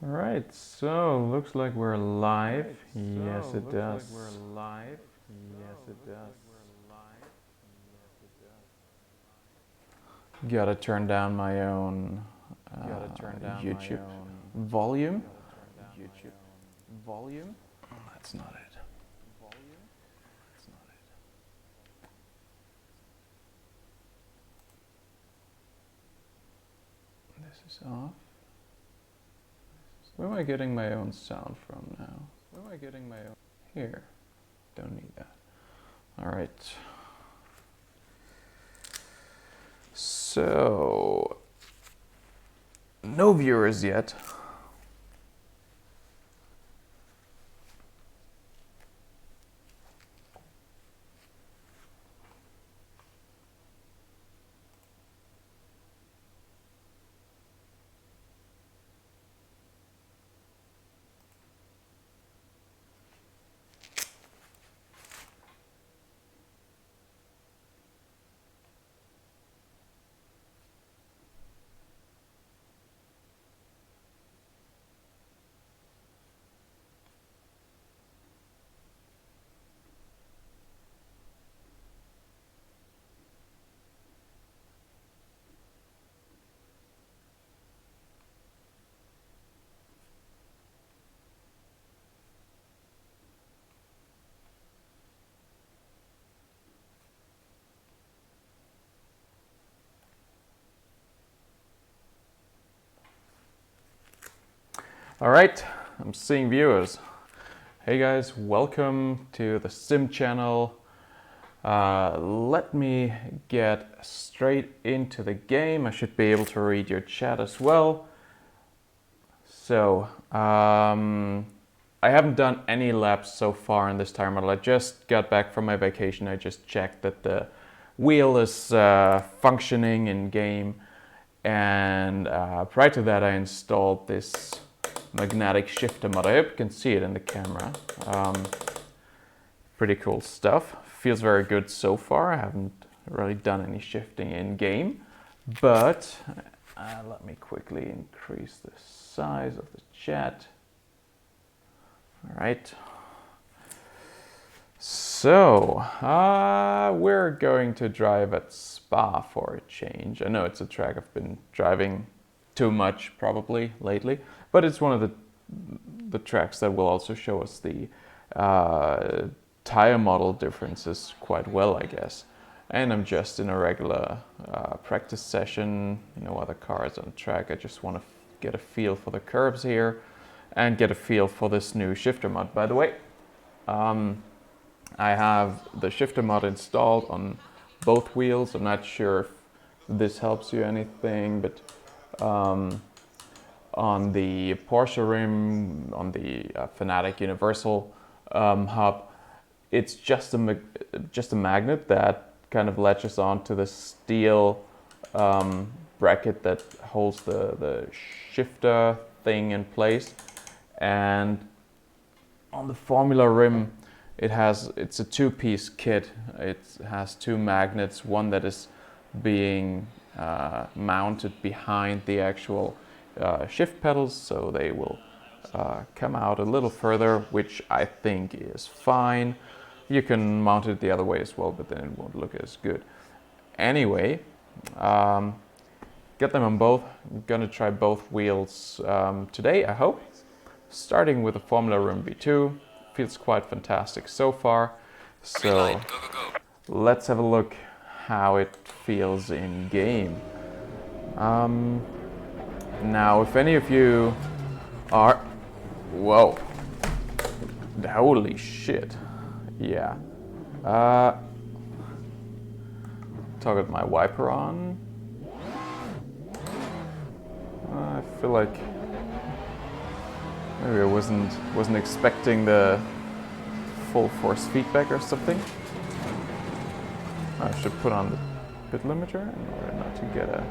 Alright, so looks like we're live. Yes, it does. Gotta turn down my own YouTube volume. That's not it. This is off. Where am I getting my own sound from now? Here. Don't need that. Alright. So, no viewers yet. Alright, I'm seeing viewers. Hey guys, welcome to the Sim channel. Let me get straight into the game. I should be able to read your chat as well. So, I haven't done any laps so far in this tire model. I just got back from my vacation. I just checked that the wheel is functioning in game. And prior to that I installed this magnetic shifter mod. I hope you can see it in the camera. Pretty cool stuff. Feels very good so far. I haven't really done any shifting in game, but let me quickly increase the size of the chat. All right. So we're going to drive at Spa for a change. I know it's a track I've been driving too much probably lately, but it's one of the tracks that will also show us the tire model differences quite well, I guess. And I'm just in a regular practice session, no other cars on track. I just want to get a feel for the curves here and get a feel for this new shifter mod. By the way, I have the shifter mod installed on both wheels. I'm not sure if this helps you anything, but on the Porsche rim, on the Fanatec Universal hub, it's just a magnet that kind of latches onto the steel bracket that holds the shifter thing in place. And on the Formula rim, it's a two-piece kit. It has two magnets, one that is being mounted behind the actual shift pedals, so they will come out a little further, which I think is fine. You can mount it the other way as well, but then it won't look as good. Anyway, get them on both. I'm gonna try both wheels today, I hope. Starting with the Formula Rim V2. Feels quite fantastic so far. So let's have a look how it feels in game. Now, if any of you are... Whoa. Holy shit. Yeah. Toggled my wiper on. I feel like maybe I wasn't expecting the full force feedback or something. I should put on the pit limiter in order not to get a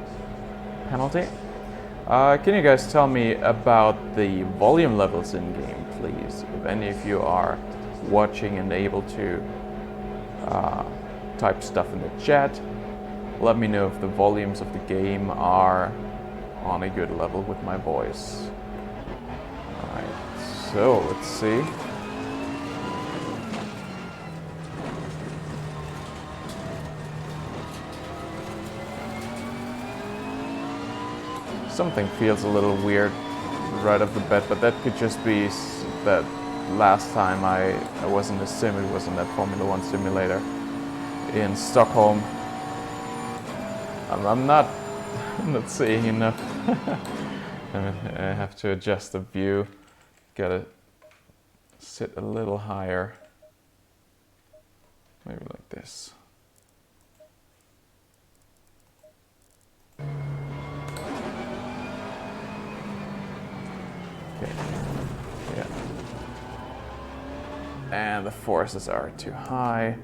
penalty. Can you guys tell me about the volume levels in game, please? If any of you are watching and able to type stuff in the chat, let me know if the volumes of the game are on a good level with my voice. So, let's see. Something feels a little weird right off the bat, but that could just be that last time I was in the sim, it was in that Formula 1 simulator in Stockholm. I'm not seeing enough. I have to adjust the view. Gotta sit a little higher. Maybe like this. Okay. Yeah. And the forces are too high.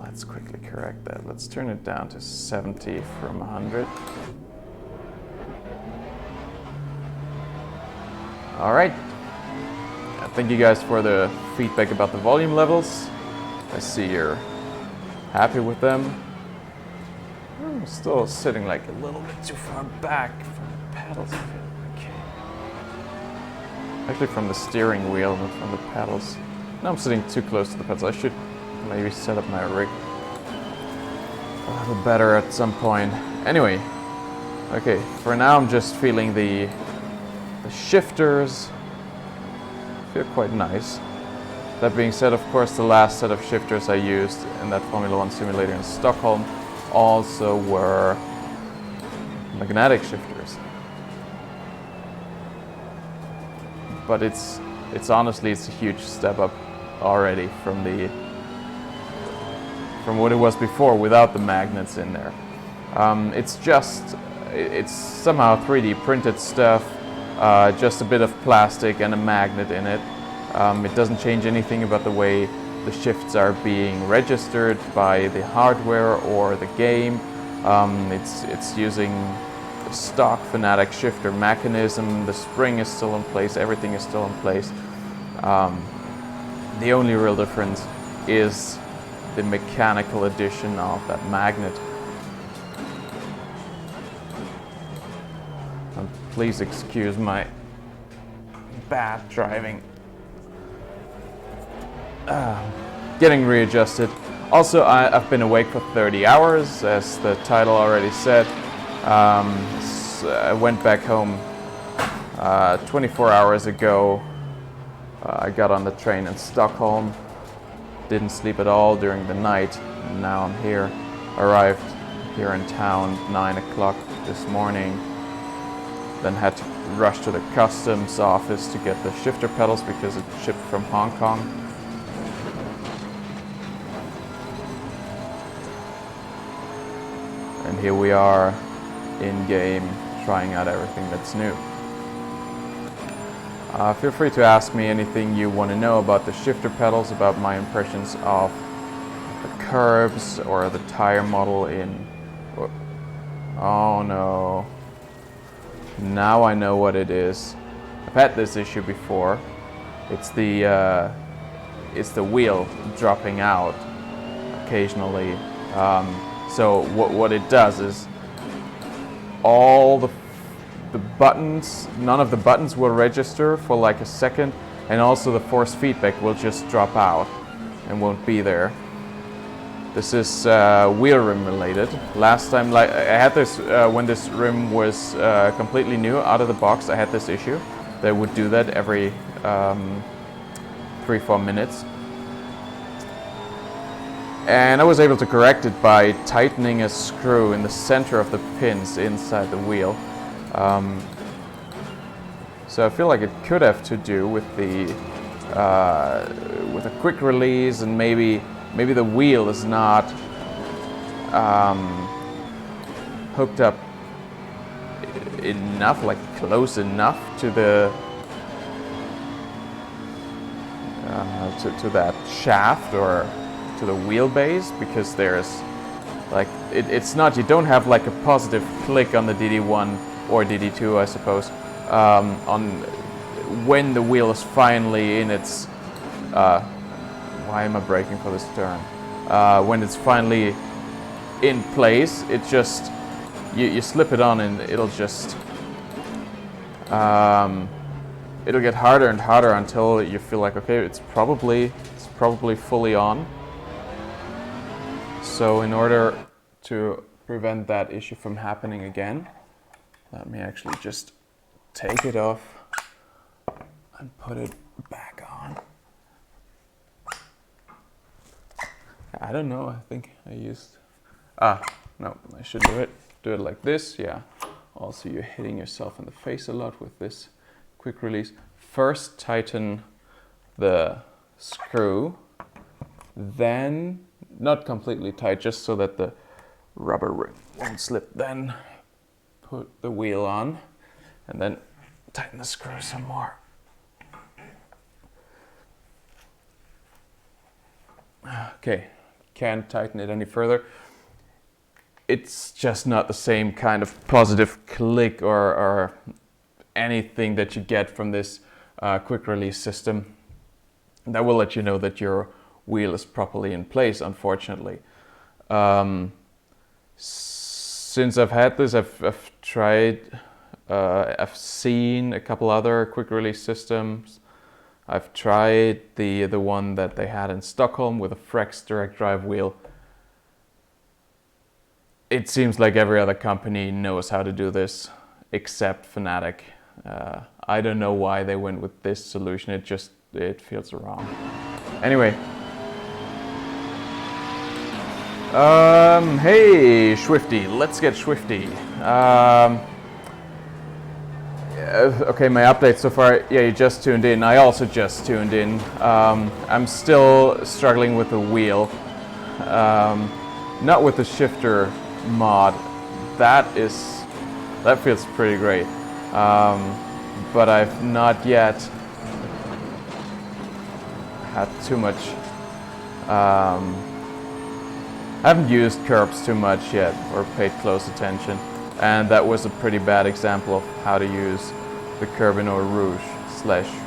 Let's quickly correct that. Let's turn it down to 70 from 100. All right. Thank you guys for the feedback about the volume levels. I see you're happy with them. I'm still sitting like a little bit too far back from the pedals. Okay. Actually from the steering wheel, not from the pedals. Now I'm sitting too close to the pedals. I should maybe set up my rig a little better at some point. Anyway, okay, for now I'm just feeling the shifters. Feel quite nice. That being said, of course, the last set of shifters I used in that Formula 1 simulator in Stockholm also were magnetic shifters. But it's honestly, it's a huge step up already from what it was before without the magnets in there. It's somehow 3D printed stuff, just a bit of plastic and a magnet in it. It doesn't change anything about the way the shifts are being registered by the hardware or the game. It's using the stock Fanatec shifter mechanism. The spring is still in place, everything is still in place. The only real difference is the mechanical addition of that magnet. And please excuse my bad driving. Getting readjusted. Also, I've been awake for 30 hours, as the title already said. I went back home 24 hours ago. I got on the train in Stockholm. Didn't sleep at all during the night. Now I'm here. Arrived here in town 9 o'clock this morning. Then had to rush to the customs office to get the shifter pedals because it's shipped from Hong Kong. And here we are in game trying out everything that's new. Feel free to ask me anything you want to know about the shifter pedals, about my impressions of the curbs or the tire model in... Oh no. Now I know what it is. I've had this issue before. It's the wheel dropping out occasionally. So what it does is all the buttons, none of the buttons will register for like a second, and also the force feedback will just drop out and won't be there. This is wheel rim related. Last time, like I had this when this rim was completely new out of the box, I had this issue. They would do that every 3-4 minutes. And I was able to correct it by tightening a screw in the center of the pins inside the wheel. So I feel like it could have to do with a quick release, and maybe the wheel is not hooked up enough, like close enough to the to that shaft or to the wheelbase, because there's like it's not, you don't have like a positive click on the DD1 or DD2, I suppose, on when the wheel is finally in its why am I braking for this turn? When it's finally in place, it just you slip it on and it'll just it'll get harder and harder until you feel like, okay, it's probably fully on. So in order to prevent that issue from happening again, let me actually just take it off and put it back on. I don't know, I think I used... no, I should do it like this, yeah. Also, you're hitting yourself in the face a lot with this quick release. First, tighten the screw, then, not completely tight, just so that the rubber ring won't slip. Then, put the wheel on, and then tighten the screw some more. Okay, can't tighten it any further. It's just not the same kind of positive click or anything that you get from this quick release system. That will let you know that your wheel is properly in place, unfortunately. Since I've had this, I've tried, I've seen a couple other quick release systems. I've tried the one that they had in Stockholm with a Frex direct drive wheel. It seems like every other company knows how to do this, except Fanatec. I don't know why they went with this solution. It feels wrong. Anyway. Hey, Swifty, let's get Swifty. Okay, my update so far, yeah, you just tuned in. I also just tuned in. I'm still struggling with the wheel. Not with the shifter mod. That feels pretty great. But I've not yet had too much. I haven't used curbs too much yet or paid close attention, and that was a pretty bad example of how to use the Curbino Rouge /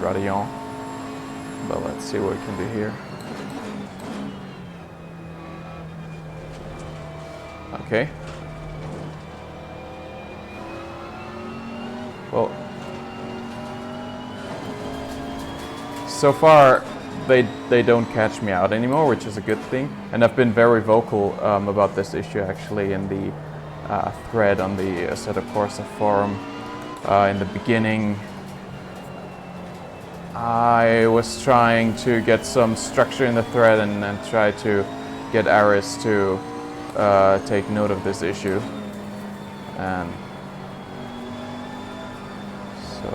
Radillon. But let's see what we can do here. Okay. Well, so far they don't catch me out anymore, which is a good thing. And I've been very vocal about this issue actually in the thread on the Assetto Corsa forum. In the beginning, I was trying to get some structure in the thread and try to get Aris to take note of this issue. And so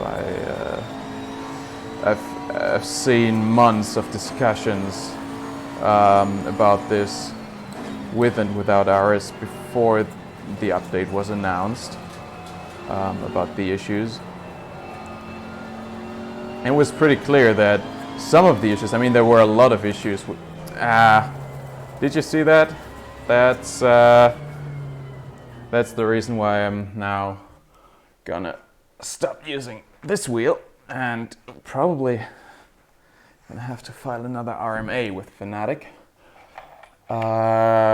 I've seen months of discussions about this with and without Aris before the update was announced about the issues. And it was pretty clear that some of the issues, I mean, there were a lot of issues. Did you see that? That's the reason why I'm now gonna stop using this wheel and probably gonna have to file another RMA with Fanatec,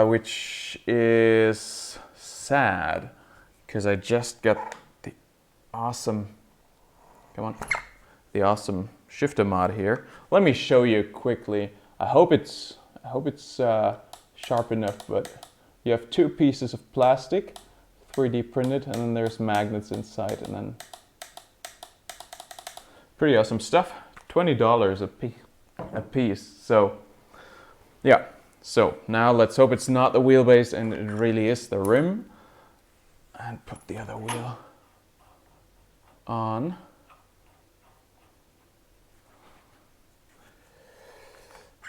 which is sad because I just got the awesome, the awesome shifter mod here. Let me show you quickly. I hope it's sharp enough, but you have two pieces of plastic, 3D printed, and then there's magnets inside, and then pretty awesome stuff. $20 a piece. So yeah. So now let's hope it's not the wheelbase and it really is the rim. And put the other wheel on.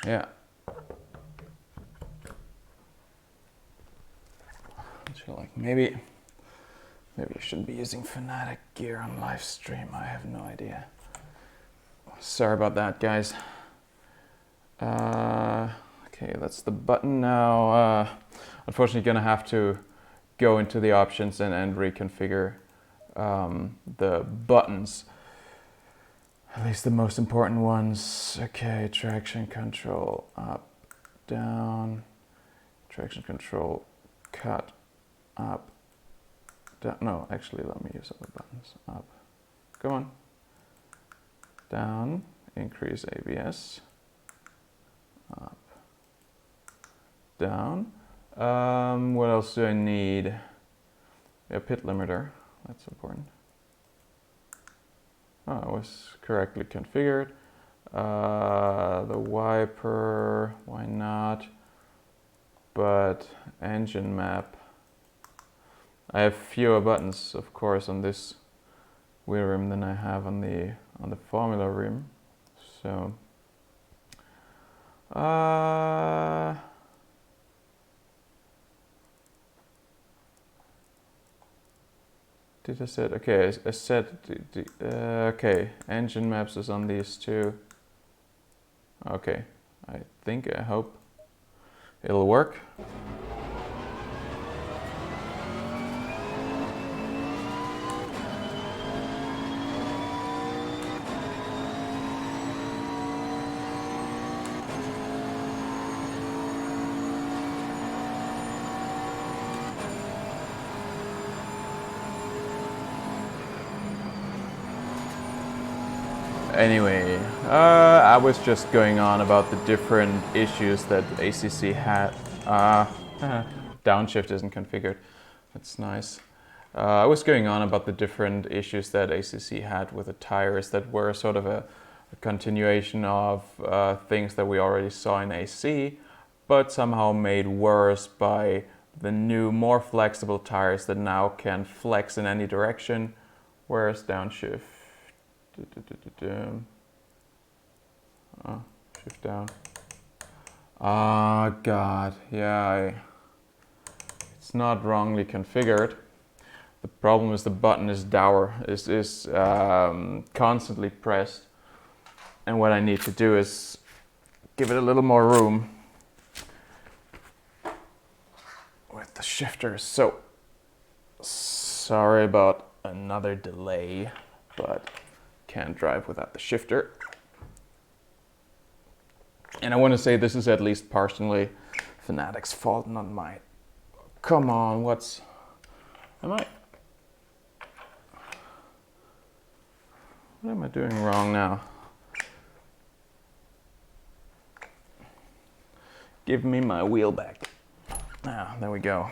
Yeah. Like maybe I shouldn't be using Fanatec gear on Livestream. I have no idea. Sorry about that, guys. Okay, that's the button now. Unfortunately, gonna have to go into the options and reconfigure the buttons. At least the most important ones. Okay, traction control up, down, traction control cut, up, down. No, actually, let me use other buttons. Up, go on. down, increase ABS, up, down. What else do I need? A pit limiter, that's important. Oh, it was correctly configured. The wiper, why not? But engine map. I have fewer buttons, of course, on this wheel rim than I have on the formula rim. So did I set? Okay, I set. Okay, engine maps is on these two. Okay, I hope it'll work. Anyway, I was just going on about the different issues that ACC had. Downshift isn't configured. That's nice. I was going on about the different issues that ACC had with the tires that were sort of a continuation of things that we already saw in AC, but somehow made worse by the new, more flexible tires that now can flex in any direction. Where's downshift? Shift down. Oh god, yeah, it's not wrongly configured. The problem is the button is constantly pressed, and what I need to do is give it a little more room with the shifters. So sorry about another delay, but can't drive without the shifter. And I want to say this is at least partially Fanatec's fault, not mine. Come on, what am I doing wrong now? Give me my wheel back. Ah, there we go.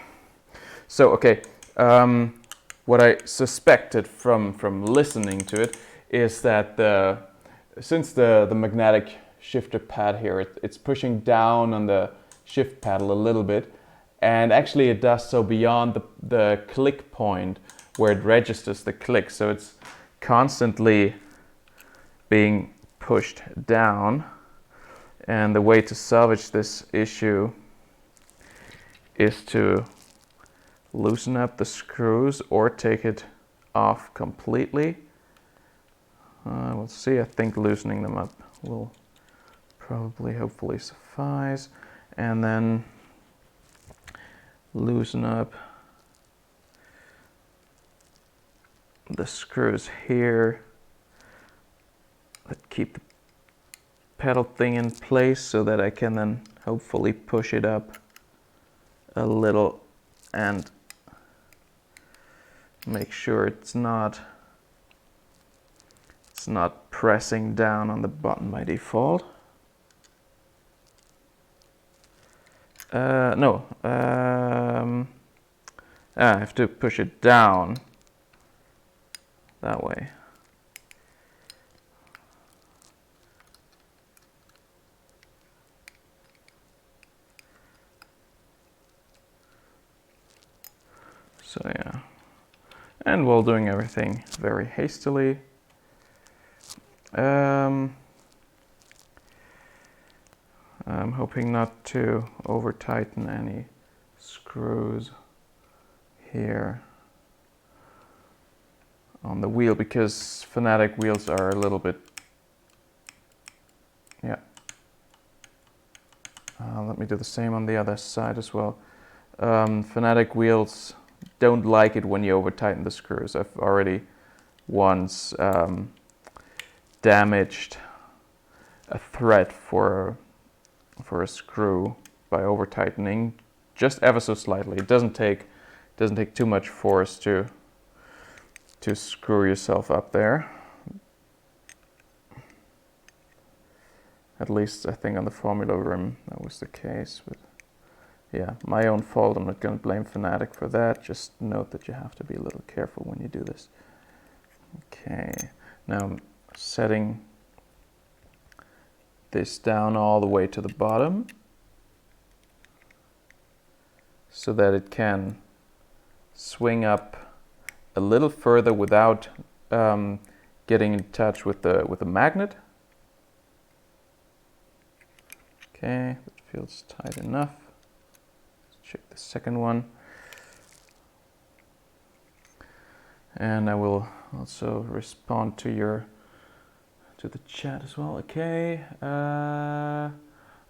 So, okay, what I suspected from listening to it is that since the magnetic shifter pad here, it's pushing down on the shift paddle a little bit, and actually it does so beyond the click point where it registers the click, so it's constantly being pushed down. And the way to salvage this issue is to loosen up the screws or take it off completely. We'll see. I think loosening them up will probably, hopefully, suffice. And then loosen up the screws here that keep the pedal thing in place, so that I can then hopefully push it up a little and make sure it's not pressing down on the button by default. No, I have to push it down that way. So yeah, and while doing everything very hastily, I'm hoping not to over tighten any screws here on the wheel, because Fanatec wheels are a little bit, yeah. Let me do the same on the other side as well. Fanatec wheels don't like it when you over tighten the screws. I've already once damaged a thread for a screw by over tightening just ever so slightly. It doesn't take too much force to screw yourself up there. At least I think on the Formula rim that was the case. But yeah, my own fault. I'm not going to blame Fanatec for that. Just note that you have to be a little careful when you do this. Okay, now I'm setting this down all the way to the bottom so that it can swing up a little further without getting in touch with the magnet. Okay, that feels tight enough. Let's check the second one. And I will also respond to the chat as well. Okay.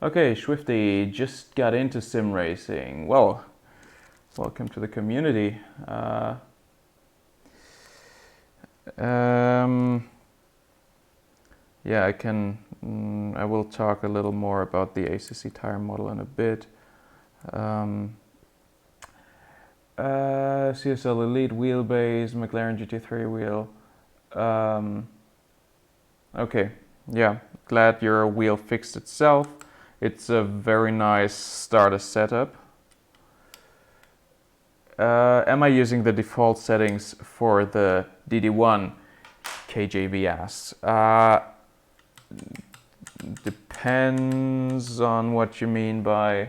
Okay, Swifty just got into sim racing. Well, welcome to the community. Yeah, I will talk a little more about the ACC tire model in a bit. CSL Elite wheelbase, McLaren GT3 wheel. Okay, yeah, glad your wheel fixed itself. It's a very nice starter setup. Am I using the default settings for the DD1? KJV asks. Depends on what you mean by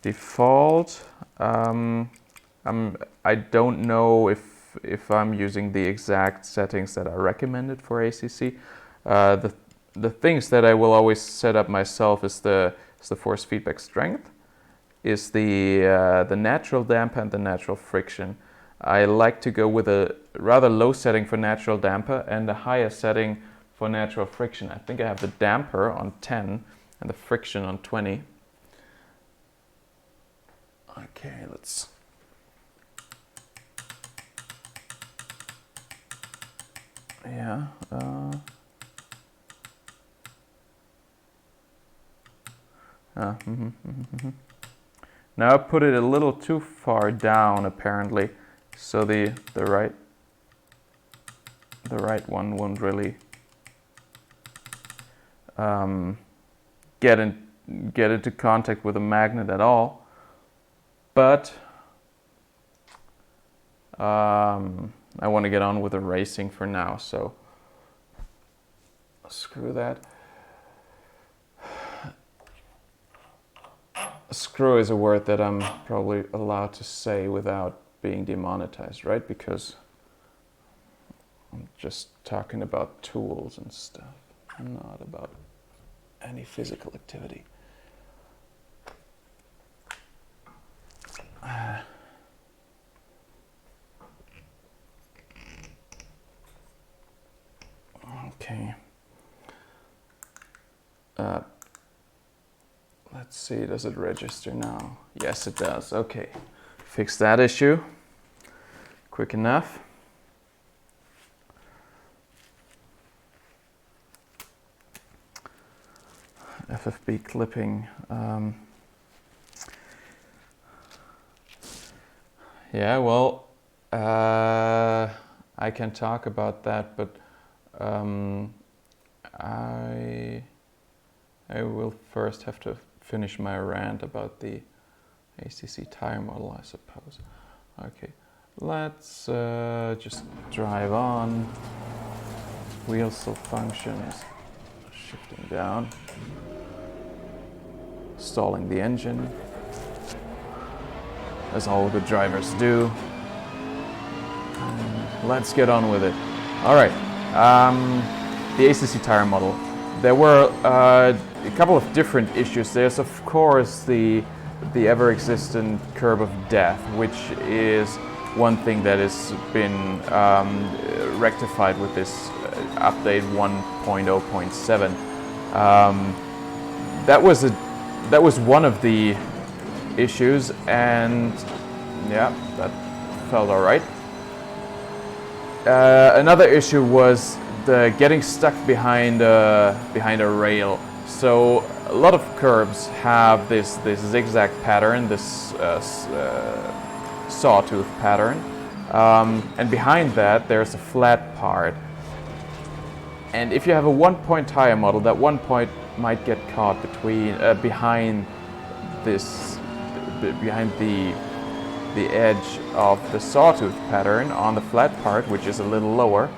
default. I don't know if I'm using the exact settings that are recommended for ACC. The things that I will always set up myself is the force feedback strength, is the natural damper and the natural friction. I like to go with a rather low setting for natural damper and a higher setting for natural friction. I think I have the damper on 10 and the friction on 20. Okay, let's... Yeah. Now I put it a little too far down apparently, so the right one won't really get into contact with a magnet at all. But I want to get on with the racing for now, so screw that. Screw is a word that I'm probably allowed to say without being demonetized, right? Because I'm just talking about tools and stuff, not about any physical activity. Okay. Let's see, does it register now? Yes, it does. Okay. Fix that issue. Quick enough. FFB clipping. Yeah, well, I can talk about that, but I will first have to finish my rant about the ACC tire model, I suppose. Okay, let's just drive on. Wheel still functions. Shifting down. Stalling the engine, as all good drivers do. Let's get on with it. All right, the ACC tire model. There were a couple of different issues. There's of course the ever-existent curve of death, which is one thing that has been rectified with this update 1.0.7. That was one of the issues, and yeah, that felt all right. Another issue was the getting stuck behind a rail. So a lot of curbs have this zigzag pattern, this sawtooth pattern, and behind that there's a flat part. And if you have a one-point tire model, that one point might get caught behind the edge of the sawtooth pattern on the flat part, which is a little lower,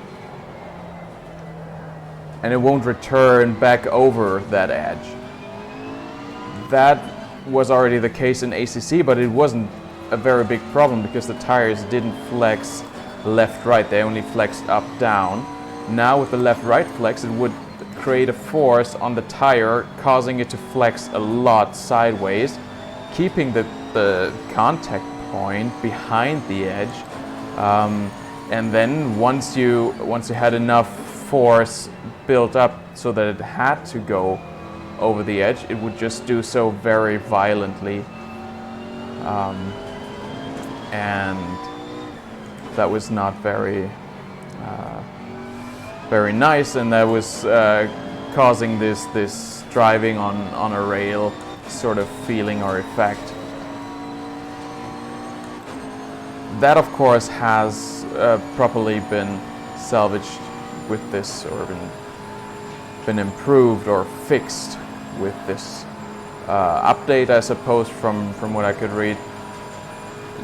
and it won't return back over that edge. That was already the case in ACC, but it wasn't a very big problem because the tires didn't flex left-right, they only flexed up-down. Now with the left-right flex, it would create a force on the tire, causing it to flex a lot sideways, keeping the contact point behind the edge, and then once you had enough force built up so that it had to go over the edge, it would just do so very violently, and that was not very nice, and that was causing this driving on a rail sort of feeling or effect. That, of course, has properly been salvaged with this, or been improved or fixed with this update, I suppose, from what I could read.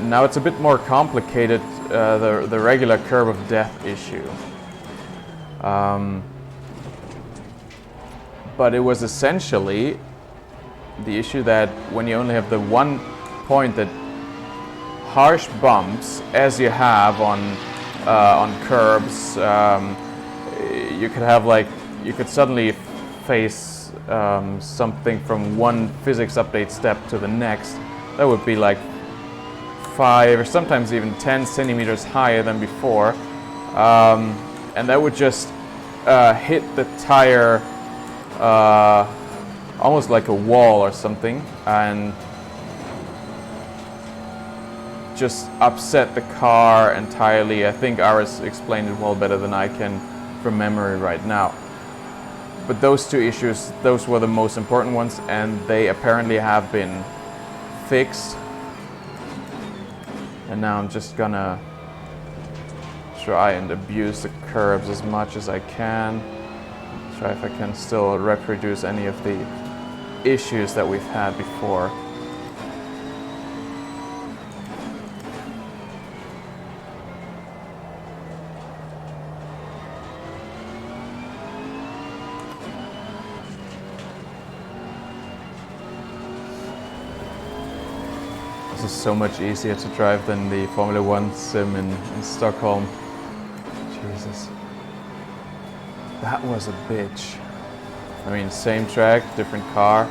Now it's a bit more complicated, the regular curve of death issue. But it was essentially the issue that when you only have the one point, that harsh bumps, as you have on curbs, you could have you could suddenly face something from one physics update step to the next that would be like 5 or sometimes even 10 centimeters higher than before, and that would just hit the tire almost like a wall or something, and just upset the car entirely. I think Aris explained it well better than I can from memory right now. But those two issues, those were the most important ones, and they apparently have been fixed. And now I'm just gonna try and abuse the curbs as much as I can. Try if I can still reproduce any of the issues that we've had before. This is so much easier to drive than the Formula 1 sim in Stockholm. Jesus. That was a bitch. I mean, same track, different car.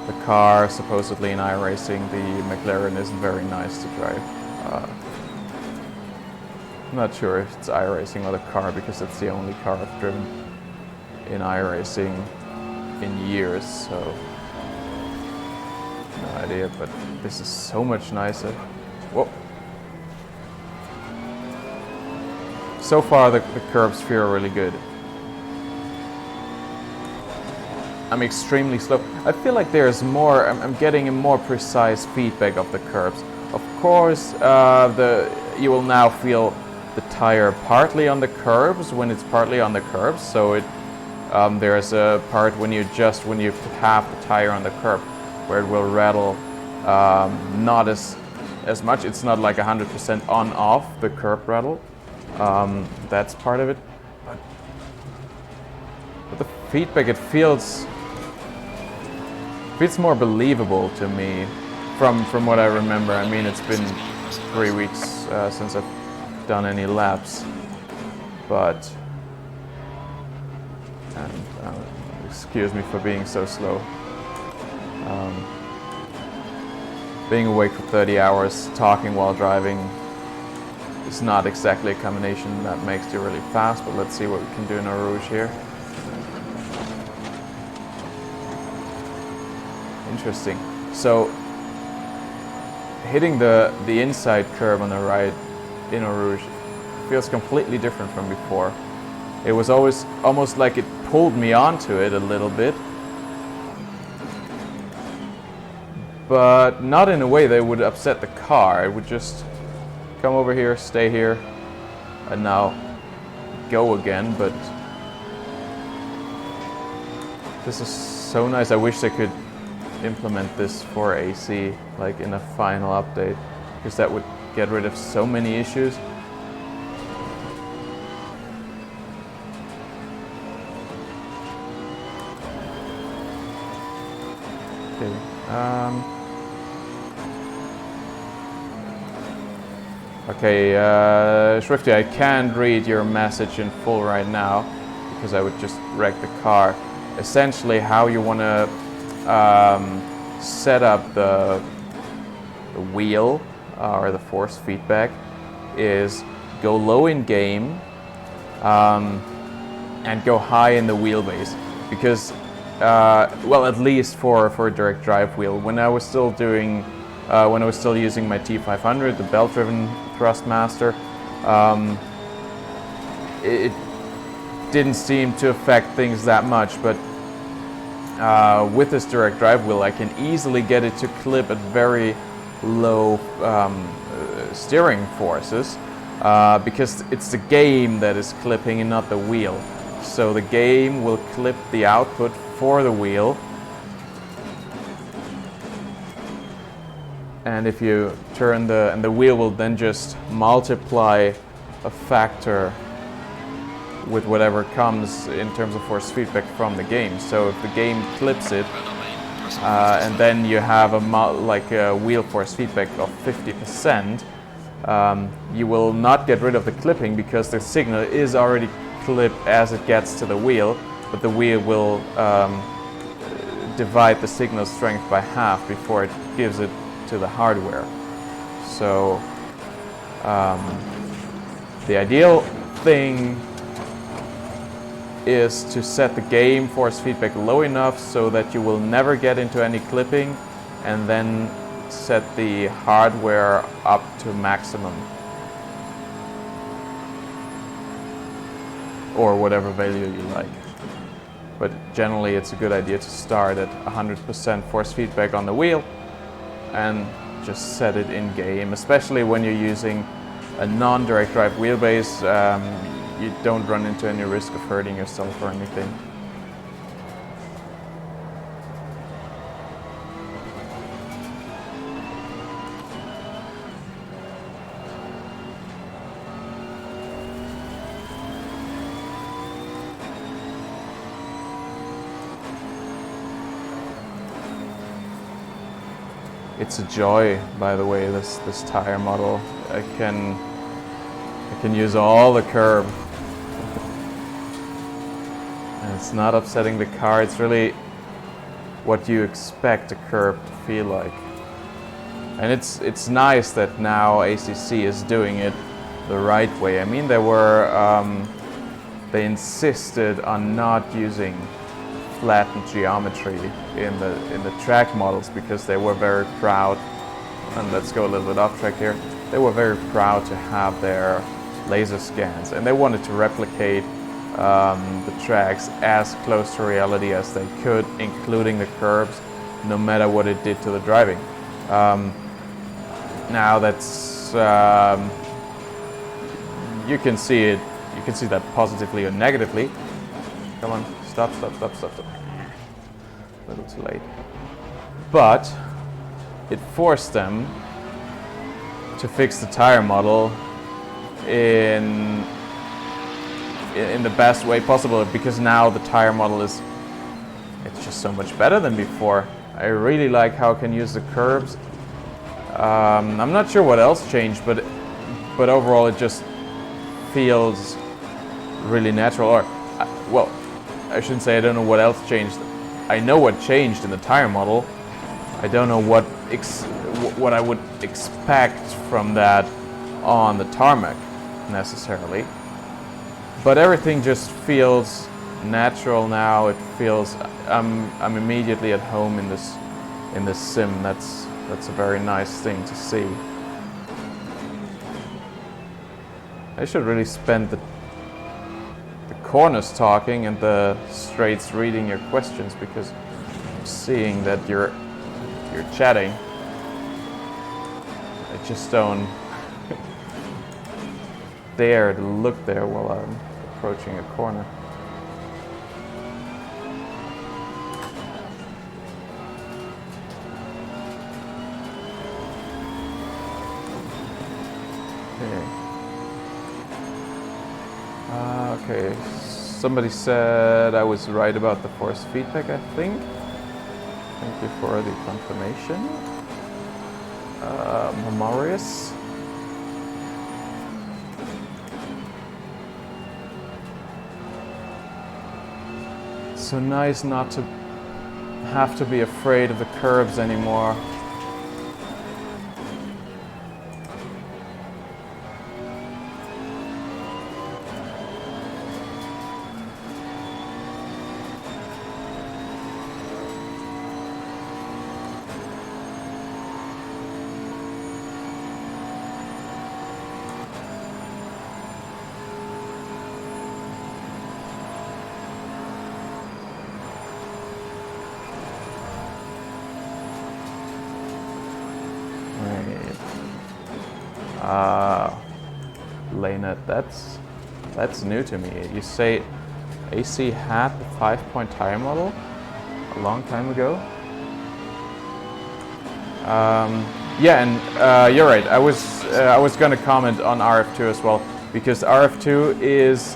The car, supposedly in iRacing, the McLaren isn't very nice to drive. I'm not sure if it's iRacing or the car, because it's the only car I've driven in iRacing in years, so no idea, but this is so much nicer. Whoa. So far the curbs feel really good. I'm extremely slow. I feel like there's more, I'm getting a more precise feedback of the curbs. Of course, you will now feel the tire partly on the curbs when it's partly on the curbs. So there's a part when you have the tire on the curb where it will rattle not as much. It's not like 100% on off the curb rattle. That's part of it. But the feedback, it feels more believable to me from what I remember. I mean, it's been 3 weeks since I've done any laps, but excuse me for being so slow. Being awake for 30 hours, talking while driving, is not exactly a combination that makes you really fast, but let's see what we can do in Eau Rouge here. Interesting. So hitting the inside curb on the right in Eau Rouge feels completely different from before. It was always almost like it pulled me onto it a little bit, but not in a way that would upset the car. It would just come over here, stay here, and now go again. But This is so nice. I wish they could implement this for AC, like in a final update, because that would get rid of so many issues. Okay. Okay, Shrifty, I can't read your message in full right now because I would just wreck the car. Essentially, how you want to set up the wheel or the force feedback is go low in game and go high in the wheelbase, because well, at least for a direct drive wheel. When I was still doing when I was still using my T500, the belt-driven Thrustmaster, it didn't seem to affect things that much, but with this direct drive wheel I can easily get it to clip at very low steering forces, because it's the game that is clipping and not the wheel. So the game will clip the output for the wheel, and if you turn the wheel will then just multiply a factor with whatever comes in terms of force feedback from the game. So if the game clips it, and then you have a wheel force feedback of 50%, you will not get rid of the clipping because the signal is already clipped as it gets to the wheel, but the wheel will divide the signal strength by half before it gives it to the hardware. So the ideal thing is to set the game force feedback low enough so that you will never get into any clipping, and then set the hardware up to maximum, or whatever value you like. But generally it's a good idea to start at 100% force feedback on the wheel and just set it in game, especially when you're using a non-direct drive wheelbase. You don't run into any risk of hurting yourself or anything. It's a joy, by the way, this tire model. I can use all the curb. And it's not upsetting the car. It's really what you expect a curb to feel like. And it's nice that now ACC is doing it the right way. I mean, they insisted on not using flattened geometry in the track models because they were very proud, and let's go a little bit off track here, they were very proud to have their laser scans, and they wanted to replicate the tracks as close to reality as they could, including the curbs, no matter what it did to the driving. Now that's you can see it. You can see that positively or negatively. Come on, stop. A little too late. But it forced them to fix the tire model in the best way possible, because now the tire model it's just so much better than before. I really like how I can use the curbs. I'm not sure what else changed, but overall it just feels really natural. Or well, I shouldn't say I don't know what else changed. I know what changed in the tire model. I don't know what I would expect from that on the tarmac necessarily. But everything just feels natural now. It feels I'm immediately at home in this sim. That's a very nice thing to see. I should really spend the corners talking and the straights reading your questions, because I'm seeing that you're chatting. I just don't dare to look there while I'm approaching a corner. Okay, somebody said I was right about the force feedback, I think. Thank you for the confirmation. Memorious. So nice not to have to be afraid of the curbs anymore. Lena, that's new to me. You say AC had the 5-point tire model a long time ago? Yeah, and you're right. I was going to comment on RF2 as well, because RF2 is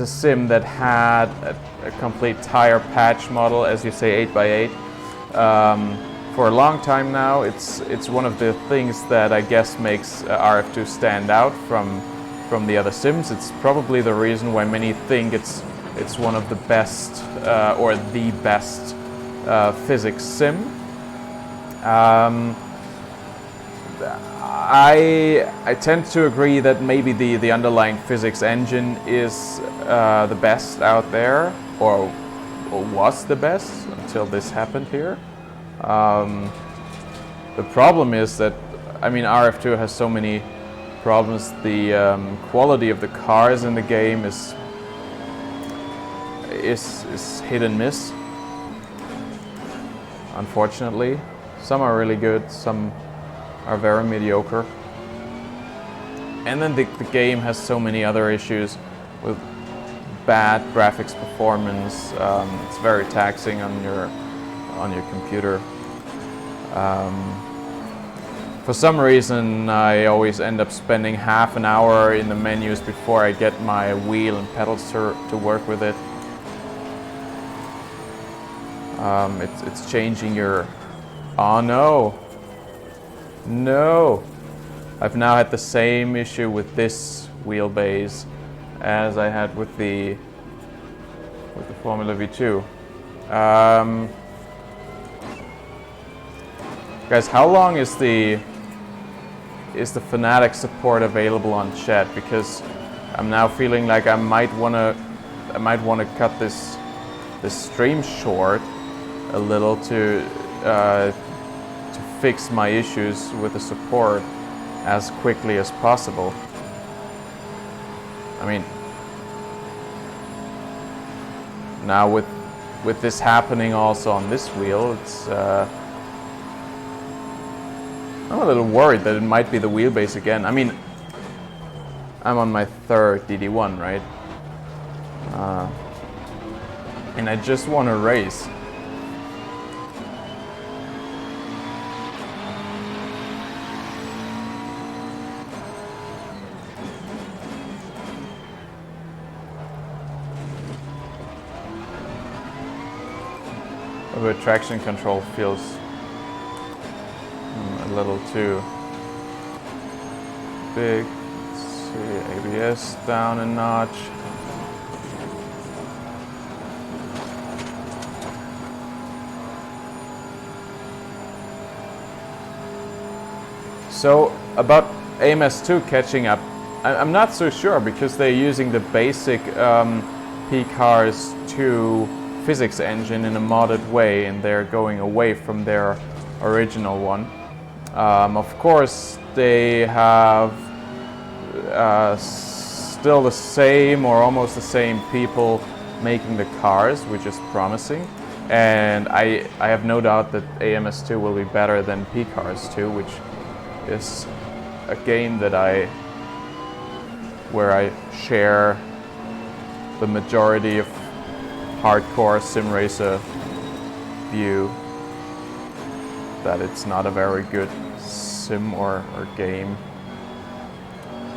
a sim that had a complete tire patch model, as you say, 8x8. For a long time now. It's one of the things that I guess makes RF2 stand out from the other sims. It's probably the reason why many think it's one of the best or the best physics sim. I tend to agree that maybe the underlying physics engine is the best out there, or was the best until this happened here. The problem is that, I mean, RF2 has so many problems. The quality of the cars in the game is hit and miss, unfortunately. Some are really good, some are very mediocre. And then the game has so many other issues with bad graphics performance. It's very taxing on your computer. For some reason, I always end up spending half an hour in the menus before I get my wheel and pedals to work with it. It's changing your... Oh no! No! I've now had the same issue with this wheelbase as I had with the Formula V2. Guys, how long is the Fanatec support available on chat? Because I'm now feeling like I might wanna cut this stream short a little to fix my issues with the support as quickly as possible. I mean, now with this happening also on this wheel, it's I'm a little worried that it might be the wheelbase again. I mean, I'm on my third DD1, right? And I just want to race. The traction control feels a little too big. Let's see, ABS down a notch. So about AMS2 catching up, I'm not so sure, because they're using the basic P-Cars 2 physics engine in a modded way, and they're going away from their original one. Of course, they have still the same or almost the same people making the cars, which is promising. And I have no doubt that AMS2 will be better than P-Cars 2, which is a game that where I share the majority of hardcore sim racer view, that it's not a very good sim or game.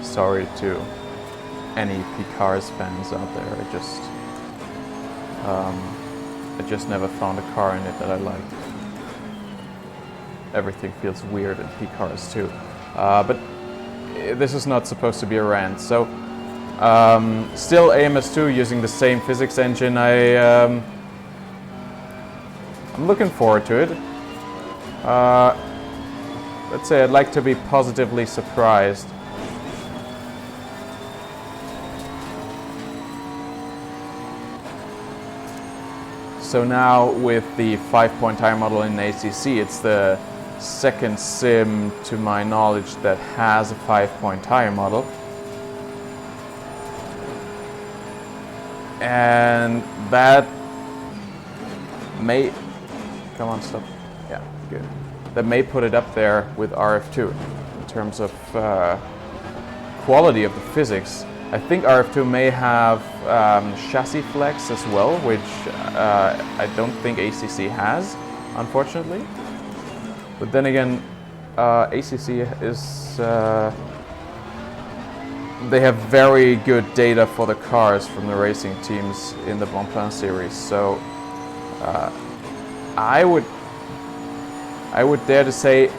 Sorry to any P-Cars fans out there. I just never found a car in it that I liked. Everything feels weird in P-Cars too. But this is not supposed to be a rant. So still AMS2 using the same physics engine. I'm looking forward to it. Let's say I'd like to be positively surprised. So now with the 5-point tire model in ACC, it's the second sim to my knowledge that has a 5-point tire model. And that may... Come on, stop. Yeah, good. That may put it up there with RF2 in terms of quality of the physics. I think RF2 may have chassis flex as well, which I don't think ACC has, unfortunately. But then again, ACC is... they have very good data for the cars from the racing teams in the Bonplan series, so I would dare to say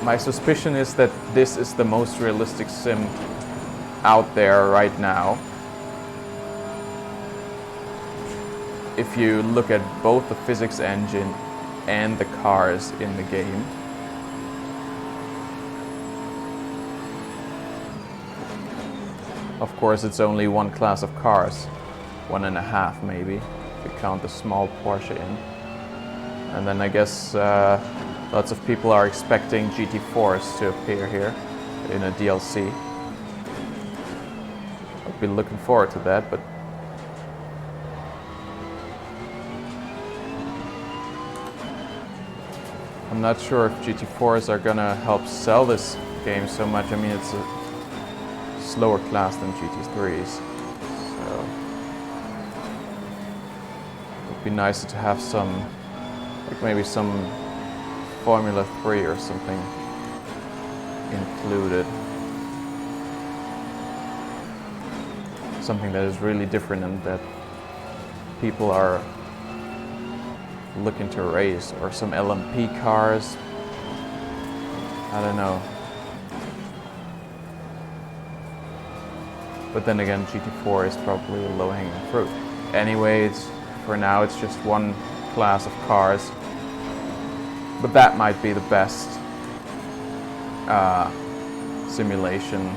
my suspicion is that this is the most realistic sim out there right now. If you look at both the physics engine and the cars in the game. Of course, it's only one class of cars, 1.5 maybe, if you count the small Porsche in. And then I guess lots of people are expecting GT4s to appear here in a DLC. I've been looking forward to that, but I'm not sure if GT4s are gonna help sell this game so much. I mean, it's a slower class than GT3s, so it would be nicer to have some, like maybe some Formula 3 or something included. Something that is really different and that people are looking to race, or some LMP cars. I don't know. But then again, GT4 is probably a low-hanging fruit. Anyway, for now it's just one class of cars. But that might be the best simulation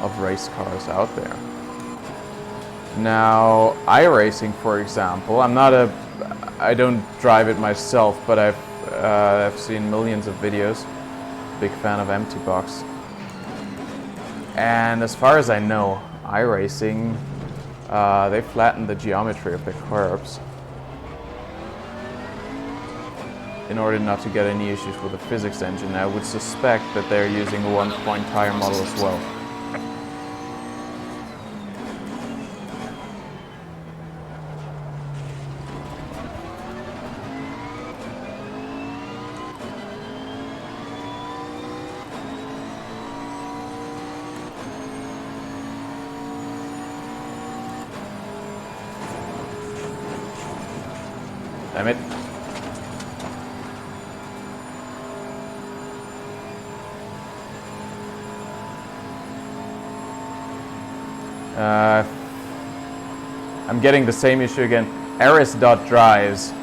of race cars out there. Now, iRacing, for example, I don't drive it myself, but I've seen millions of videos. Big fan of Empty Box. And as far as I know, iRacing, they flattened the geometry of the curves in order not to get any issues with the physics engine. I would suspect that they're using a 1-point tire model as well. Damn it. I'm getting the same issue again. Aris.drives.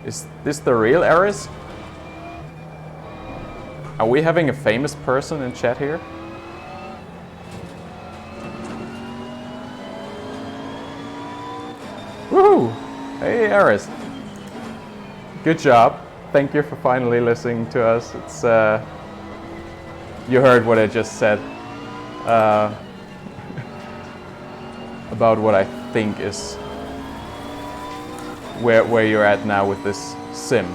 Is this the real Aris? Are we having a famous person in chat here? Woohoo! Hey Aris. Good job. Thank you for finally listening to us. It's you heard what I just said about what I think is where you're at now with this sim.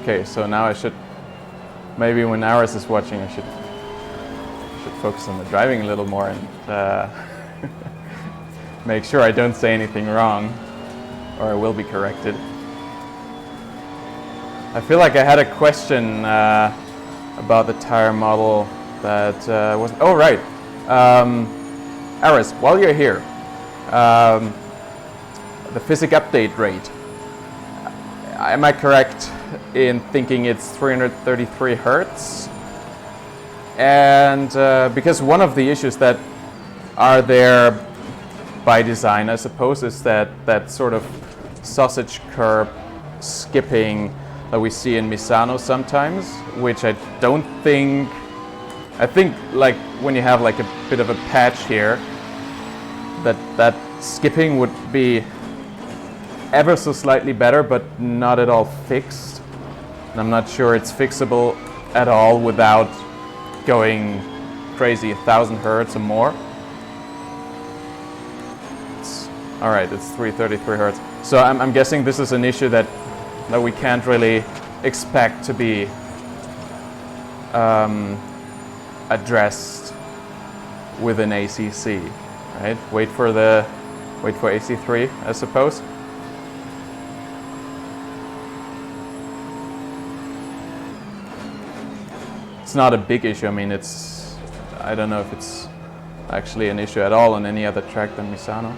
Okay, so now I should, maybe when Aris is watching, I should focus on the driving a little more and make sure I don't say anything wrong, or I will be corrected. I feel like I had a question about the tire model that was. Oh, right. Aris, while you're here, the physics update rate. Am I correct in thinking it's 333 Hertz? And because one of the issues that are there by design, I suppose, is that sort of sausage curve skipping that we see in Misano sometimes, which I don't think. I think like when you have like a bit of a patch here, that skipping would be ever so slightly better, but not at all fixed. And I'm not sure it's fixable at all without going crazy, 1,000 Hertz or more. All right, it's 333 Hertz. So I'm guessing this is an issue that we can't really expect to be addressed with an ACC, right? Wait for AC3, I suppose. It's not a big issue. I mean, I don't know if it's actually an issue at all on any other track than Misano.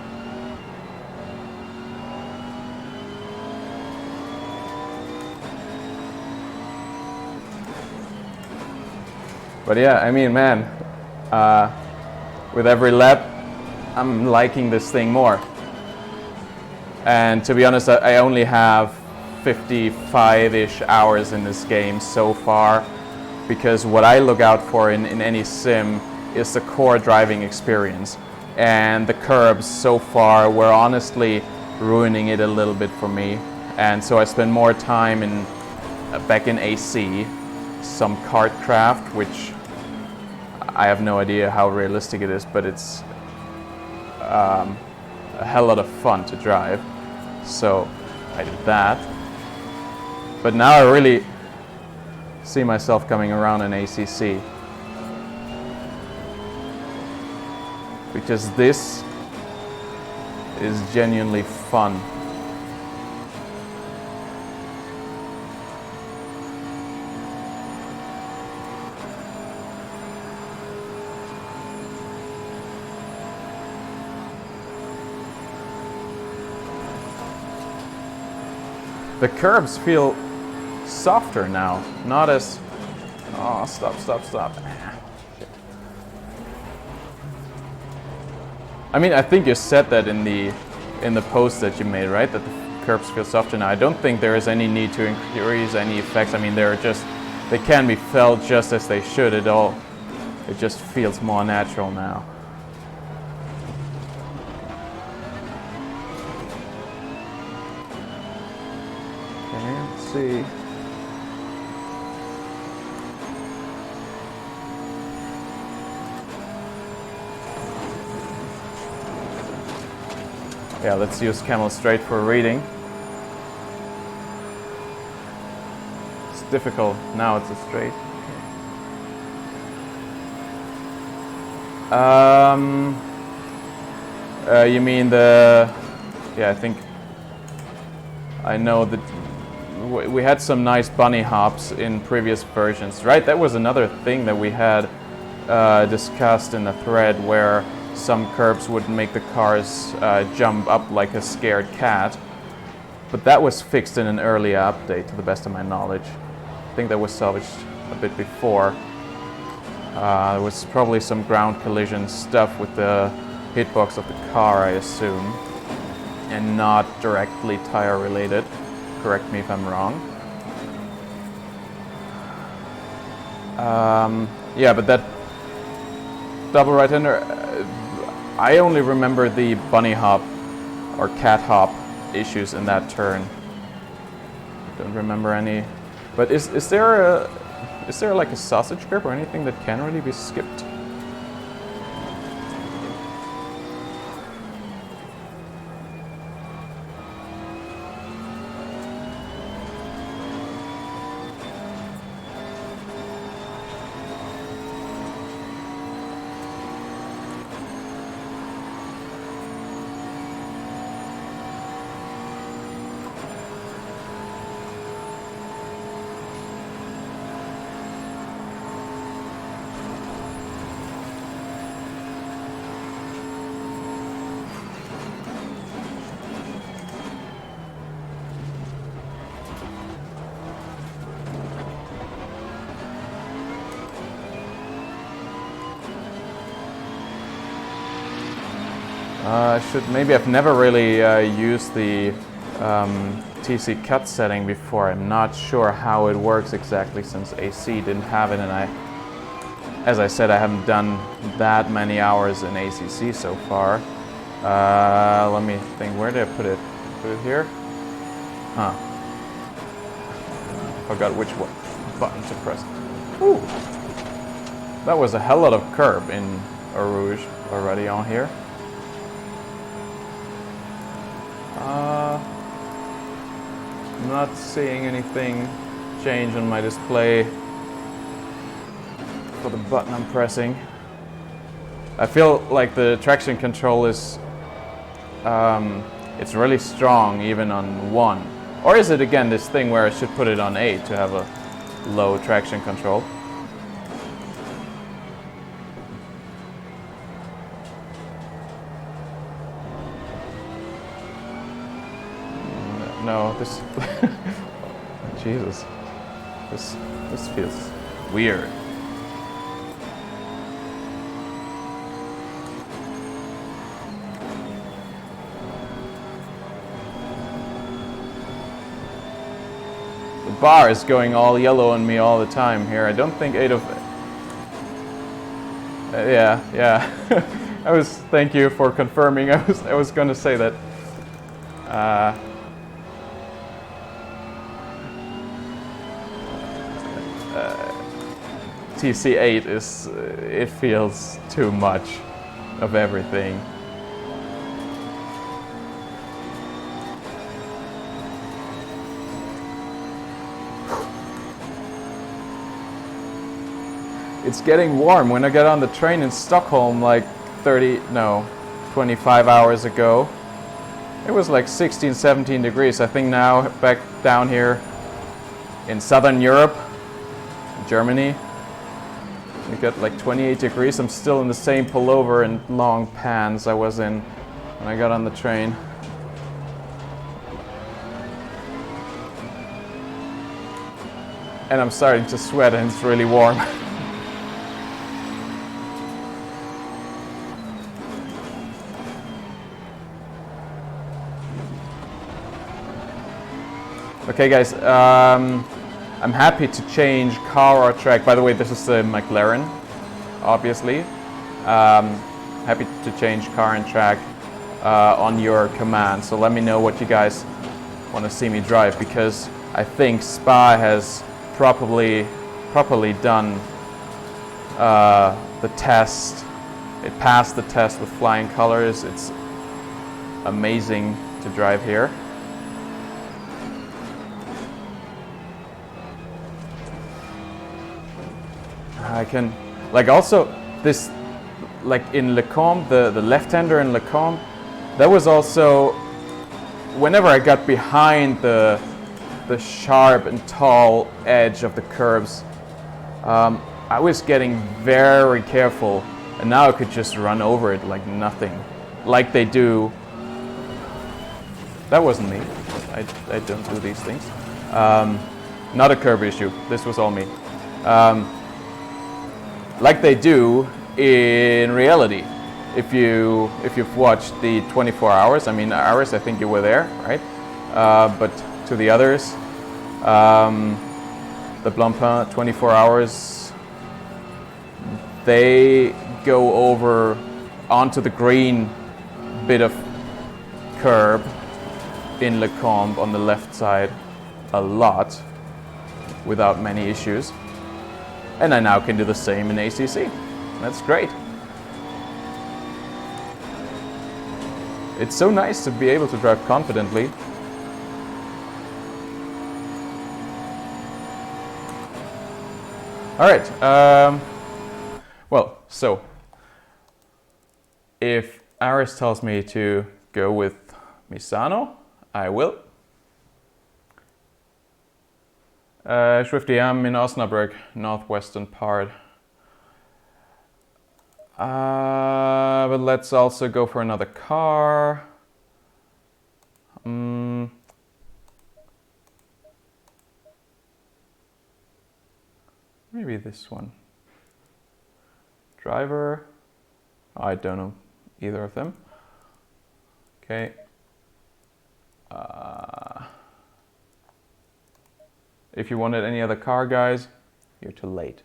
But yeah, I mean, man, with every lap, I'm liking this thing more. And to be honest, I only have 55-ish hours in this game so far, because what I look out for in any sim is the core driving experience. And the curbs so far were honestly ruining it a little bit for me. And so I spend more time back in AC, some kartcraft, which I have no idea how realistic it is, but it's a hell lot of fun to drive. So I did that. But now I really see myself coming around in ACC, because this is genuinely fun. The curbs feel softer now, not as. Oh, stop. I mean, I think you said that in the post that you made, right? That the curbs feel softer now. I don't think there is any need to increase any effects. I mean, they can be felt just as they should. It just feels more natural now. See. Yeah, let's use camel straight for reading. It's difficult. Now it's a straight. You mean yeah, I think I know that we had some nice bunny hops in previous versions, right? That was another thing that we had discussed in the thread, where some curbs would make the cars jump up like a scared cat. But that was fixed in an earlier update, to the best of my knowledge. I think that was salvaged a bit before. There was probably some ground collision stuff with the hitbox of the car, I assume, and not directly tire related. Correct me if I'm wrong. Yeah, but that double right-hander, I only remember the bunny hop or cat hop issues in that turn. Don't remember any. But is there like a sausage grip or anything that can really be skipped? Maybe I've never really used the TC cut setting before. I'm not sure how it works exactly since AC didn't have it, and as I said, I haven't done that many hours in ACC so far. Let me think, where did I put it? Put it here? Huh. Forgot which button to press. Ooh. That was a hell lot of curb in Eau Rouge already on here. I'm not seeing anything change on my display for the button I'm pressing. I feel like the traction control is it's really strong even on 1. Or is it again this thing where I should put it on 8 to have a low traction control? No, this Jesus. This feels weird. The bar is going all yellow on me all the time here. I don't think 8 of yeah. Thank you for confirming. I was going to say that TC8 it feels too much of everything. It's getting warm. When I got on the train in Stockholm like 25 hours ago, it was like 16, 17 degrees. I think now back down here in Southern Europe, Germany, we got like 28 degrees. I'm still in the same pullover and long pants I was in when I got on the train. And I'm starting to sweat and it's really warm. Okay guys, I'm happy to change car or track. By the way, this is the McLaren, obviously. Happy to change car and track on your command. So let me know what you guys want to see me drive, because I think Spa has properly done the test. It passed the test with flying colors. It's amazing to drive here. I can, like, also this, like in Lecombe, the left-hander in Lecombe, that was also, whenever I got behind the sharp and tall edge of the curbs, I was getting very careful, and now I could just run over it like nothing, like they do. That wasn't me. I don't do these things. Not a curb issue. This was all me. Like they do in reality. If you've watched the 24 hours, I mean, Aris, I think you were there, right? But to the others, the Blancpain 24 hours, they go over onto the green bit of curb in Lecombe on the left side a lot without many issues. And I now can do the same in ACC. That's great. It's so nice to be able to drive confidently. All right. Well, so if Aris tells me to go with Misano, I will. Swifty, I'm in Osnabrück, northwestern part. But let's also go for another car. Maybe this one. Driver. I don't know either of them. Okay. If you wanted any other car, guys, you're too late.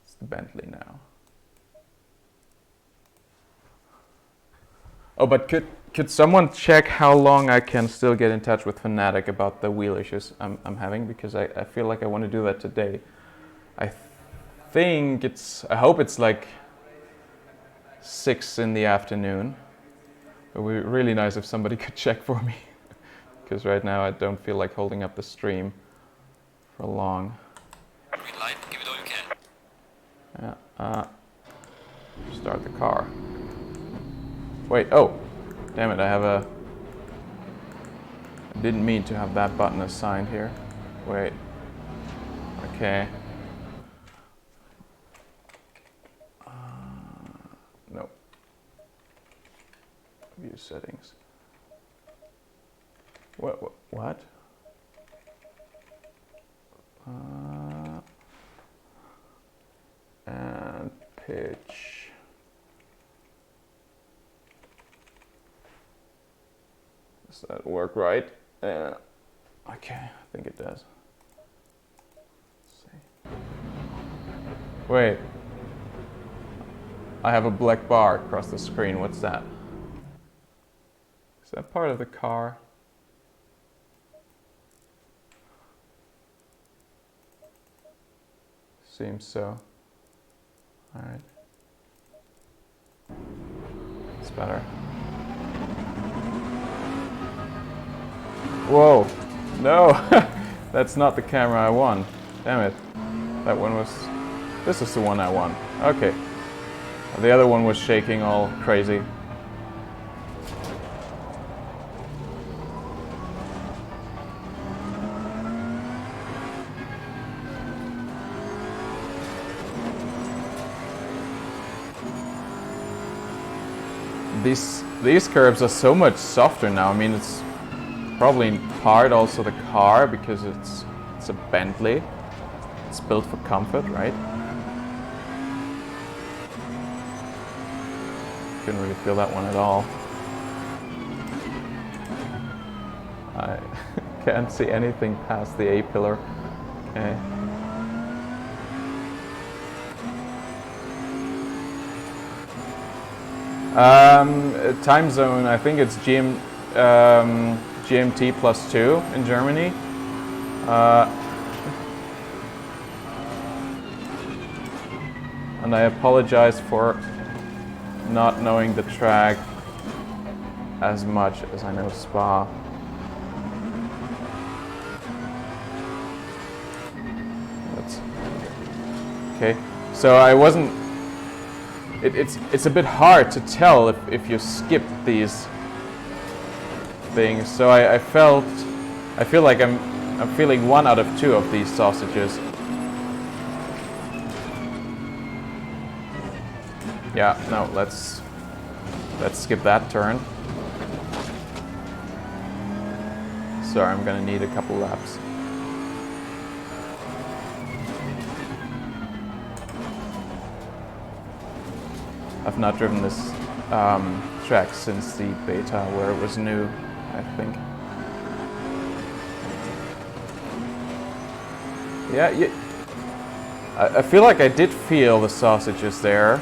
It's the Bentley now. Oh, but could someone check how long I can still get in touch with Fanatec about the wheel issues I'm having? Because I feel like I want to do that today. I hope it's like 6 in the afternoon. It would be really nice if somebody could check for me. Because right now I don't feel like holding up the stream for long. Green light, give it all you can. Yeah, start the car. Wait, oh, damn it, I didn't mean to have that button assigned here. Wait, okay. No. View settings. What? And pitch. Does that work right? Okay, I think it does. Let's see. Wait. I have a black bar across the screen. What's that? Is that part of the car? Seems so. Alright. It's better. Whoa! No! That's not the camera I won. Damn it. That one was... This is the one I won. Okay. The other one was shaking all crazy. These curbs are so much softer now. I mean, it's probably in part also the car because it's a Bentley. It's built for comfort, right? Couldn't really feel that one at all. I can't see anything past the A-pillar. Okay. Time zone, I think it's GMT +2 in Germany. And I apologize for not knowing the track as much as I know Spa. Okay, so I wasn't... It's a bit hard to tell if you skip these things. So I feel like I'm feeling 1 out of 2 of these sausages. Yeah, no, let's skip that turn. Sorry, I'm gonna need a couple laps. I've not driven this track since the beta where it was new, I think. Yeah, I feel like I did feel the sausages there.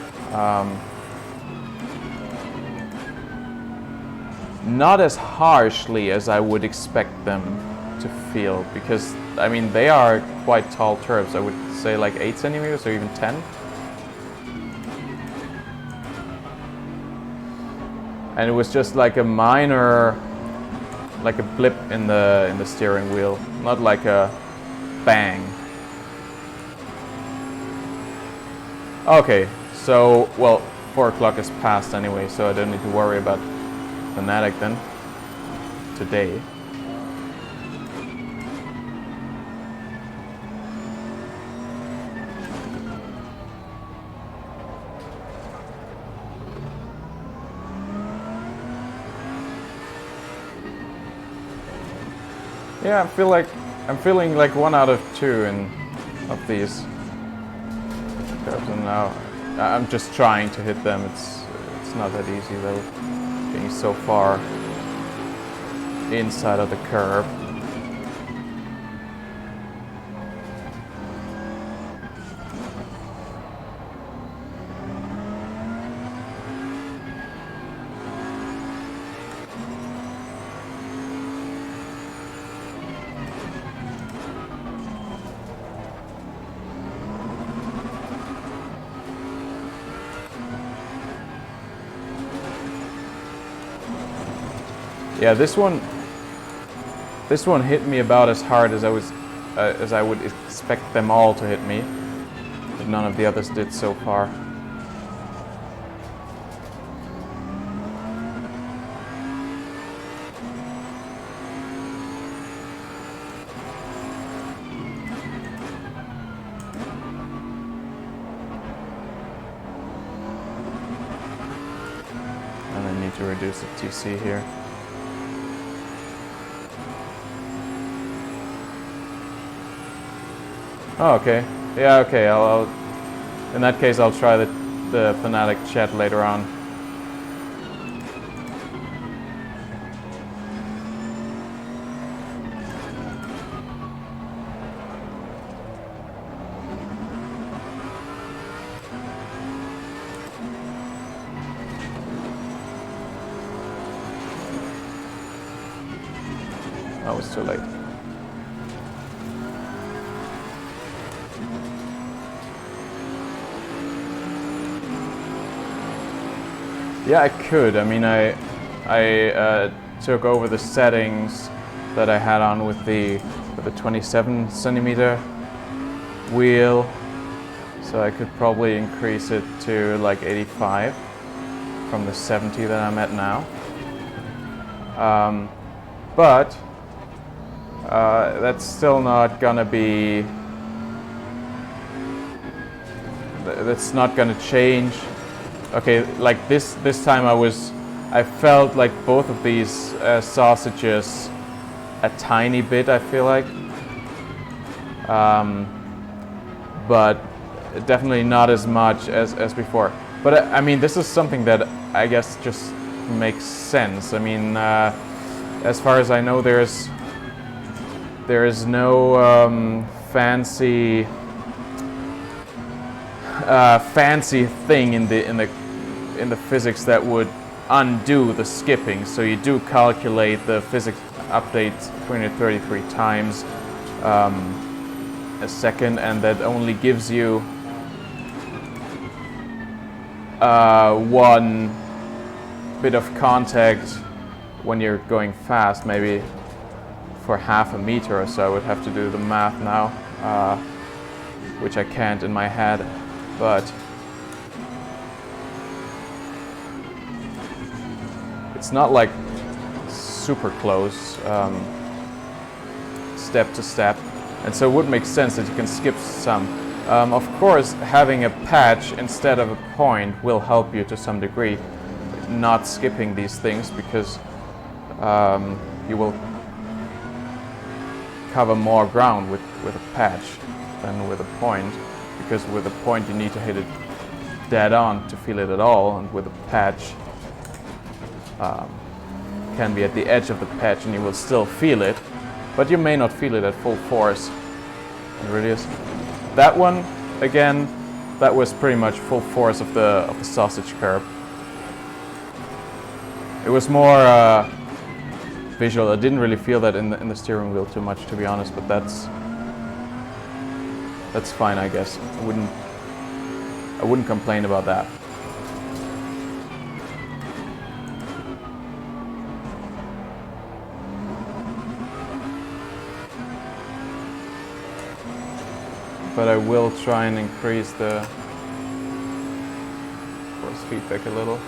Not as harshly as I would expect them to feel, because, I mean, they are quite tall turbs. I would say like 8 centimeters or even 10. And it was just like a minor, like a blip in the steering wheel, not like a bang. Okay, so, well, 4 o'clock is past anyway, so I don't need to worry about Fanatec then, today. Yeah, I'm feeling like 1 out of 2 of these curves, and now I'm just trying to hit them. It's not that easy though. being so far inside of the curve. Yeah, this one hit me about as hard as I would expect them all to hit me, but none of the others did so far. And I need to reduce the TC here. Oh, okay. Yeah, okay. I'll in that case, I'll try the Fanatec chat later on. Oh, it's too late. Yeah, I could. I mean, I took over the settings that I had on with the 27 centimeter wheel, so I could probably increase it to like 85 from the 70 that I'm at now. But that's still not gonna be. That's not gonna change. Okay, like this time I felt like both of these sausages a tiny bit, I feel like, but definitely not as much as before. But I mean, this is something that I guess just makes sense. I mean, as far as I know, there is no fancy thing in the physics that would undo the skipping. So you do calculate the physics update 233 times a second, and that only gives you one bit of contact when you're going fast, maybe for half a meter or so. I would have to do the math now, which I can't in my head. But it's not like super close step to step, and so it would make sense that you can skip some. Of course, having a patch instead of a point will help you to some degree, not skipping these things, because you will cover more ground with a patch than with a point. Because with a point you need to hit it dead on to feel it at all, and with a patch can be at the edge of the patch and you will still feel it, but you may not feel it at full force. It really is. That one, again, that was pretty much full force of the sausage curve. It was more visual. I didn't really feel that in the steering wheel too much, to be honest, but that's fine, I guess. I wouldn't complain about that. But I will try and increase the force feedback a little.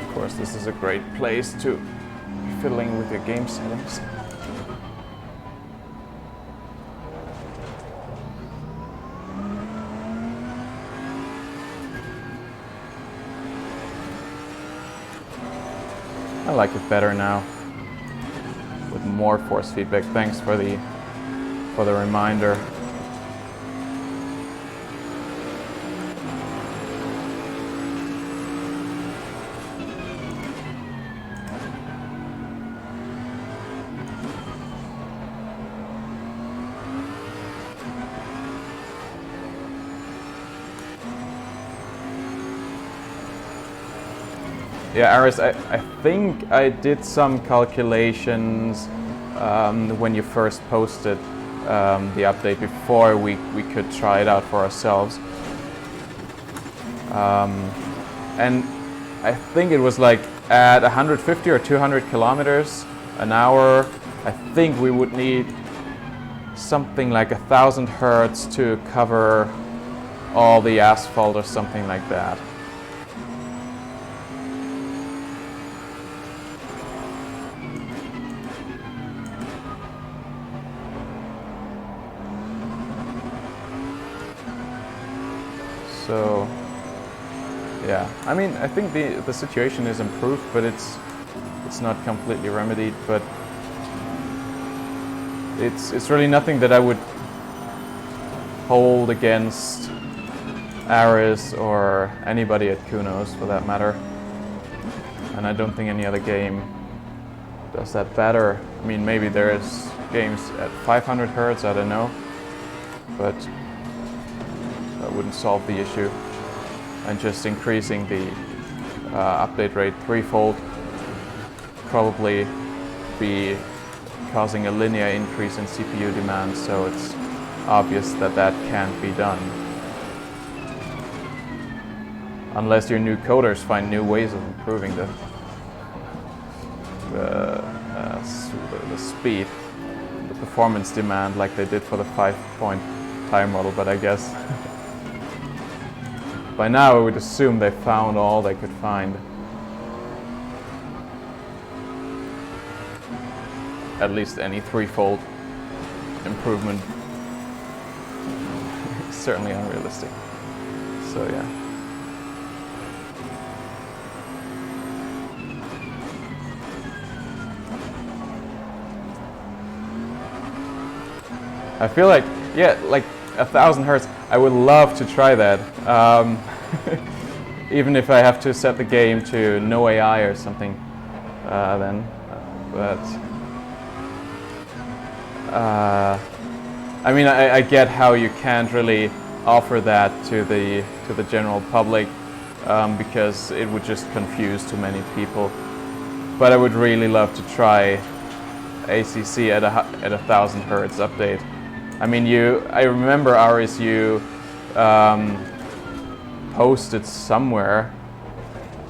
Of course, this is a great place to be fiddling with your game settings. I like it better now with more force feedback. Thanks for the reminder. Yeah, Aris, I think I did some calculations when you first posted the update before we could try it out for ourselves. And I think it was like at 150 or 200 kilometers an hour, I think we would need something like 1,000 hertz to cover all the asphalt or something like that. So, yeah, I mean, I think the situation is improved, but it's not completely remedied. But it's really nothing that I would hold against Aris or anybody at Kunos, for that matter. And I don't think any other game does that better. I mean, maybe there is games at 500 hertz, I don't know, but that wouldn't solve the issue. And just increasing the update rate threefold probably be causing a linear increase in CPU demand, so it's obvious that that can't be done. Unless your new coders find new ways of improving the speed, the performance demand, like they did for the 5-point tire model, but I guess by now I would assume they found all they could find. At least any threefold improvement is certainly unrealistic. So yeah. I feel like, yeah, like 1,000 hertz. I would love to try that. Even if I have to set the game to no AI or something, then. But I mean, I get how you can't really offer that to the general public because it would just confuse too many people. But I would really love to try ACC at 1,000 hertz update. I mean, I remember, Aris, you posted somewhere,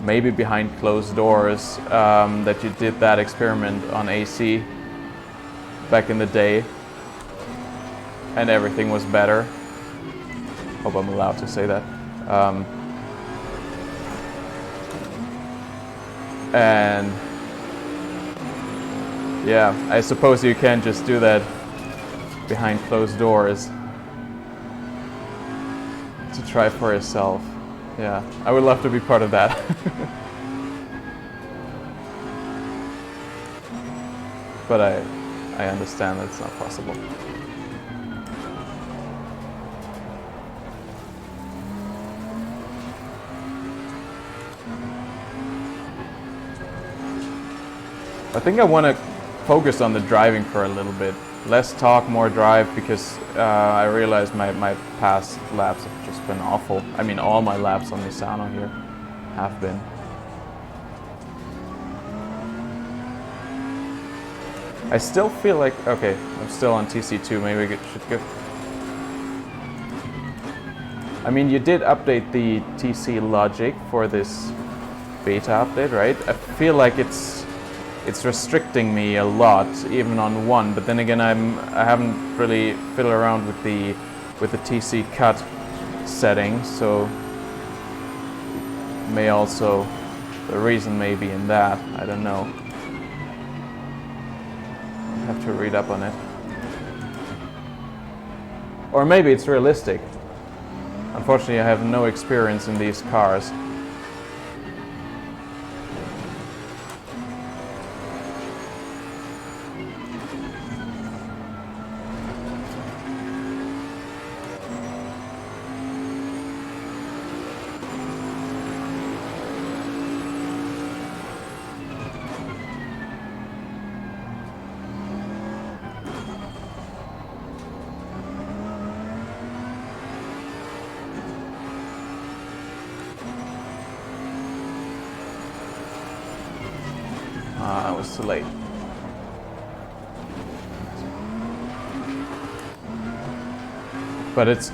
maybe behind closed doors, that you did that experiment on AC back in the day, and everything was better. Hope I'm allowed to say that. And yeah, I suppose you can just do that behind closed doors to try for yourself. Yeah, I would love to be part of that. But I understand that it's not possible. I think I want to focus on the driving for a little bit. Less talk, more drive, because I realized my past laps have just been awful. I mean, all my laps on Misano here have been. I still feel like, okay, I'm still on TC2, maybe we should go. I mean, you did update the TC logic for this beta update, right? I feel like it's restricting me a lot, even on 1. But then again, I haven't really fiddled around with the TC cut setting, so may also the reason may be in that. I don't know. I have to read up on it. Or maybe it's realistic. Unfortunately, I have no experience in these cars. I was too late. But it's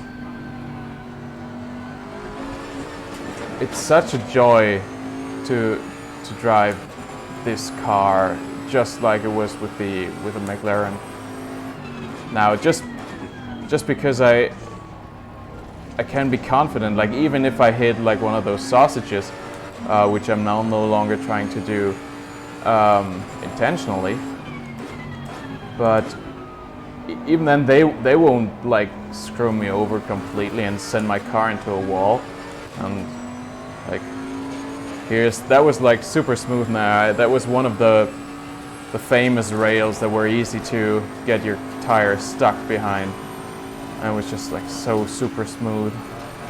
such a joy to drive this car, just like it was with the McLaren. Now, just because I can be confident, like even if I hit like one of those sausages, which I'm now no longer trying to do intentionally, but even then they won't like screw me over completely and send my car into a wall. And like that was like super smooth now. That was one of the famous rails that were easy to get your tire stuck behind. And it was just like so super smooth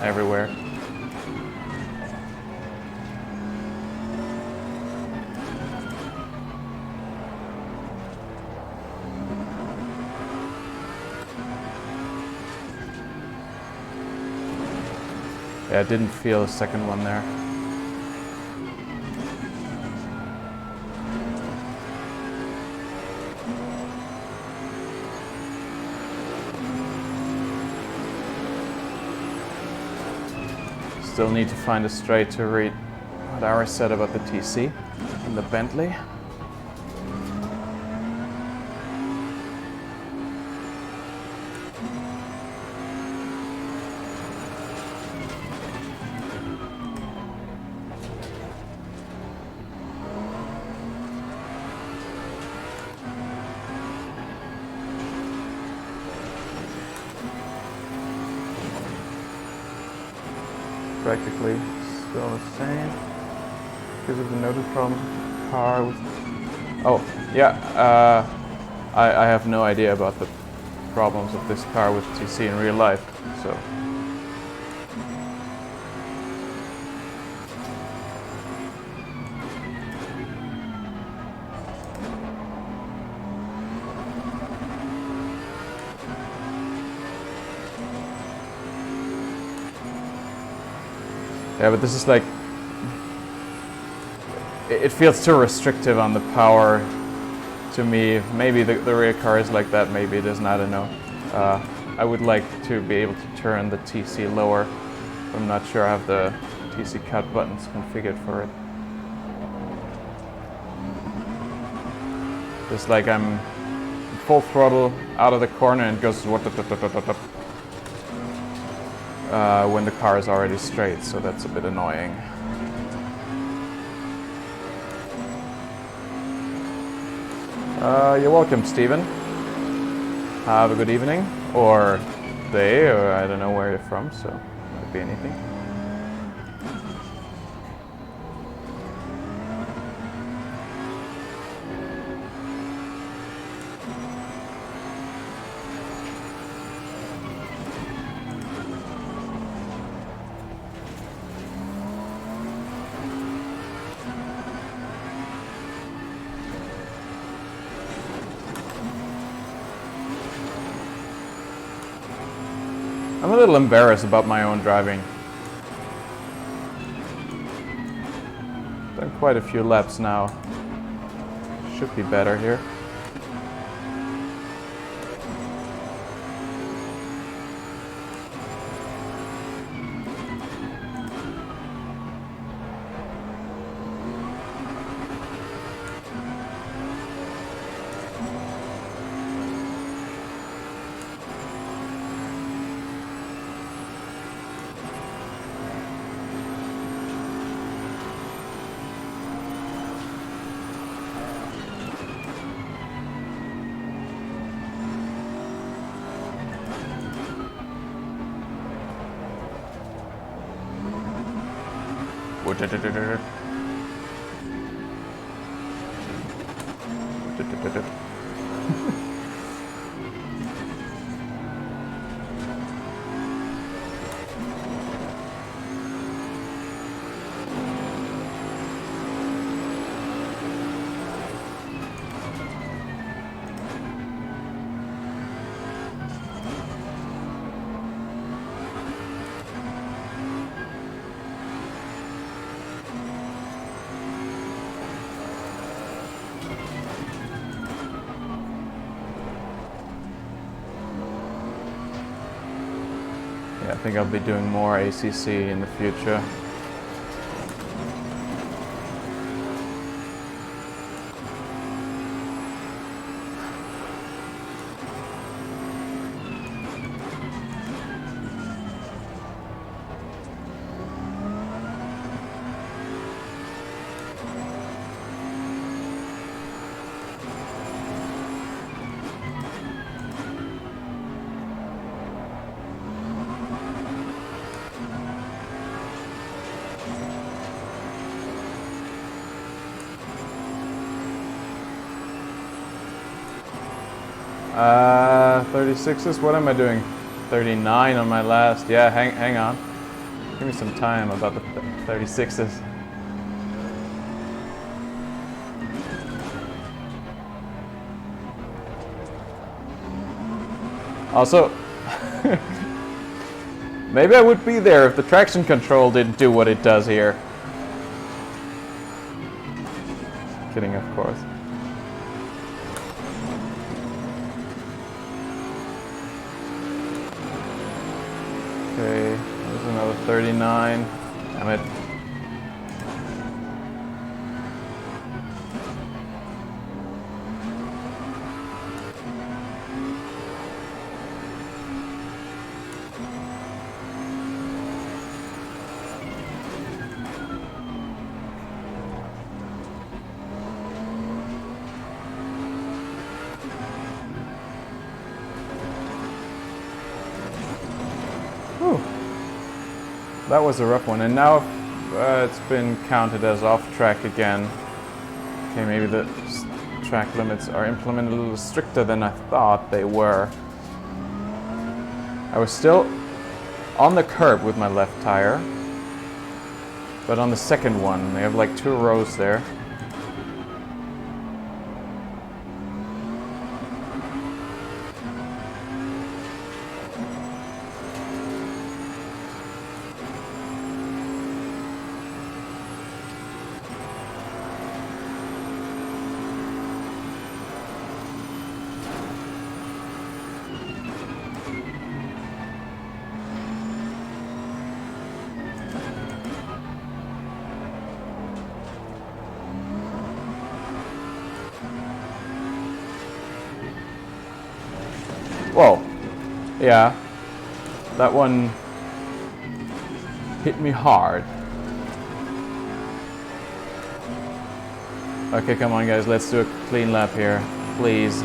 everywhere. Yeah, I didn't feel a second one there. Still need to find a straight to read what Aris said about the TC and the Bentley. Practically still the same because of the noted problems with the car. Oh yeah, I have no idea about the problems of this car with TC in real life, so. Yeah, but this is like, it feels too restrictive on the power to me. Maybe the rear car is like that, maybe it isn't, I don't know. I would like to be able to turn the TC lower. I'm not sure I have the TC cut buttons configured for it. Just like I'm full throttle out of the corner and it goes when the car is already straight, so that's a bit annoying. You're welcome, Stephen. Have a good evening, or day, or I don't know where you're from, so it might be anything. I'm a little embarrassed about my own driving. Done quite a few laps now. Should be better here. think I'll be doing more ACC in the future. Uh, 36s, what am I doing? 39 on my last, yeah, hang on. Give me some time about the 36s. Also, maybe I would be there if the traction control didn't do what it does here. Kidding, of course. Okay, there's another 39. Damn it. Whew. That was a rough one, and now it's been counted as off track again. Okay, maybe the track limits are implemented a little stricter than I thought they were. I was still on the curb with my left tire, but on the second one, they have like 2 rows there. Whoa, yeah, that one hit me hard. Okay, come on guys, let's do a clean lap here, please.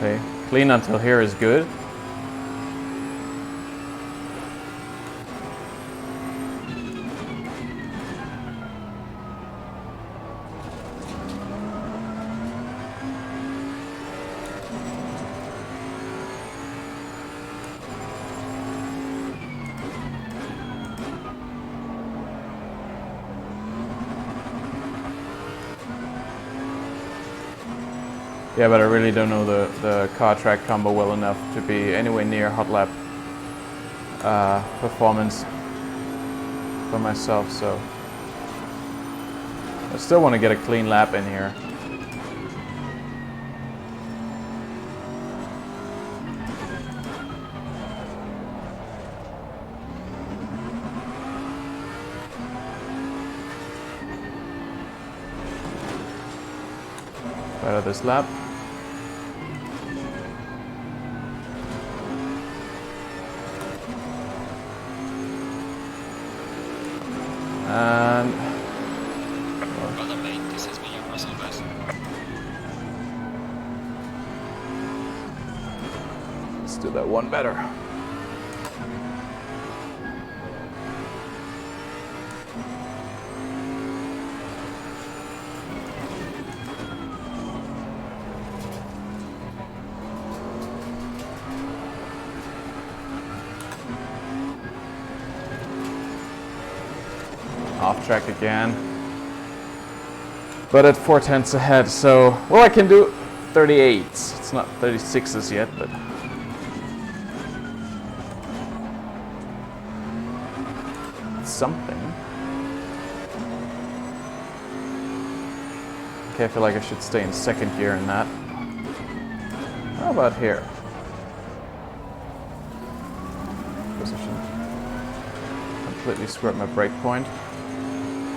Okay, clean until here is good. Yeah, but I really don't know the car track combo well enough to be anywhere near hotlap performance for myself, so I still want to get a clean lap in here. Out of this lap. And Well done, mate. This has been your personal best. let's do that one better. off track again. But at 4/10 ahead, so well, I can do 38s. It's not 36s yet, but it's something. Okay, I feel like I should stay in second gear in that. How about here? Position. Completely screwed my brake point.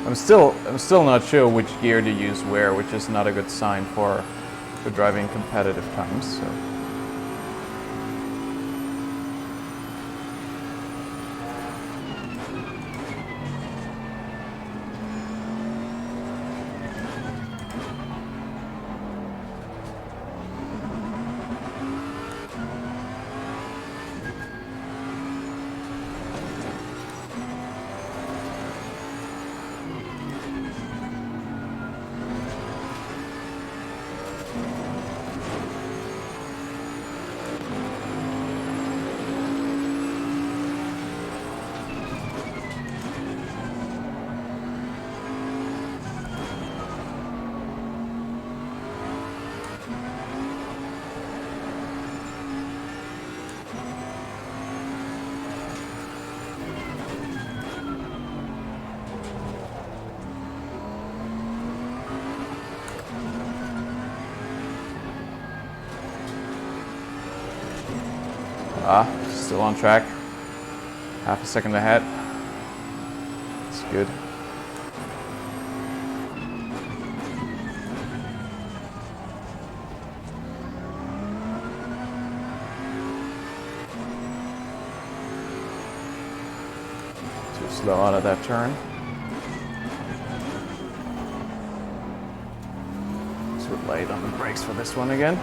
I'm still not sure which gear to use where, which is not a good sign for driving competitive times. So. Still on track. Half a second ahead. It's good. Too slow out of that turn. Too late on the brakes for this one again.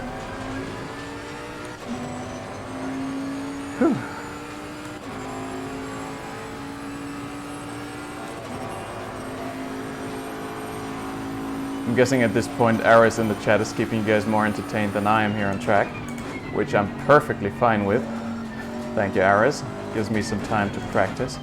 Whew. I'm guessing at this point Aris in the chat is keeping you guys more entertained than I am here on track, which I'm perfectly fine with. Thank you, Aris. Gives me some time to practice.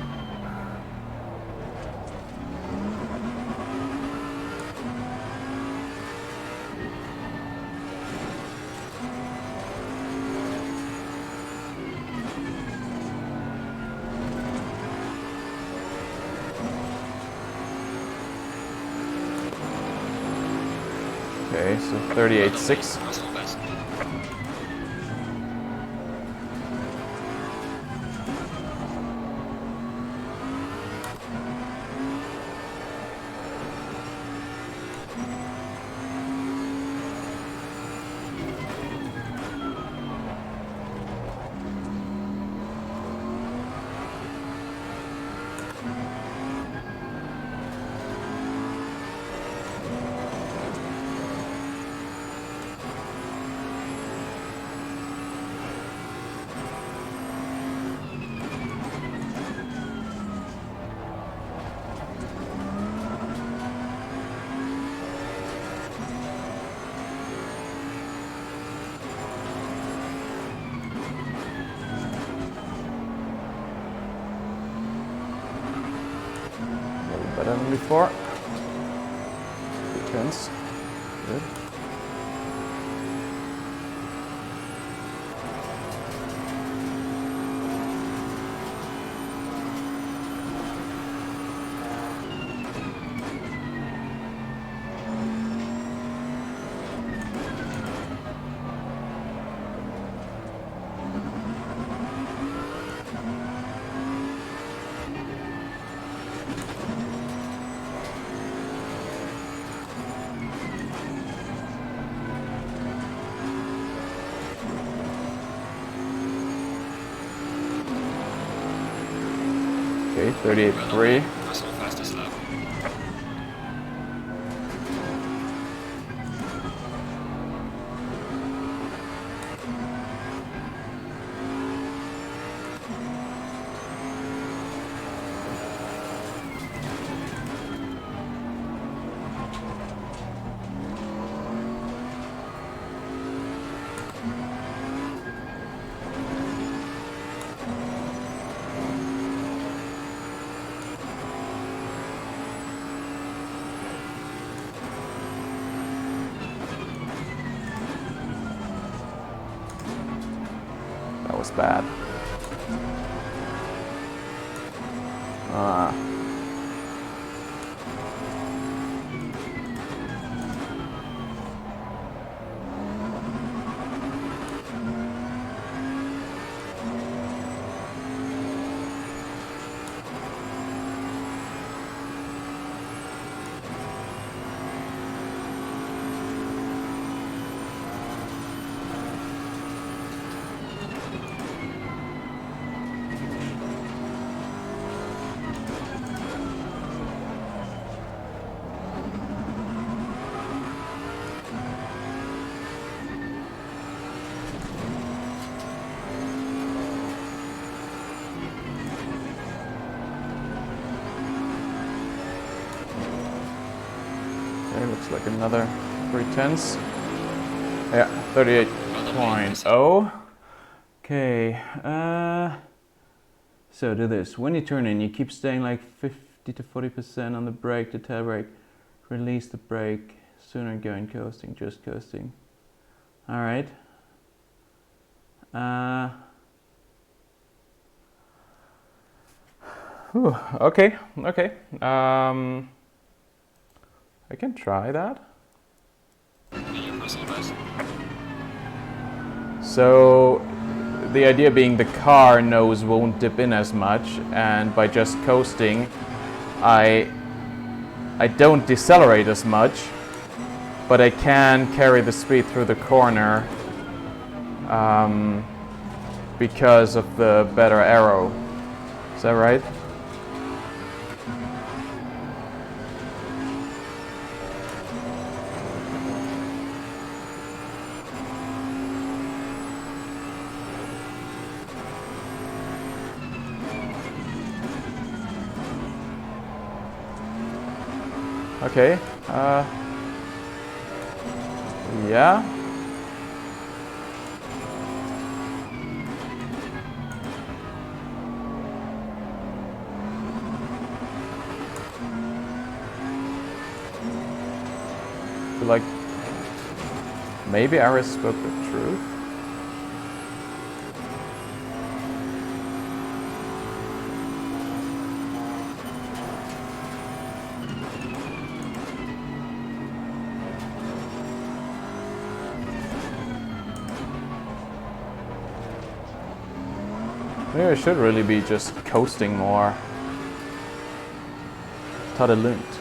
Okay, so 38.6. Better than before. Good turns. Good. Okay, 38.3. Personal fastest lap. that's bad. Okay, looks like another 310s. Yeah, 38.0. Okay, so do this. When you turn in, you keep staying like 50 to 40% on the brake, the tail brake. Release the brake, sooner going coasting, just coasting. Alright. Okay, okay. I can try that. Your personal best. So the idea being the car nose won't dip in as much, and by just coasting I don't decelerate as much, but I can carry the speed through the corner because of the better aero. Is that right? Okay, yeah. Feel like maybe Aris spoke the truth. Maybe I should really be just coasting more. Ta det lugnt.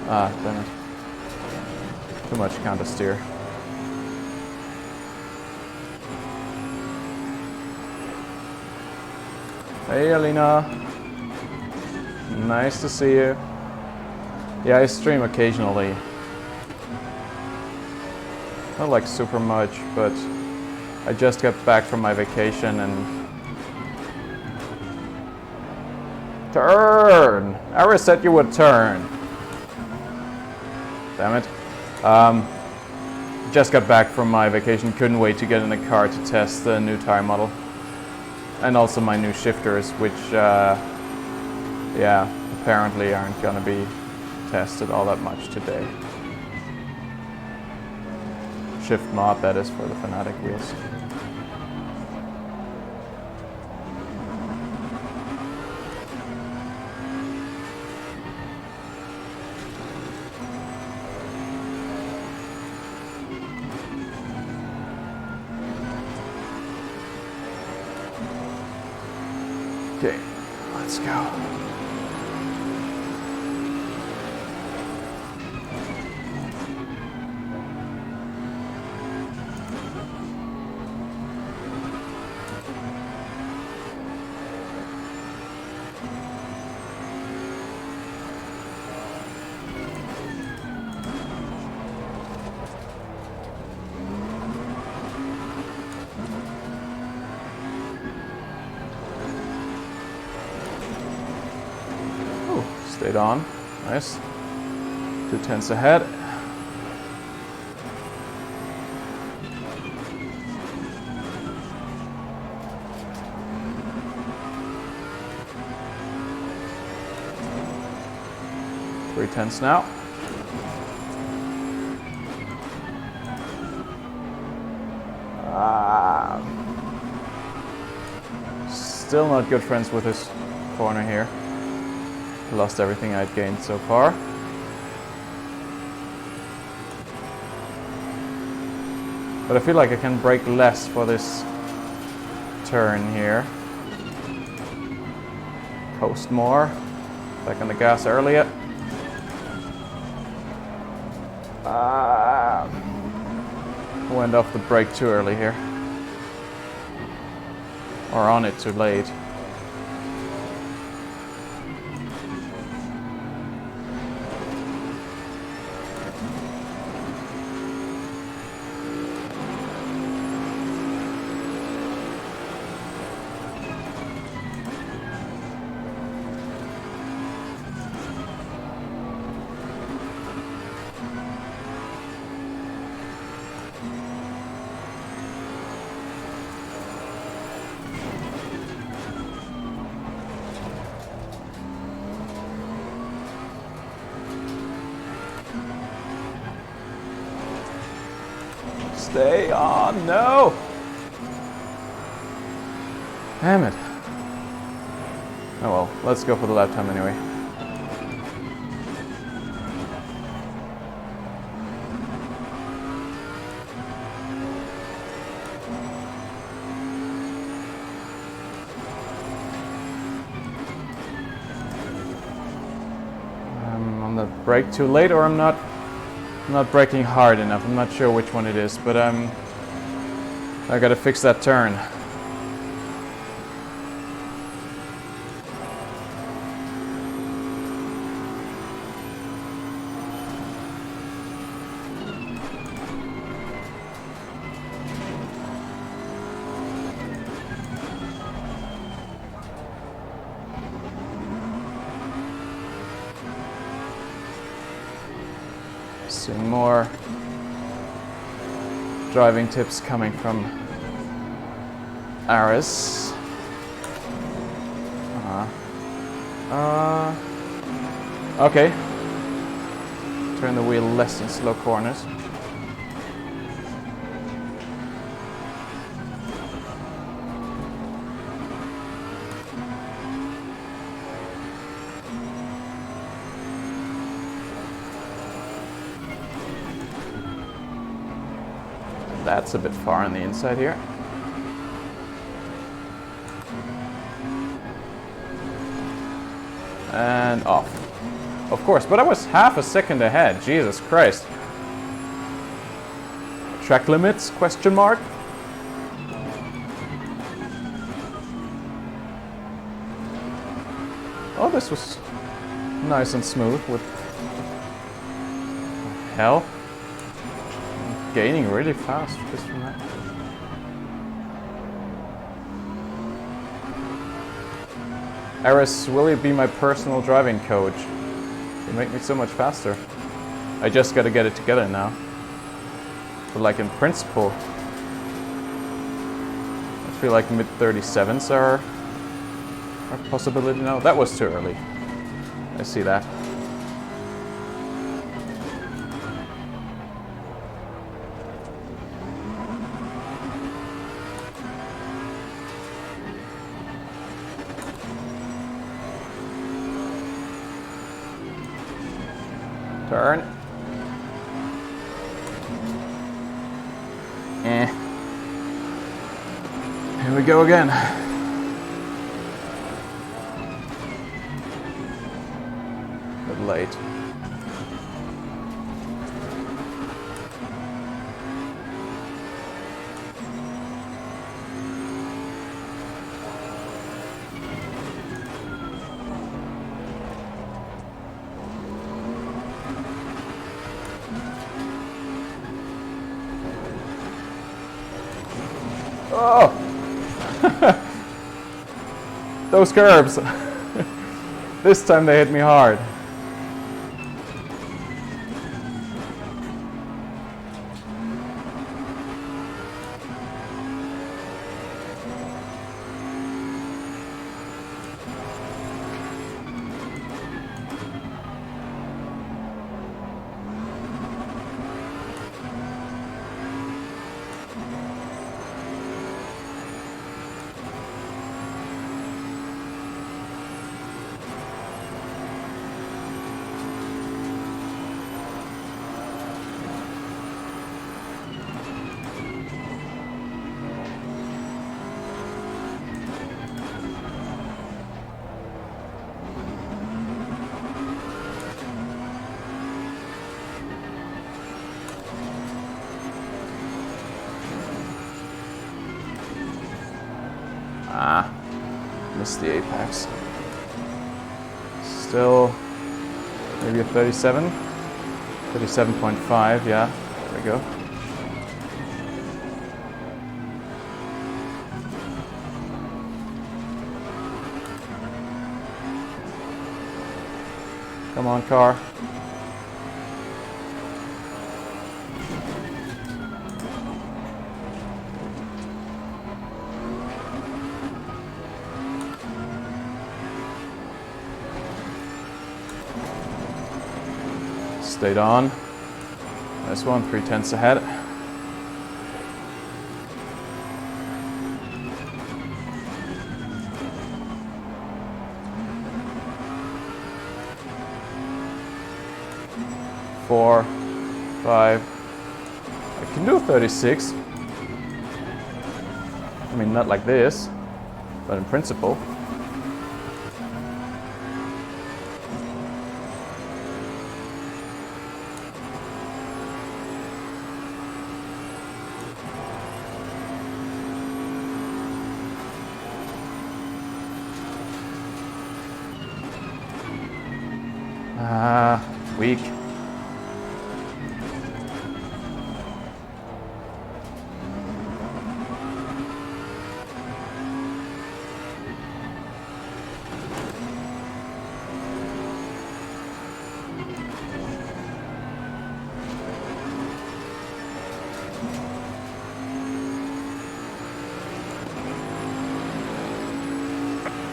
Ah, damn it. Too much counter steer. Hey Alina. Nice to see you. Yeah, I stream occasionally. Not like super much, but I just got back from my vacation and... Turn! Aris said you would turn. Damn it. Just got back from my vacation, couldn't wait to get in the car to test the new tire model. And also my new shifters, which, yeah, apparently aren't gonna be tested all that much today. Shift mod, that is, for the Fanatec wheels. Okay, let's go. Stayed on. Nice. 2/10 ahead. Three tenths now. Still not good friends with this corner here. Lost everything I'd gained so far. But I feel like I can brake less for this turn here. Coast more. Back on the gas earlier. Went off the brake too early here. Or on it too late. Stay on, no! Damn it. Oh well, let's go for the lap time anyway. I'm on the brake too late, or I'm not braking hard enough. I'm not sure which one it is, but I gotta fix that turn. Seeing more driving tips coming from Aris. Okay. Turn the wheel less in slow corners. That's a bit far on the inside here. And off. Of course, but I was half a second ahead. Jesus Christ. Track limits? Question mark. Oh, this was nice and smooth with... Hell. Gaining really fast just from that. Aris, will you be my personal driving coach? You make me so much faster. I just gotta get it together now. But like in principle, I feel like mid-37s are a possibility now. That was too early. I see that. Turn. Here we go again. Bit late. Oh! Those curbs! This time they hit me hard. Ah, missed the apex. Still maybe a 37. 37.5, yeah, there we go. Come on, car. Stayed on. Nice one, 3/10 ahead. Four, 5. I can do 36. I mean, not like this, but in principle. Weak.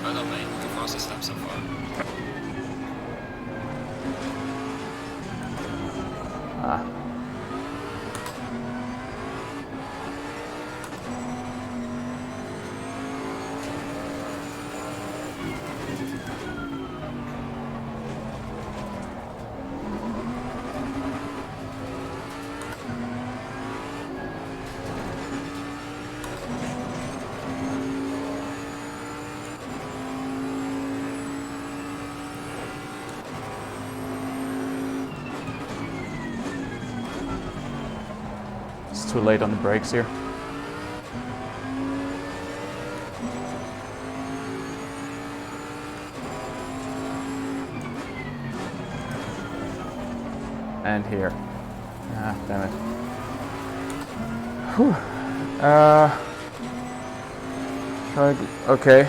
Well done, mate. The fastest lap so far. Ah. It's too late on the brakes here. And here. Ah, damn it. Whew. Okay.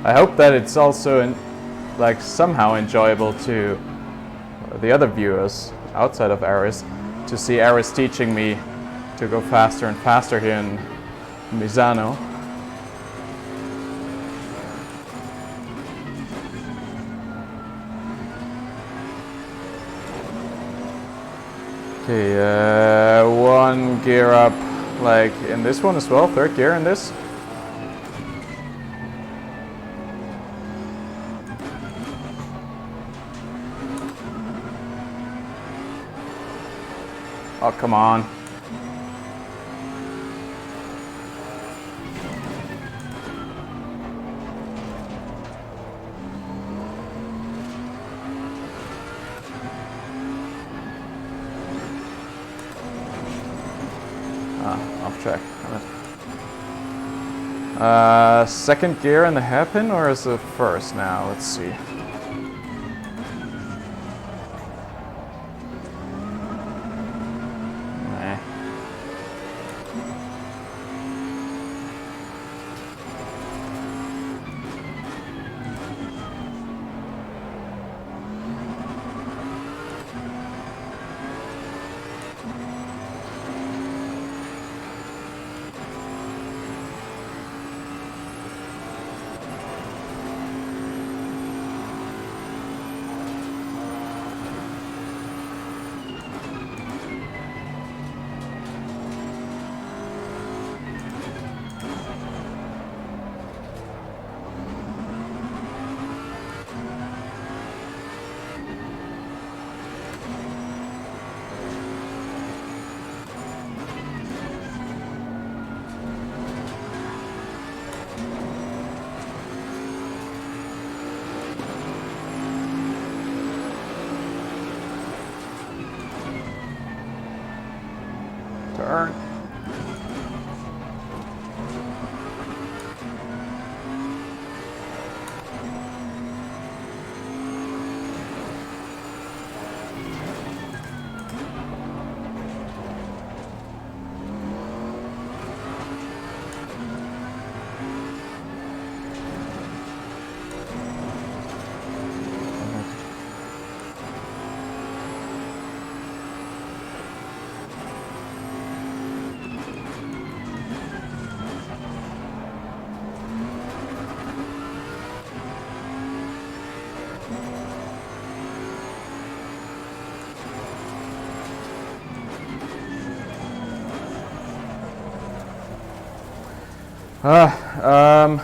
I hope that it's also like somehow enjoyable to the other viewers outside of Aris to see Aris teaching me to go faster and faster here in Misano. Okay, one gear up, like in this one as well, third gear in this. Oh, come on. Off track. Second gear in the hairpin, or is it first now? Let's see. Nah. Let's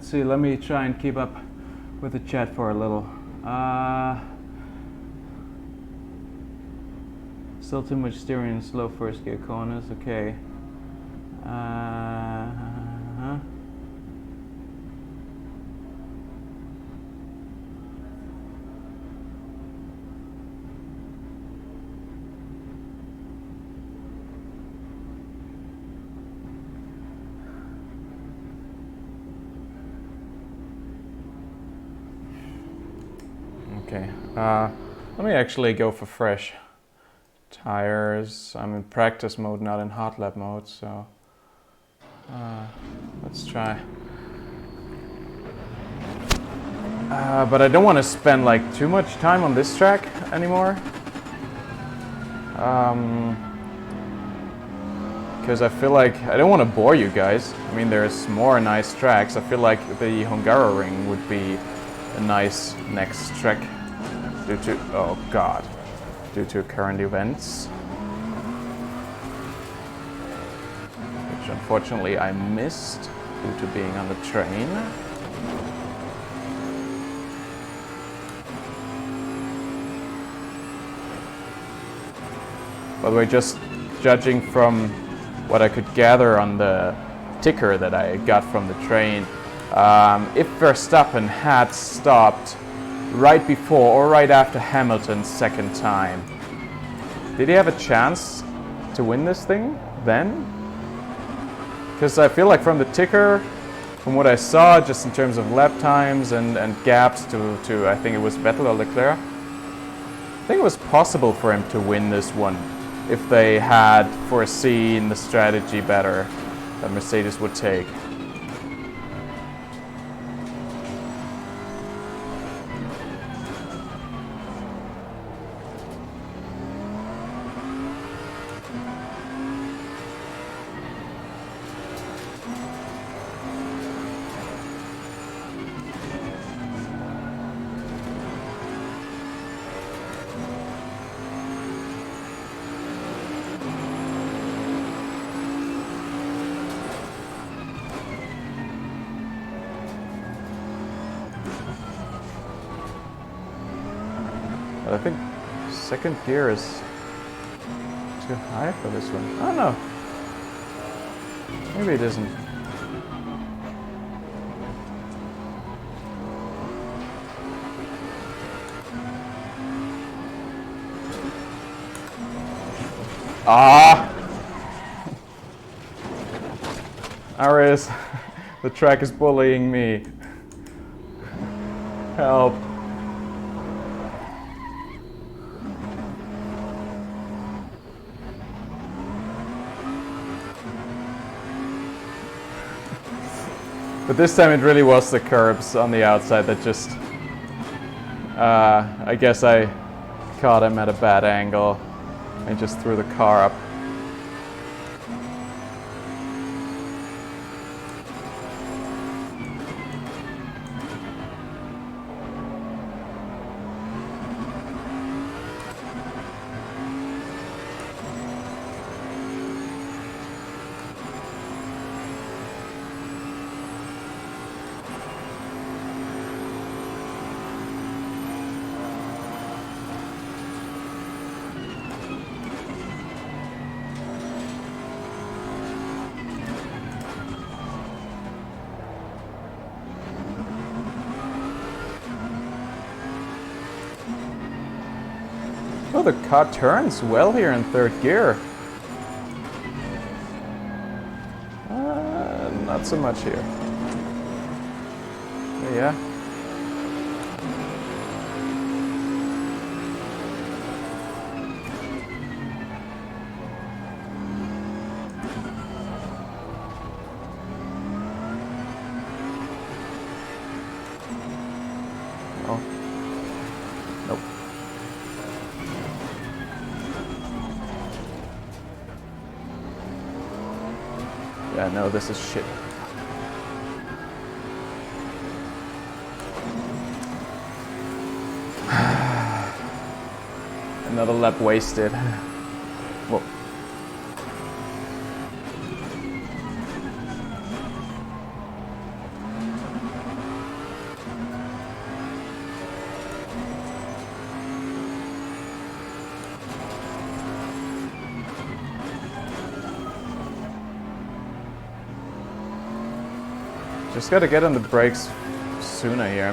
see, let me try and keep up with the chat for a little. Still too much steering in slow first gear corners, okay. Okay, let me actually go for fresh tires. I'm in practice mode, not in hotlap mode, so let's try. But I don't want to spend like too much time on this track anymore. Because I feel like I don't want to bore you guys. I mean, there's more nice tracks. I feel like the Hungaroring would be a nice next track due to, oh god, due to current events, which unfortunately I missed due to being on the train. By the way, just judging from what I could gather on the ticker that I got from the train, if Verstappen had stopped right before or right after Hamilton's second time, did he have a chance to win this thing then? Because I feel like from the ticker, from what I saw, just in terms of lap times and gaps to I think it was Vettel or Leclerc, I think it was possible for him to win this one if they had foreseen the strategy better that Mercedes would take. But I think second gear is too high for this one. I don't know. Maybe it isn't. Ah! Aris, the track is bullying me. Help. But this time it really was the curbs on the outside that just, I guess I caught him at a bad angle and just threw the car up. Oh, the car turns well here in third gear. Not so much here. Yeah. Oh. Nope. Yeah, no, this is shit. Another lap wasted. Whoa. Just gotta get on the brakes sooner here.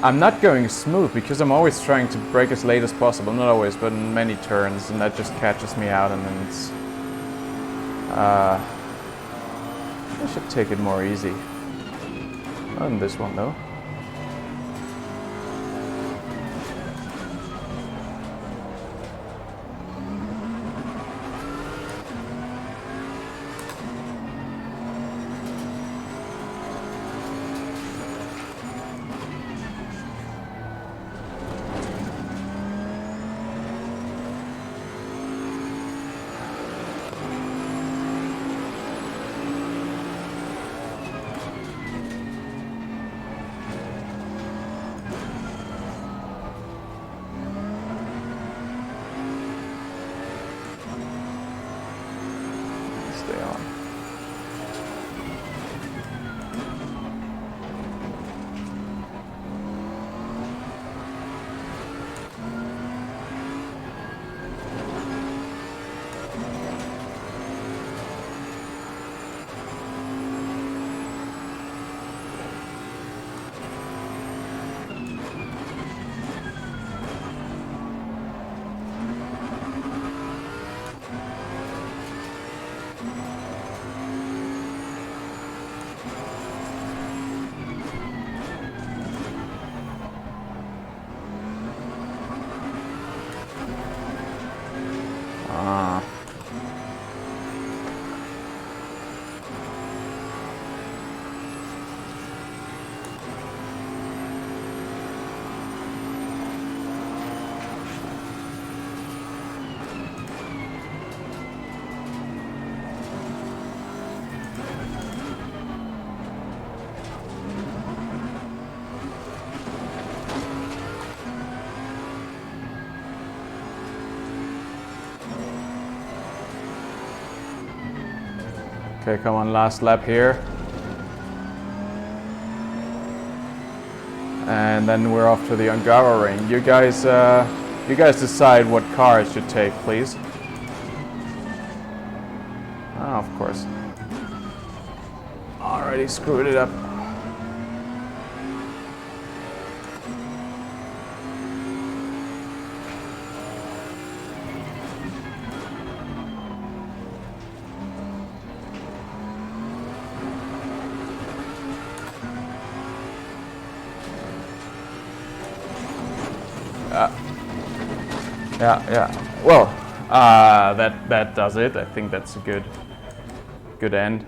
I'm not going smooth because I'm always trying to brake as late as possible. Not always, but in many turns, and that just catches me out, and then it's... I should take it more easy. Not in this one, though. Stay on. Okay, come on, last lap here. And then we're off to the Angara ring. You guys decide what car I should take, please. Ah, of course. Already screwed it up. Yeah. Well, that does it. I think that's a good end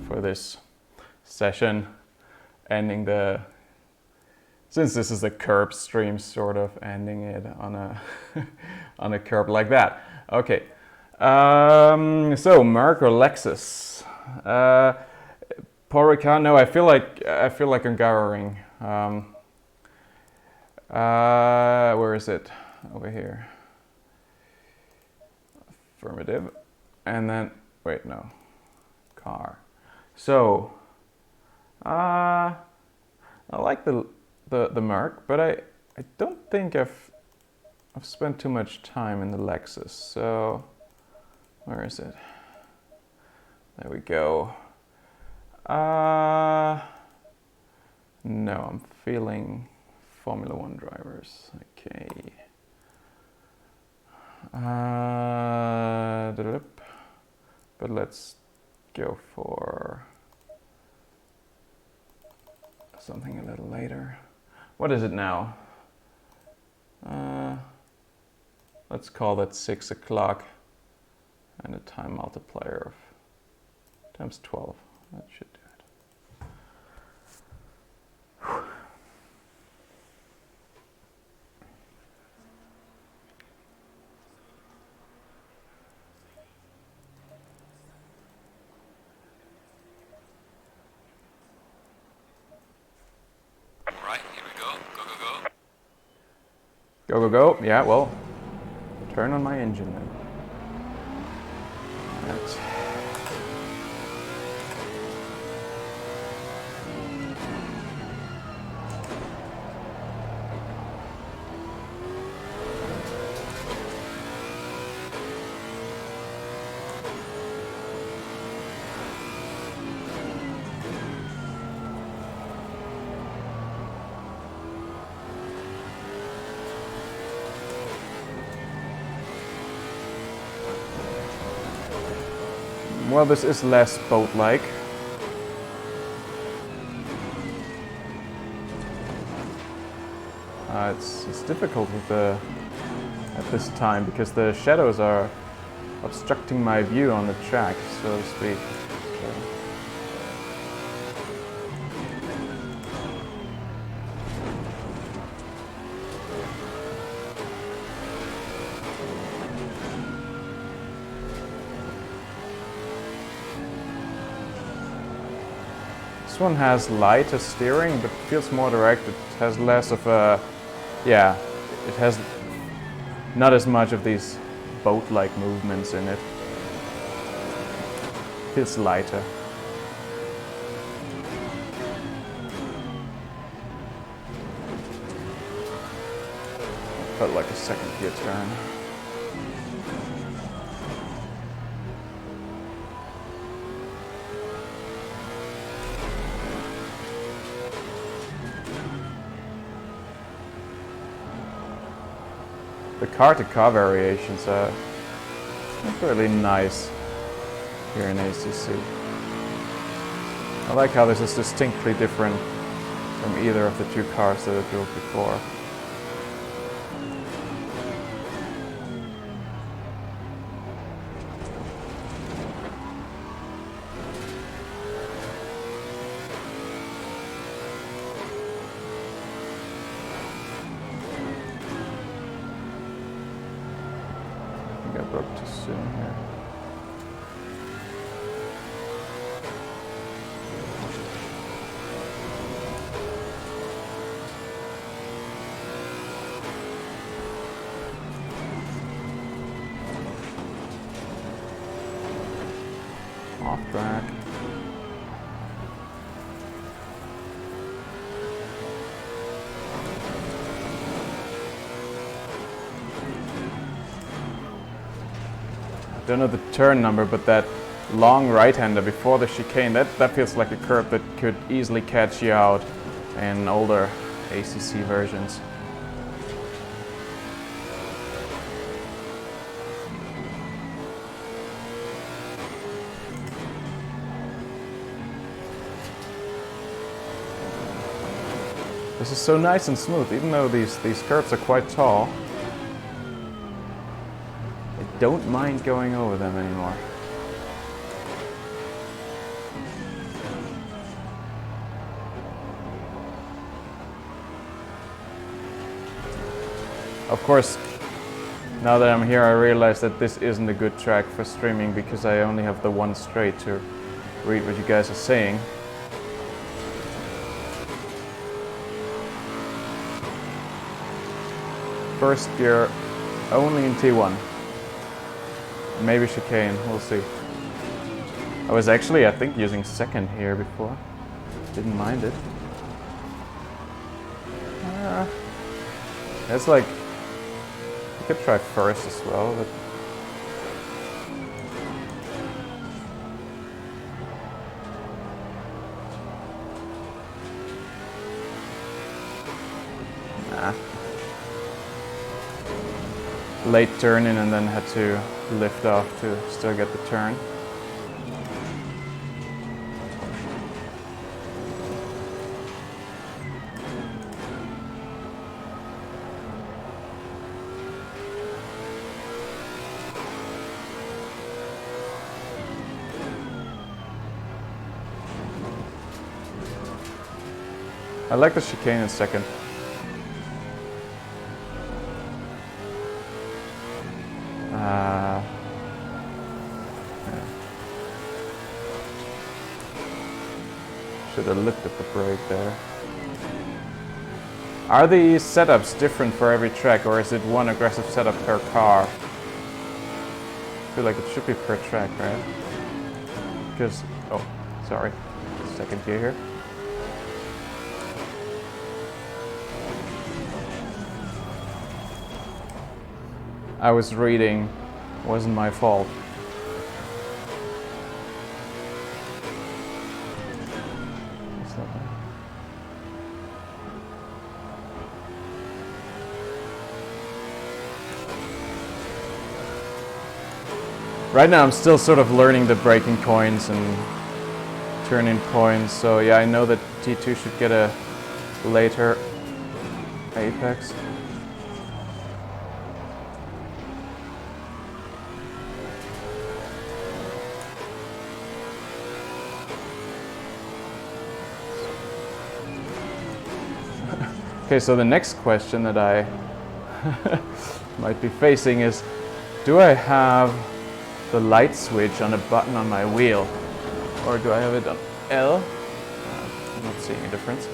for this session. Ending since this is a curb stream, sort of ending it on a on a curb like that. Okay. So Merc or Lexus? Porica? No, I feel like Angara ring. Where is it? Over here. Affirmative. And then, wait, no. Car. So, I like the Merc, but I don't think I've spent too much time in the Lexus. So, where is it? There we go. No, I'm feeling Formula One drivers. Okay. But let's go for something a little later. What is it now? Let's call that 6 o'clock and a time multiplier of times 12. That should do it. Go. Yeah, well, turn on my engine then. Right. Well, this is less boat-like. It's difficult with at this time because the shadows are obstructing my view on the track, so to speak. This one has lighter steering, but feels more direct. It has less of a, yeah, it has not as much of these boat-like movements in it. Feels lighter. Felt like a second gear turn. The car-to-car variations are really nice here in ACC. I like how this is distinctly different from either of the two cars that I drove before. I broke too soon here. Off track. Don't know the turn number, but that long right-hander before the chicane, that feels like a curve that could easily catch you out in older ACC versions. This is so nice and smooth, even though these curves are quite tall. Don't mind going over them anymore. Of course, now that I'm here, I realize that this isn't a good track for streaming because I only have the one straight to read what you guys are saying. First gear only in T1. Maybe chicane, we'll see. I was actually, I think, using second here before. Didn't mind it. It's like, you could try first as well, but nah. Late turn in and then had to lift off to still get the turn. I like the chicane in second. Should have looked at the brake there. Are the setups different for every track, or is it one aggressive setup per car? I feel like it should be per track, right? Because, oh, sorry, second gear here. I was reading, wasn't my fault. Right now I'm still sort of learning the braking points and turning points, so yeah, I know that T2 should get a later apex. Okay, so the next question that I might be facing is, do I have the light switch on a button on my wheel, or do I have it on L? I'm not seeing a difference.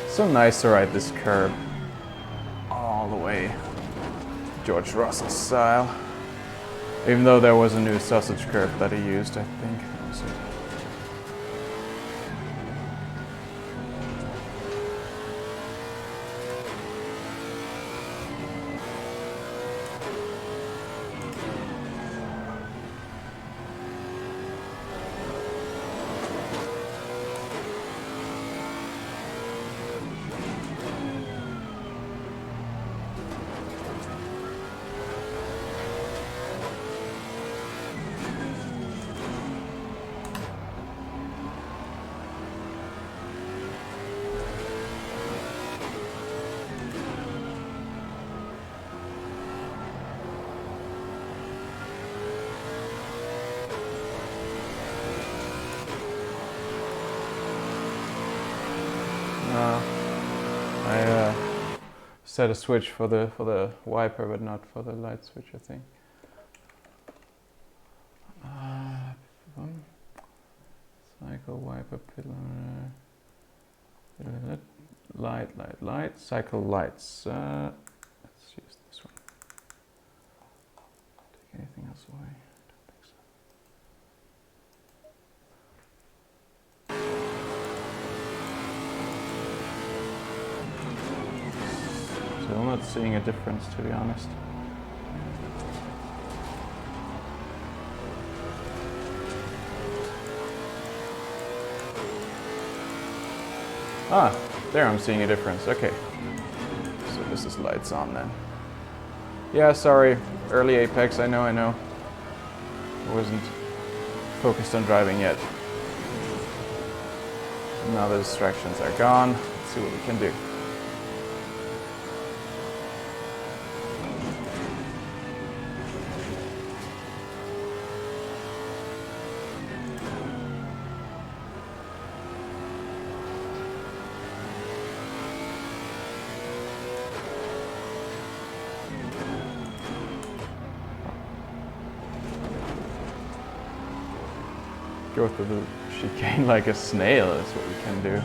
So nice to ride this curb all the way George Russell style. Even though there was a new sausage curve that he used, I think. Also. I set a switch for the wiper, but not for the light switch, I think. Cycle wiper pillar. Light. Cycle lights. Let's use this one. Take anything else away? Don't think so. Still not seeing a difference, to be honest. Ah, there I'm seeing a difference. Okay. So this is lights on then. Yeah, sorry. Early Apex, I know. I wasn't focused on driving yet. Now the distractions are gone. Let's see what we can do. Go through the chicane like a snail is what we can do.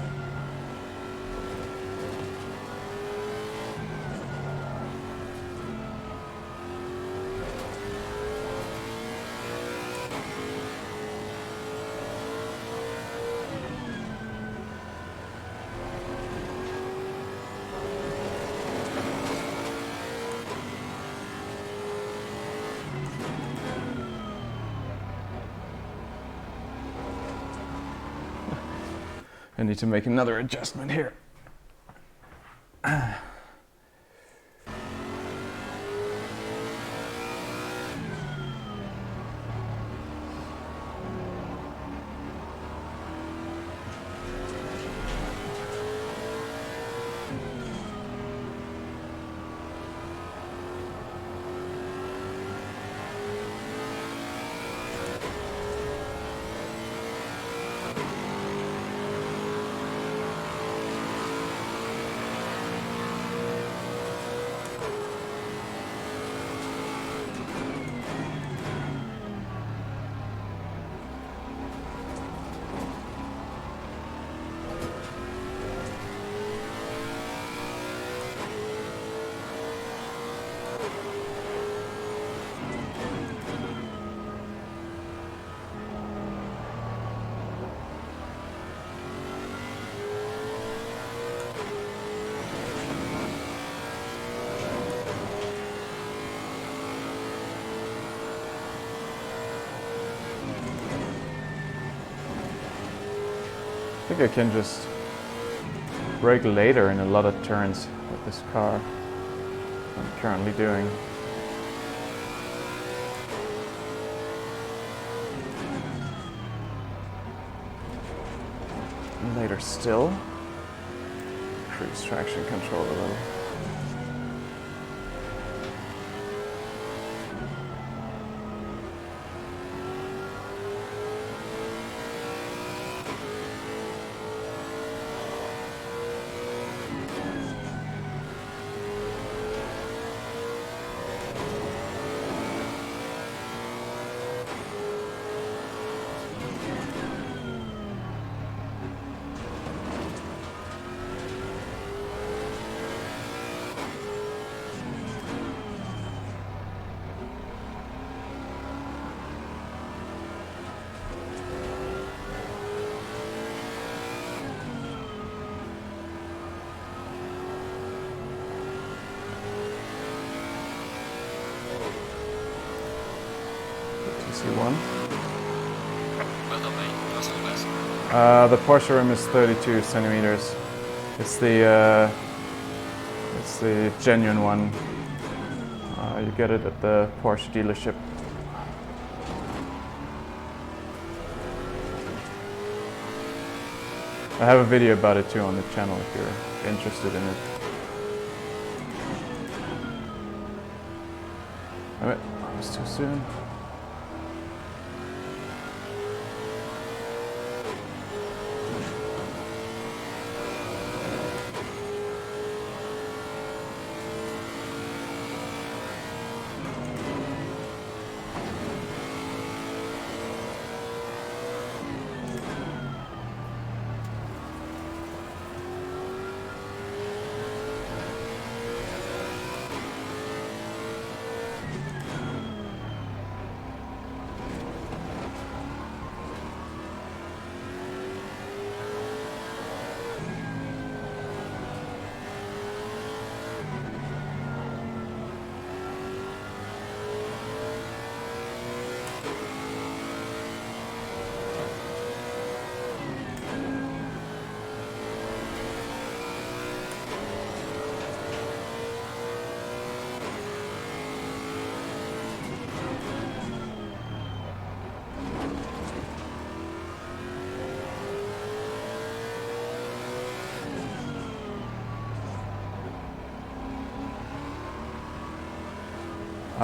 I need to make another adjustment here. I think I can just brake later in a lot of turns with this car. I'm currently doing. Later still. Cruise traction control a little. TC1. Well done, mate. That's all the best. The Porsche rim is 32 centimeters. It's the genuine one. You get it at the Porsche dealership. I have a video about it too on the channel if you're interested in it. Damn it, that was too soon.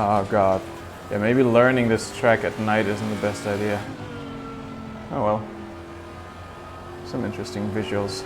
Oh god. Yeah, maybe learning this track at night isn't the best idea. Oh well. Some interesting visuals.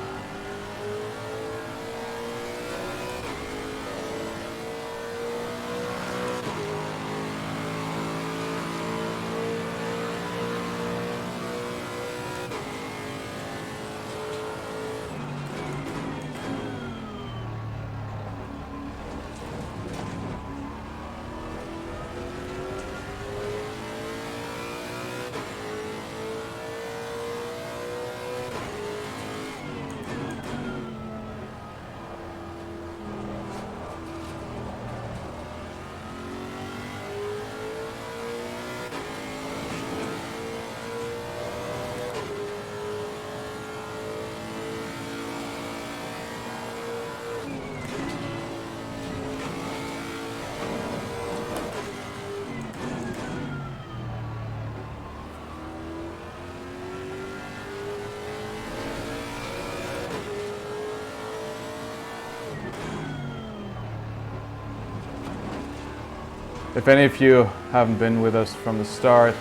If any of you haven't been with us from the start,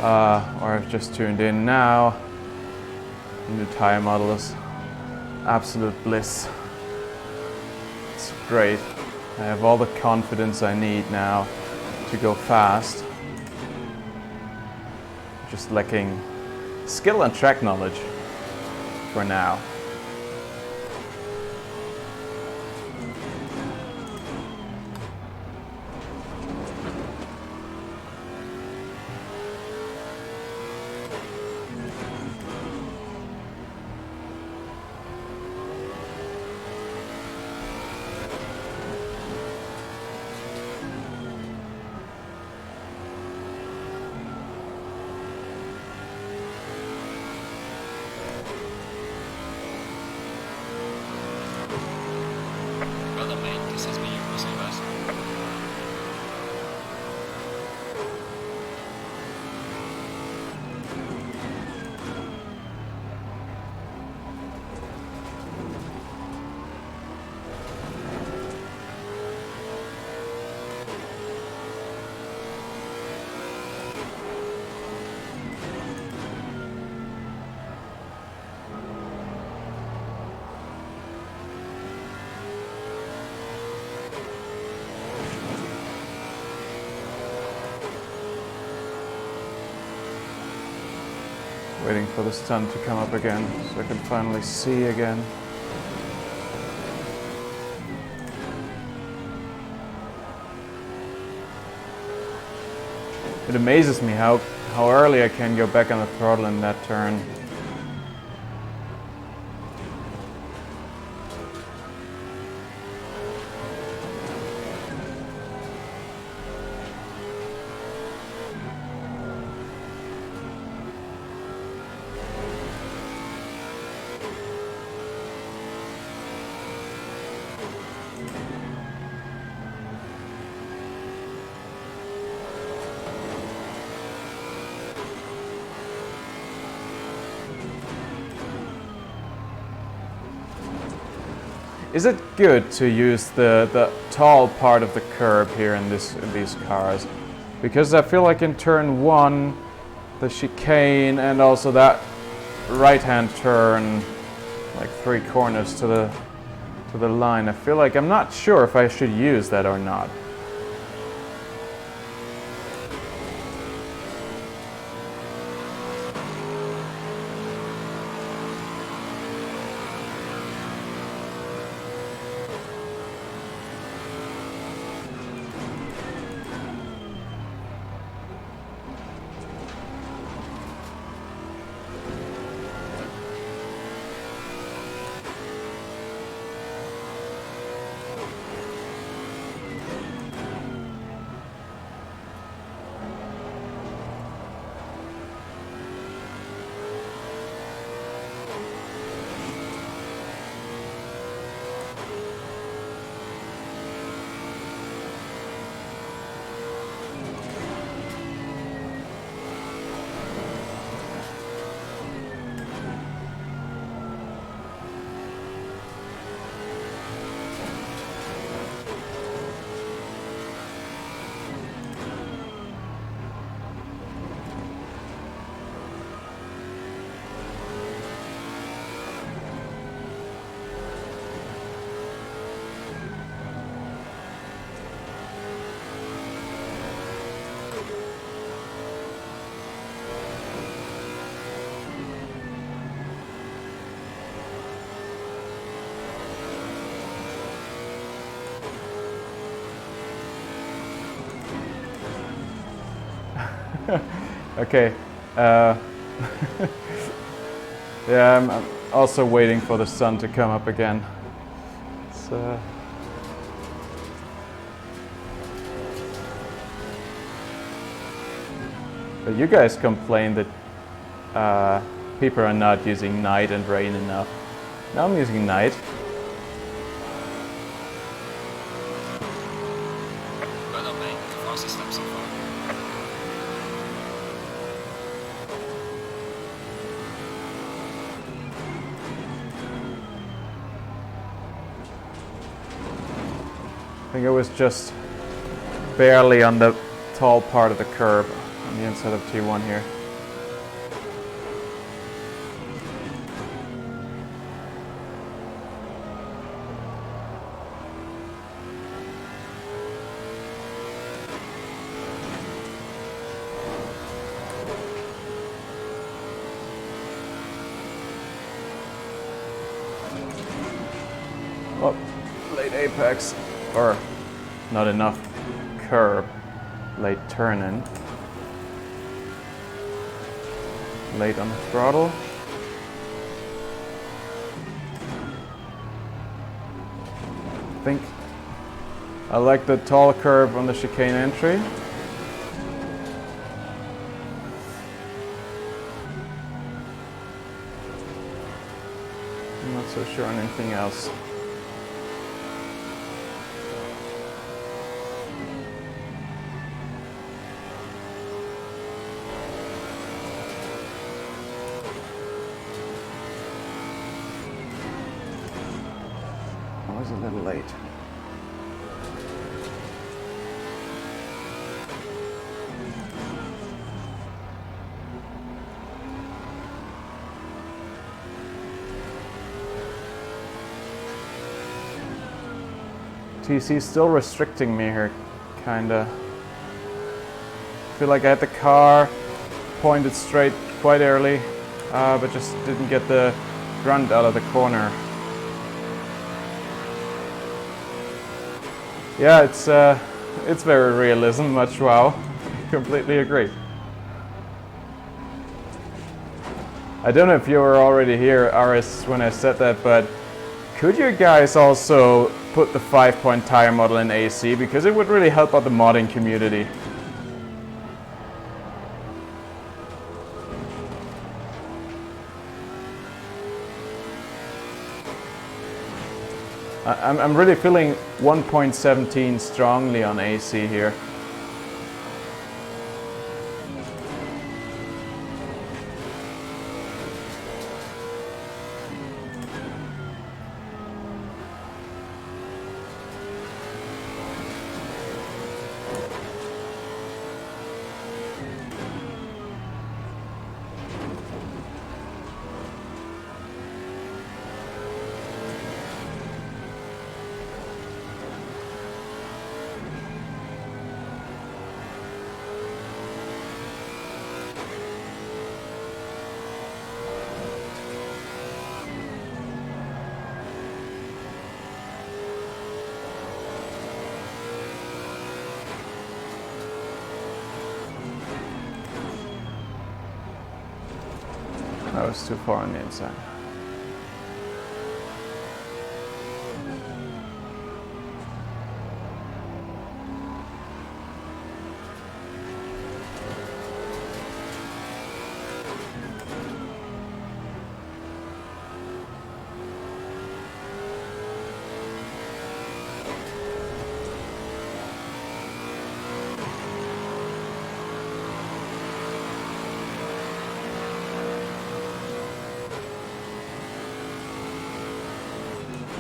or have just tuned in now, the new tire model is absolute bliss. It's great. I have all the confidence I need now to go fast. Just lacking skill and track knowledge for now. This has been your personal best. Waiting for the sun to come up again so I can finally see again. It amazes me how early I can go back on the throttle in that turn. Is it good to use the tall part of the curb here in these cars? Because I feel like in turn 1, the chicane and also that right-hand turn, like 3 corners to the line, I feel like I'm not sure if I should use that or not. Okay. Yeah, I'm also waiting for the sun to come up again. But you guys complain that people are not using night and rain enough. Now I'm using night. Well done, mate. Fastest step so far. I think it was just barely on the tall part of the curb on the inside of T1 here. Oh, late apex, or not enough curb, late turn in, late on the throttle. I think I like the tall curve on the chicane entry. I'm not so sure on anything else. was a little late. TC still restricting me here, kinda. Feel like I had the car pointed straight quite early, but just didn't get the grunt out of the corner. Yeah, it's very realism, much wow. Completely agree. I don't know if you were already here, Aris, when I said that, but could you guys also put the 5-point tire model in AC, because it would really help out the modding community. I'm really feeling 1.17 strongly on AC here. That was too far on the inside.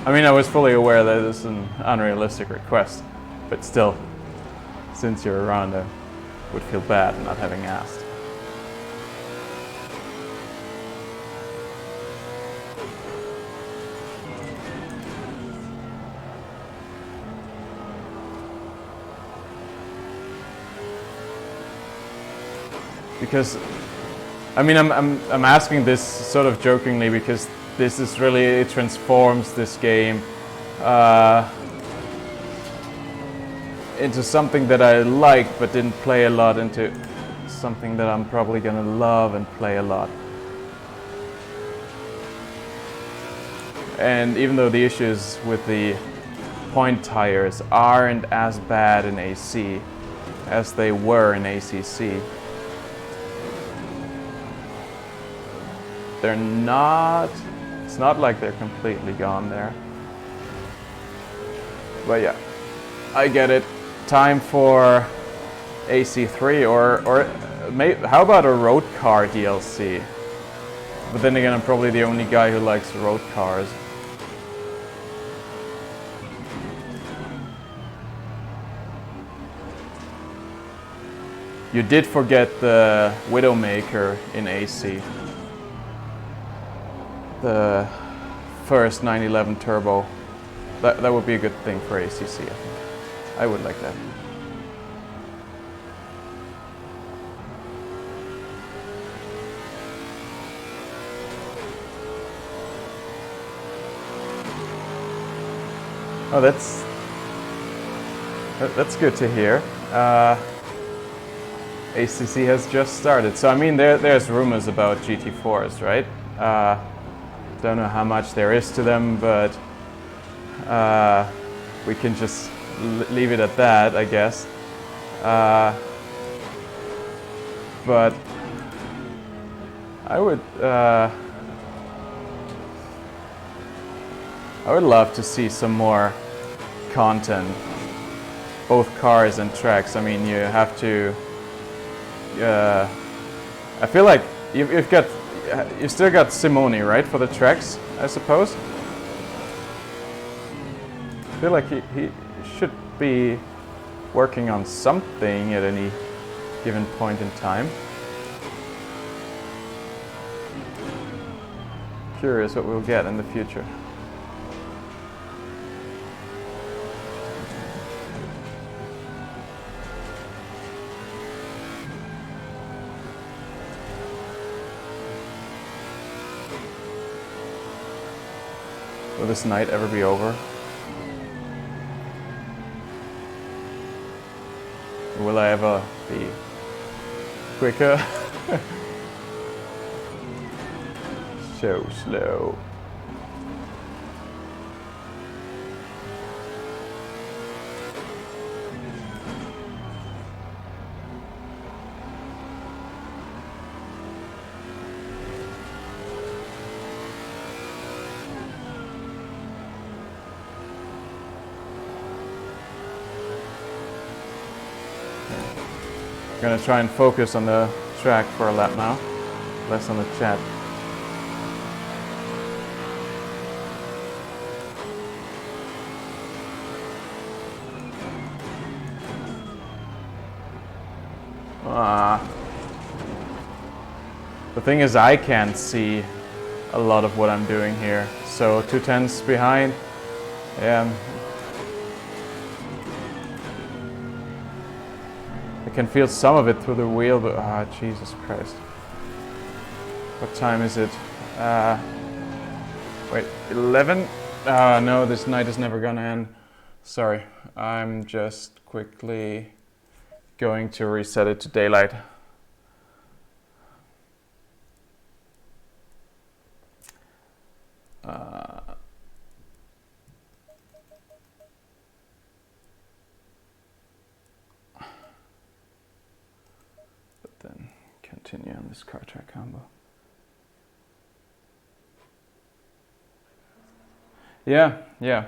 I mean, I was fully aware that this is an unrealistic request, but still, since you're around, I would feel bad not having asked. Because, I mean, I'm asking this sort of jokingly because this is really, it transforms this game into something that I like but didn't play a lot, into something that I'm probably gonna love and play a lot. And even though the issues with the point tires aren't as bad in AC as they were in ACC, they're not, it's not like they're completely gone there. But yeah, I get it. Time for AC3 or maybe, how about a road car DLC? But then again, I'm probably the only guy who likes road cars. You did forget the Widowmaker in AC. The first 911 Turbo. That would be a good thing for ACC, I think. I would like that. Oh, that's good to hear. ACC has just started, so I mean there's rumors about GT4s, right? Don't know how much there is to them, but we can just leave it at that, I guess. But I would love to see some more content, both cars and tracks. I mean, you have to. I feel like you've still got Simone, right, for the tracks, I suppose. I feel like he should be working on something at any given point in time. Curious what we'll get in the future. Will this night ever be over? Will I ever be quicker? So slow. I'm gonna try and focus on the track for a lap now, less on the chat. The thing is, I can't see a lot of what I'm doing here, so 2/10 behind. Yeah. I can feel some of it through the wheel, but Jesus Christ. What time is it? Wait, 11? No, this night is never gonna end. Sorry, I'm just quickly going to reset it to daylight. But then continue on this car track combo. Yeah, you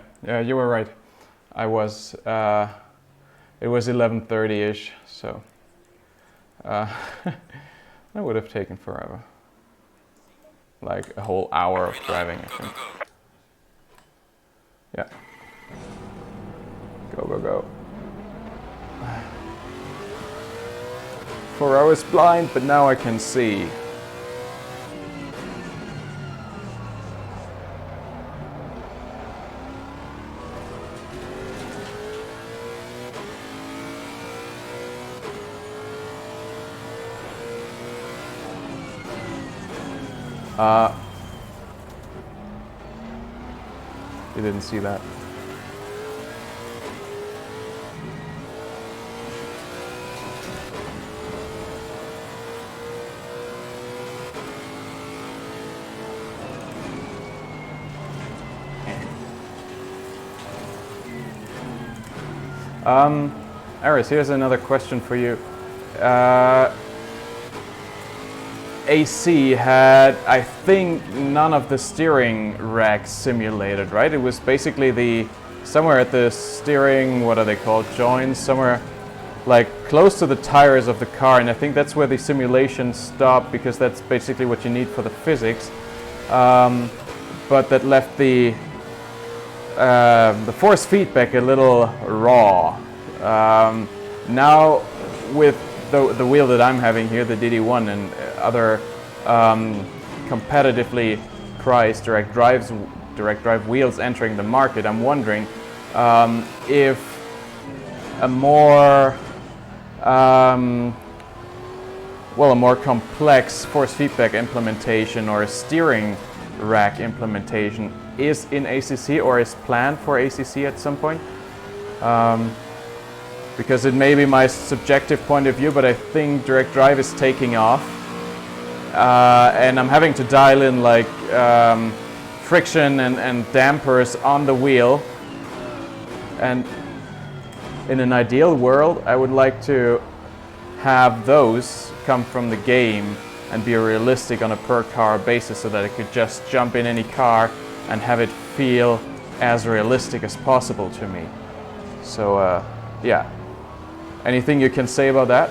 were right. I was, it was 11:30-ish, so that would have taken forever. Like a whole hour of driving, I think. Yeah. Go, go, go. 4 hours blind, but now I can see. You didn't see that. Aris, here's another question for you. AC had, I think, none of the steering rack simulated, right? It was basically the, somewhere at the steering, what are they called, joints, somewhere like close to the tires of the car, and I think that's where the simulation stopped, because that's basically what you need for the physics. But that left the force feedback a little raw. Now with the wheel that I'm having here, the DD1, and other competitively priced direct drive wheels entering the market, I'm wondering if a more a more complex force feedback implementation or a steering rack implementation is in ACC or is planned for ACC at some point. Because it may be my subjective point of view, but I think direct drive is taking off. And I'm having to dial in like friction and dampers on the wheel. And in an ideal world, I would like to have those come from the game and be realistic on a per car basis, so that I could just jump in any car and have it feel as realistic as possible to me. So yeah. Anything you can say about that?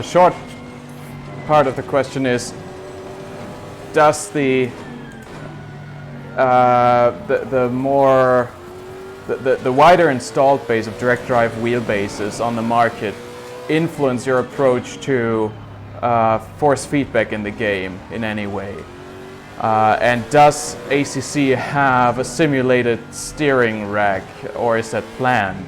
the short part of the question is, does the wider installed base of direct drive wheelbases on the market influence your approach to force feedback in the game in any way? And does ACC have a simulated steering rack, or is that planned?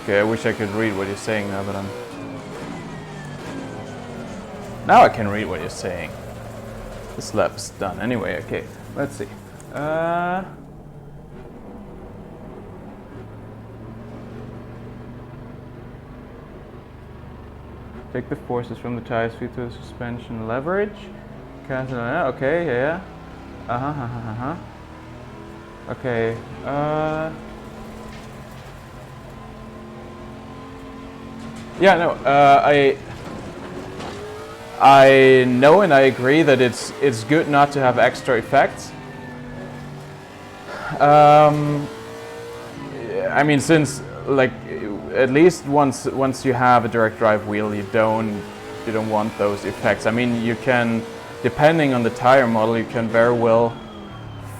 Okay, I wish I could read what you're saying now, but now I can read what you're saying. This lap's done anyway. Okay, let's see. Take the forces from the tires feed to the suspension leverage. Cancel. Okay, yeah. Okay. Yeah, no. I know and I agree that it's good not to have extra effects. I mean, since like at least once you have a direct drive wheel, you don't want those effects. I mean, you can, depending on the tire model, you can very well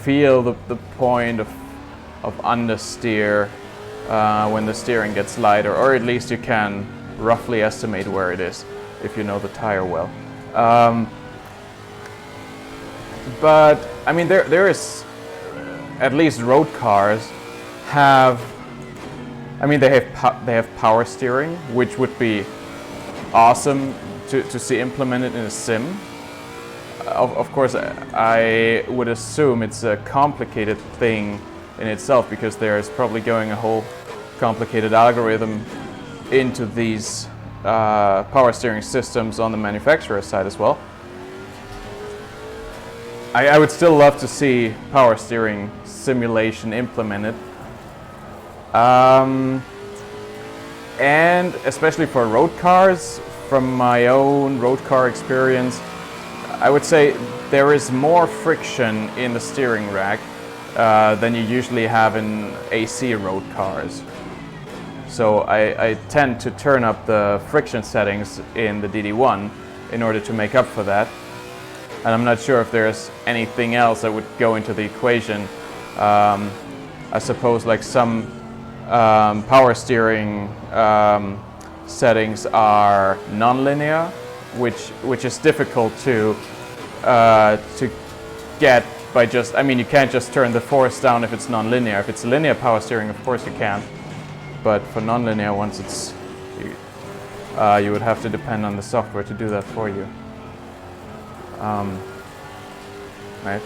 feel the point of understeer when the steering gets lighter, or at least you can roughly estimate where it is if you know the tire well. But I mean, there is, at least road cars have, I mean, they have power steering, which would be awesome to see implemented in a sim. Of course, I would assume it's a complicated thing in itself, because there's probably going a whole complicated algorithm into these power steering systems on the manufacturer side as well. I would still love to see power steering simulation implemented. And especially for road cars, from my own road car experience, I would say there is more friction in the steering rack than you usually have in AC road cars. So I tend to turn up the friction settings in the DD1 in order to make up for that. And I'm not sure if there's anything else that would go into the equation. I suppose like some power steering settings are non-linear, which is difficult to get by just, I mean, you can't just turn the force down if it's non-linear. If it's linear power steering, of course you can. But for non-linear ones, it's you would have to depend on the software to do that for you. Right?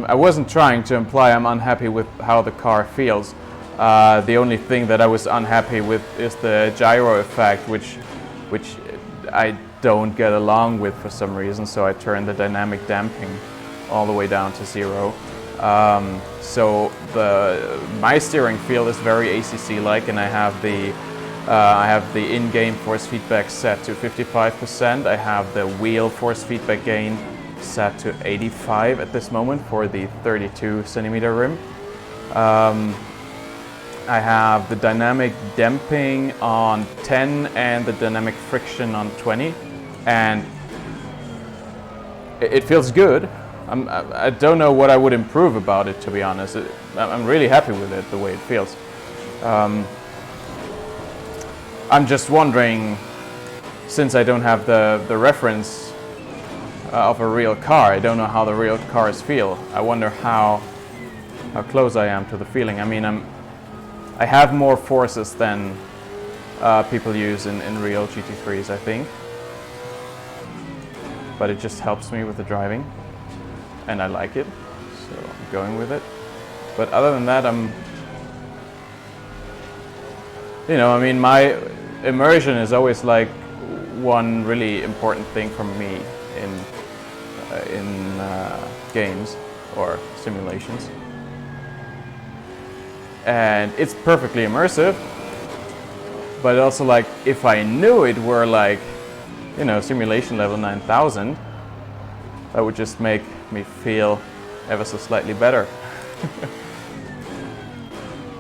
I wasn't trying to imply I'm unhappy with how the car feels. The only thing that I was unhappy with is the gyro effect, which which I don't get along with for some reason, so I turned the dynamic damping all the way down to 0. So my steering feel is very ACC-like, and I have the in-game force feedback set to 55%. I have the wheel force feedback gain set to 85 at this moment for the 32 centimeter rim. I have the dynamic damping on 10 and the dynamic friction on 20, and it feels good. I don't know what I would improve about it, to be honest. I'm really happy with it, the way it feels. I'm just wondering, since I don't have the reference of a real car, I don't know how the real cars feel. I wonder how close I am to the feeling. I mean, I have more forces than people use in real GT3s, I think. But it just helps me with the driving, and I like it, so I'm going with it. But other than that, I mean, my immersion is always like one really important thing for me in games or simulations. And it's perfectly immersive, but also like if I knew it were like, simulation level 9000, that would just make me feel ever so slightly better.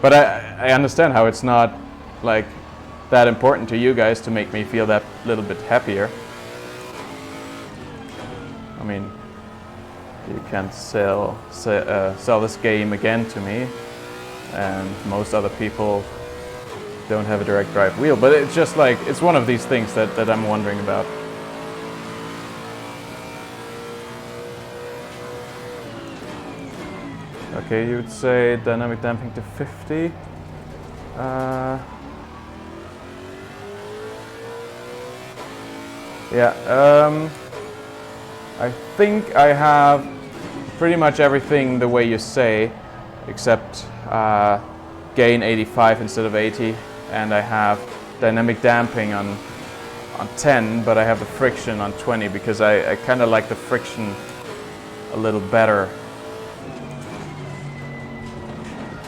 But I understand how it's not like that important to you guys to make me feel that little bit happier. I mean, you can sell this game again to me, and most other people don't have a direct drive wheel, but it's just like, it's one of these things that I'm wondering about. Okay, you would say dynamic damping to 50. I think I have pretty much everything the way you say, except gain 85 instead of 80, and I have dynamic damping on 10, but I have the friction on 20 because I kind of like the friction a little better.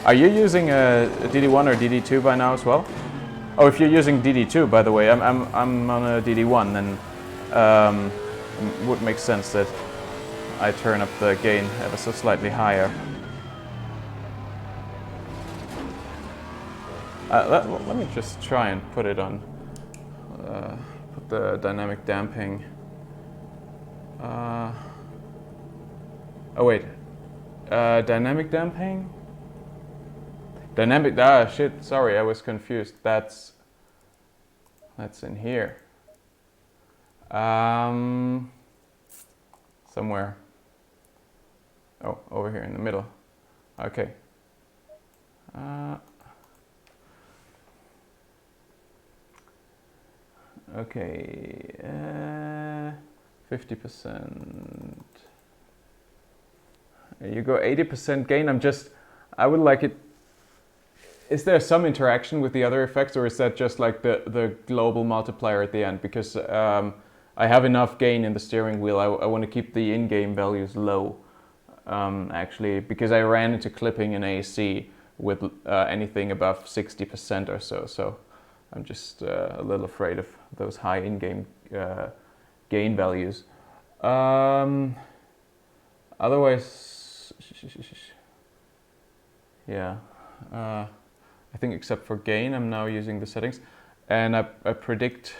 Are you using a DD1 or DD2 by now as well? Oh, if you're using DD2, by the way, I'm on a DD1, then it would make sense that I turn up the gain ever so slightly higher. Let me just try and put it on, put the dynamic damping. Oh wait, dynamic damping? Shit, sorry, I was confused. That's in here. Somewhere. Oh, over here in the middle. Okay. Okay, 50%. You go 80% gain. I would like it. Is there some interaction with the other effects, or is that just like the global multiplier at the end? Because I have enough gain in the steering wheel. I want to keep the in-game values low, actually, because I ran into clipping in AC with anything above 60% or so. So I'm just a little afraid of those high in-game gain values. Otherwise, yeah. I think except for gain, I'm now using the settings, and I predict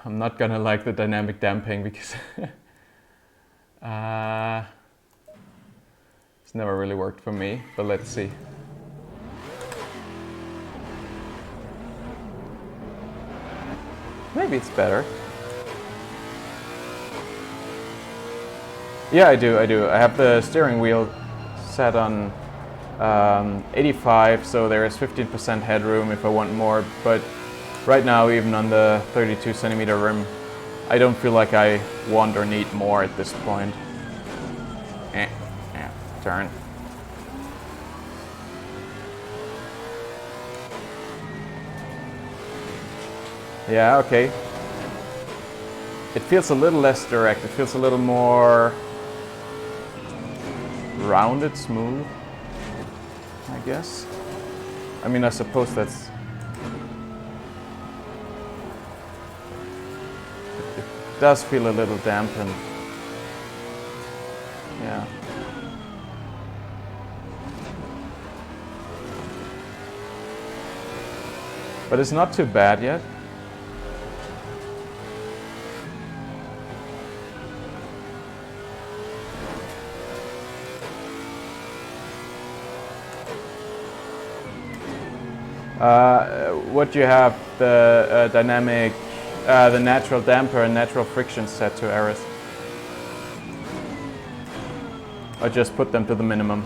I'm not gonna like the dynamic damping because it's never really worked for me, but let's see. Maybe it's better. Yeah, I do. I have the steering wheel set on 85, so there is 15% headroom if I want more, but right now, even on the 32 centimeter rim, I don't feel like I want or need more at this point. Turn. Yeah, okay. it feels a little less direct. It feels a little more rounded, smooth, I guess. I mean, I suppose that's... It does feel a little dampened. Yeah. But it's not too bad yet. What you have the dynamic, the natural damper and natural friction set to Aris. Or just put them to the minimum.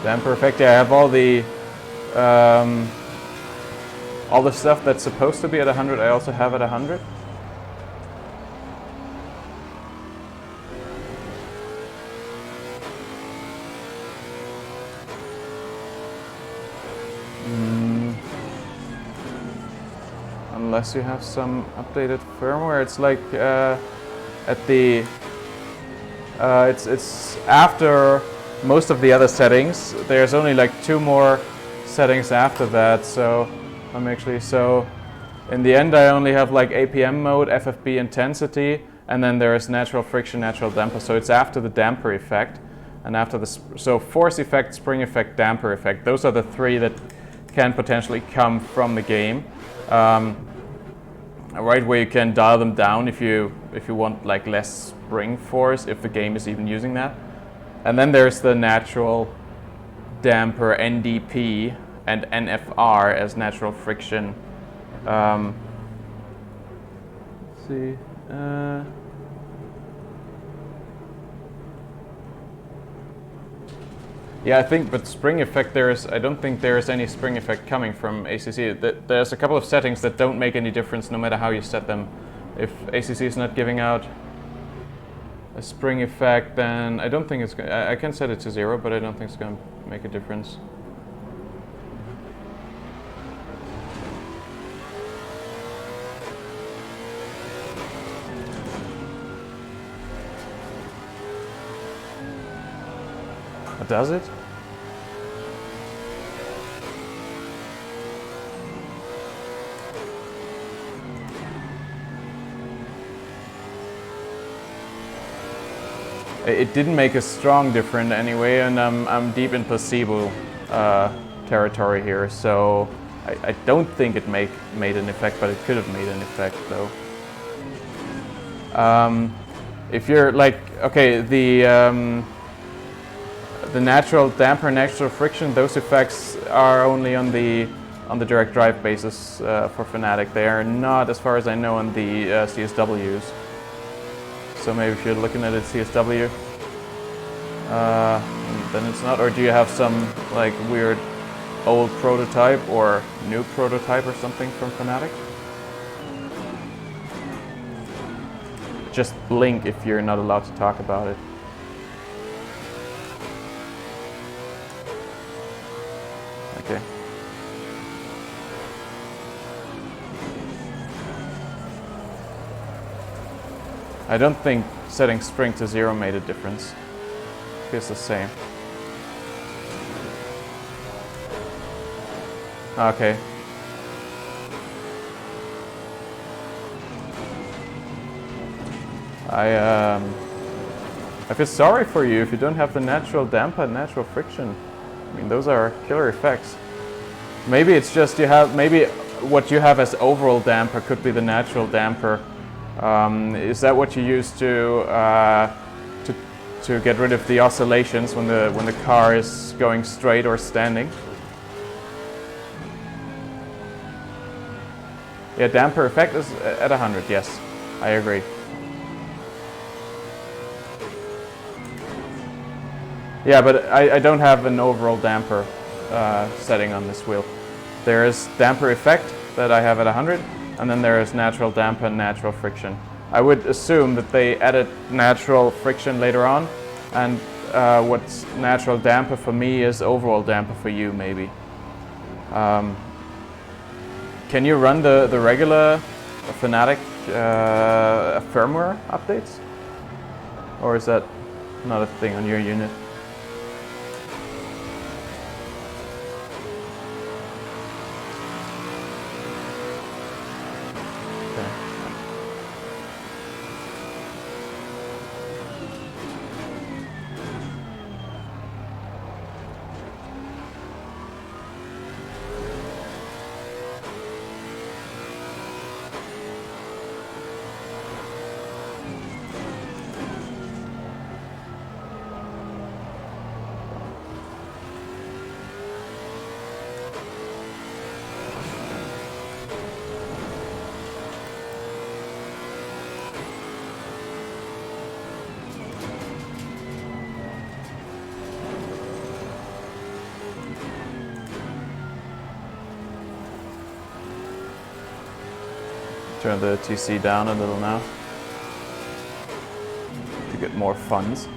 Damper effect. Yeah, I have all the stuff that's supposed to be at 100. I also have at 100. Unless you have some updated firmware, it's like at the it's after most of the other settings. There's only like 2 more settings after that, so I'm actually in the end I only have like APM mode, FFB intensity, and then there's natural friction, natural damper. So it's after the damper effect, and after the so force effect, spring effect, damper effect. Those are the 3 that can potentially come from the game. Right, where you can dial them down if you want like less spring force, if the game is even using that. And then there's the natural damper, NDP, and NFR as natural friction. Let's see. Yeah, I think, but spring effect, I don't think there's any spring effect coming from ACC. There's a couple of settings that don't make any difference no matter how you set them. If ACC is not giving out a spring effect, then I don't think it's going to... I can set it to 0, but I don't think it's going to make a difference. Does it? It didn't make a strong difference anyway, and I'm deep in placebo territory here, so I don't think it made an effect, but it could have made an effect though. If you're like, okay, the natural damper, natural friction, those effects are only on the direct drive basis for Fanatec. They are not, as far as I know, on the CSWs. So maybe if you're looking at it CSW, then it's not. Or do you have some like weird old prototype or new prototype or something from Fanatec? Just blink if you're not allowed to talk about it. Okay. I don't think setting spring to 0 made a difference. It feels the same. Okay. I feel sorry for you if you don't have the natural damper and natural friction. I mean, those are killer effects. Maybe it's just maybe what you have as overall damper could be the natural damper. Is that what you use to get rid of the oscillations when the car is going straight or standing? Yeah, damper effect is at 100. Yes, I agree. Yeah, but I don't have an overall damper setting on this wheel. There is damper effect that I have at 100, and then there is natural damper and natural friction. I would assume that they added natural friction later on, and what's natural damper for me is overall damper for you, maybe. Can you run the regular Fanatec firmware updates? Or is that not a thing on your unit? Turn the TC down a little now to get more funds.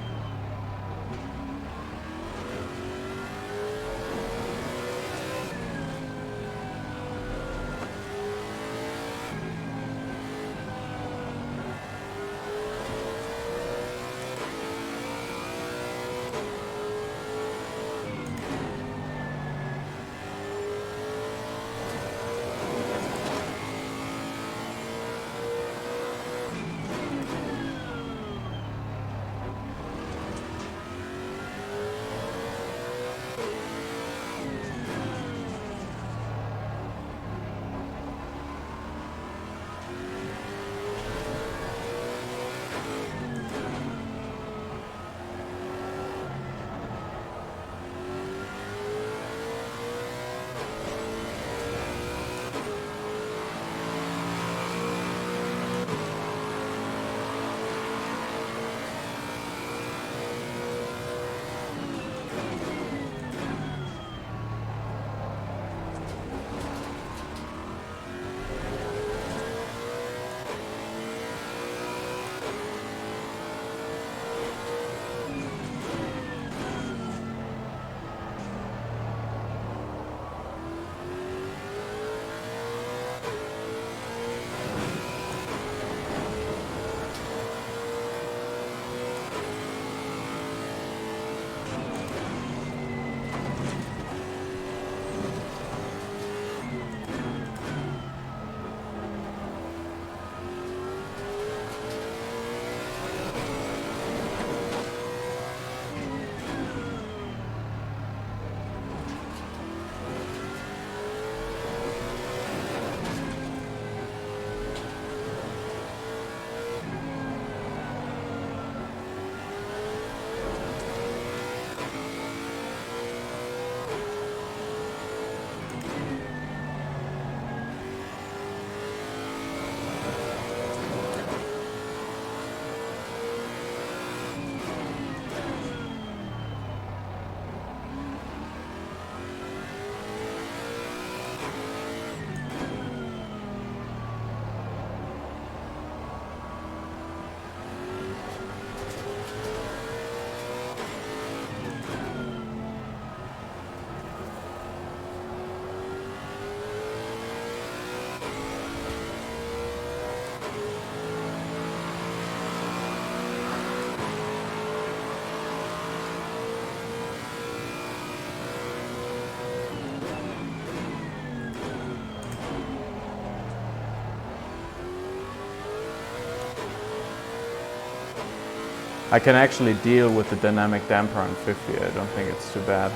I can actually deal with the dynamic damper on 50. I don't think it's too bad.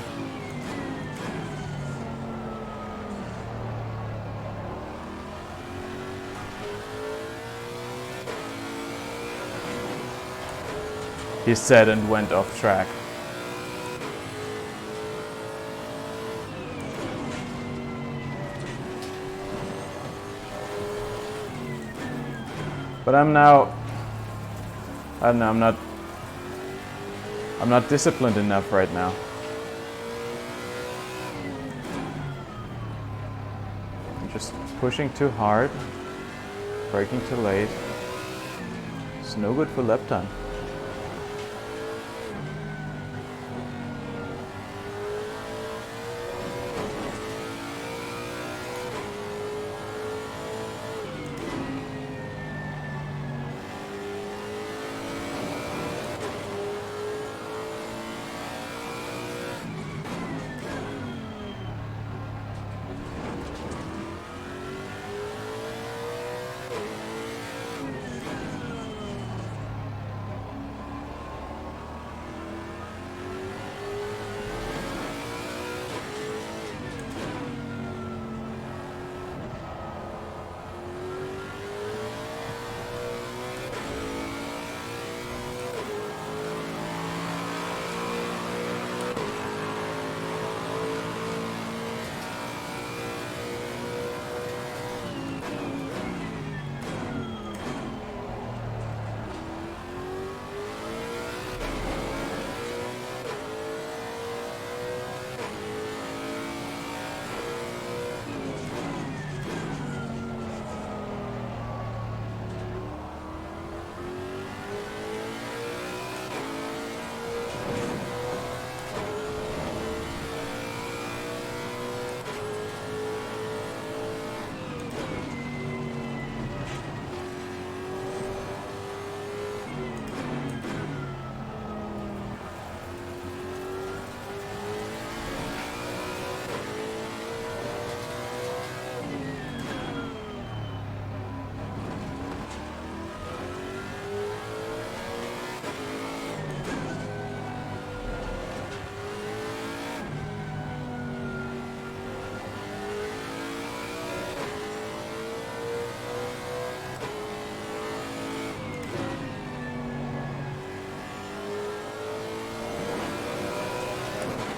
He said and went off track. But I'm now, I don't know, I'm not disciplined enough right now. I'm just pushing too hard, braking too late. It's no good for lap time.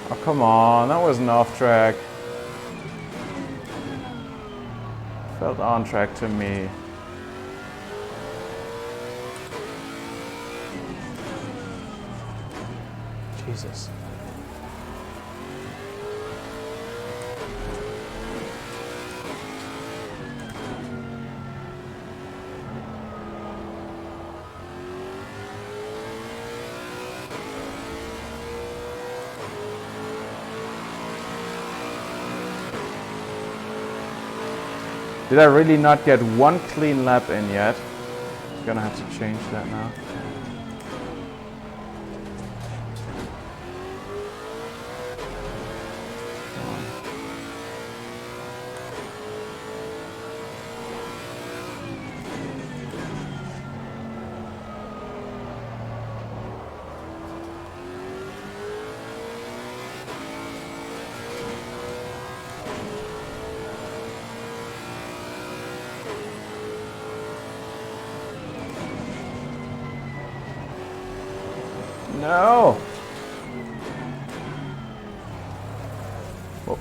Oh, come on, that wasn't off track. Felt on track to me. Jesus. Did I really not get one clean lap in yet? I'm gonna have to change that now. No! Whoa.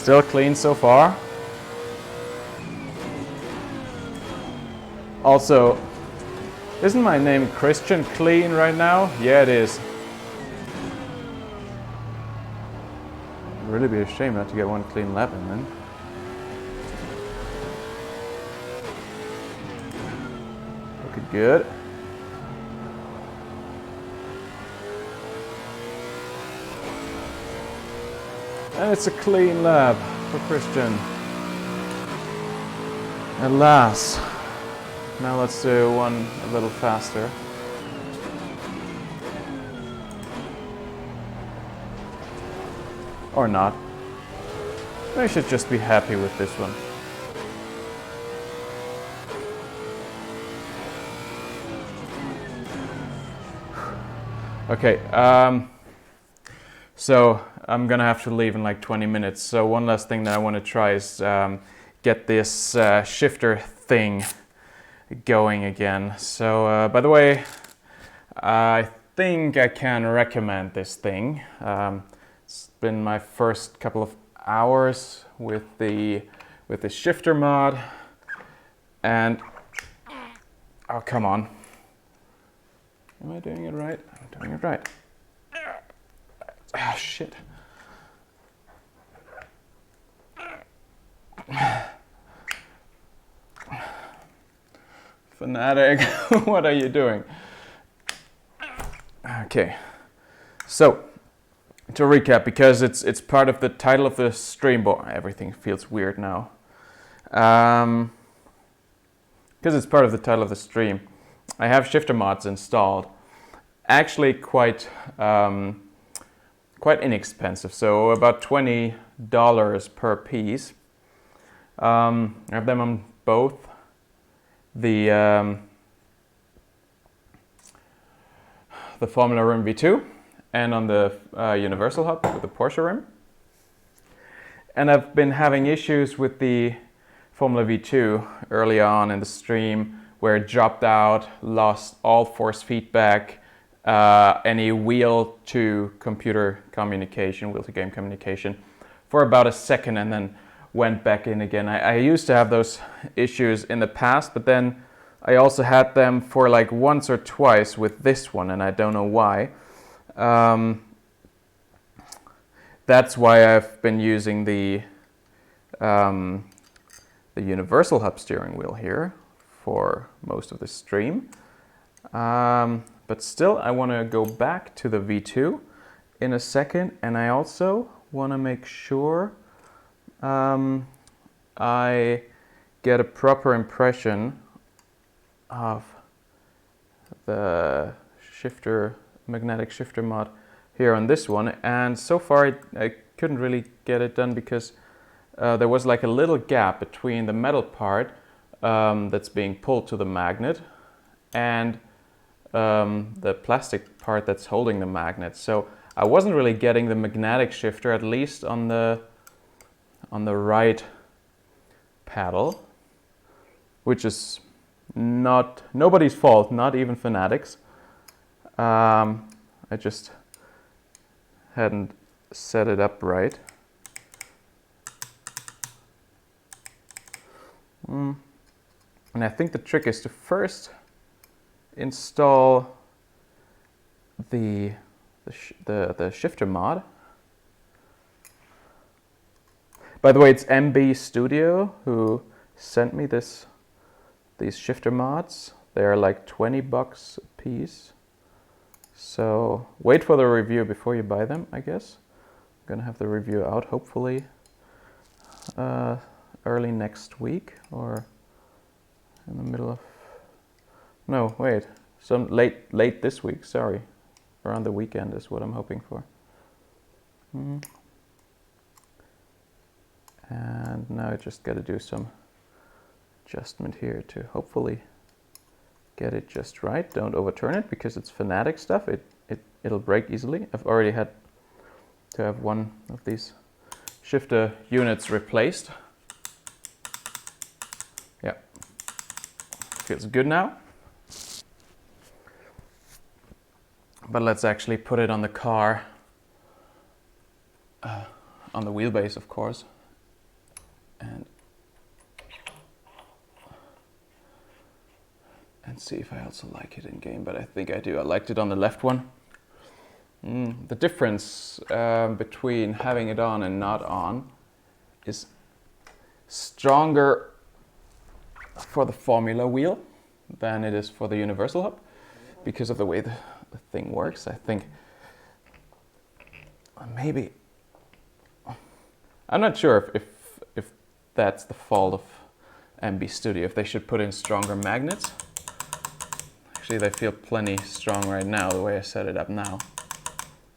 Still clean so far. Also, isn't my name Christian Clean right now? Yeah, it is. It'd really be a shame not to get one clean lap in then. Looking good. And it's a clean lap for Christian. At last. Now let's do one a little faster. Or not. I should just be happy with this one. Okay, so I'm gonna have to leave in like 20 minutes. So one last thing that I want to try is get this shifter thing going again. So by the way, I think I can recommend this thing. It's been my first couple of hours with the shifter mod, and oh, come on, am I doing it right? I'm doing it right. Ah, shit. Fanatec, what are you doing? Okay, so to recap, because it's part of the title of the stream, but everything feels weird now. Because it's part of the title of the stream, I have shifter mods installed. Actually, quite inexpensive, so about $20 per piece. I have them on both the Formula Rim V2 and on the Universal Hub with the Porsche Rim. And I've been having issues with the Formula V2 early on in the stream where it dropped out, lost all force feedback, any wheel to computer communication, wheel to game communication for about a second, and then went back in again. I used to have those issues in the past, but then I also had them for like once or twice with this one, and I don't know why. That's why I've been using the Universal Hub steering wheel here for most of the stream. But still, I want to go back to the V2 in a second, and I also want to make sure I get a proper impression of the magnetic shifter mod here on this one. And so far I couldn't really get it done because there was like a little gap between the metal part that's being pulled to the magnet and the plastic part that's holding the magnet. So I wasn't really getting the magnetic shifter, at least on the right paddle, which is nobody's fault, not even Fanatec's. I just hadn't set it up right. And I think the trick is to first install the shifter mod. By the way, it's MB Studio who sent me these shifter mods. They're like $20 a piece. So wait for the review before you buy them, I guess. I'm gonna have the review out hopefully early next week or in the middle of, no, wait, some late this week, sorry. Around the weekend is what I'm hoping for. And now I just gotta do some adjustment here to hopefully get it just right. Don't overturn it because it's Fanatec stuff. It'll break easily. I've already had to have one of these shifter units replaced. Yeah, feels good now. But let's actually put it on the car, on the wheelbase, of course, Let's see if I also like it in game, but I think I do. I liked it on the left one. The difference between having it on and not on is stronger for the Formula wheel than it is for the universal hub because of the way the thing works. I think maybe, I'm not sure if that's the fault of MB Studio, if they should put in stronger magnets. Actually, they feel plenty strong right now the way I set it up now.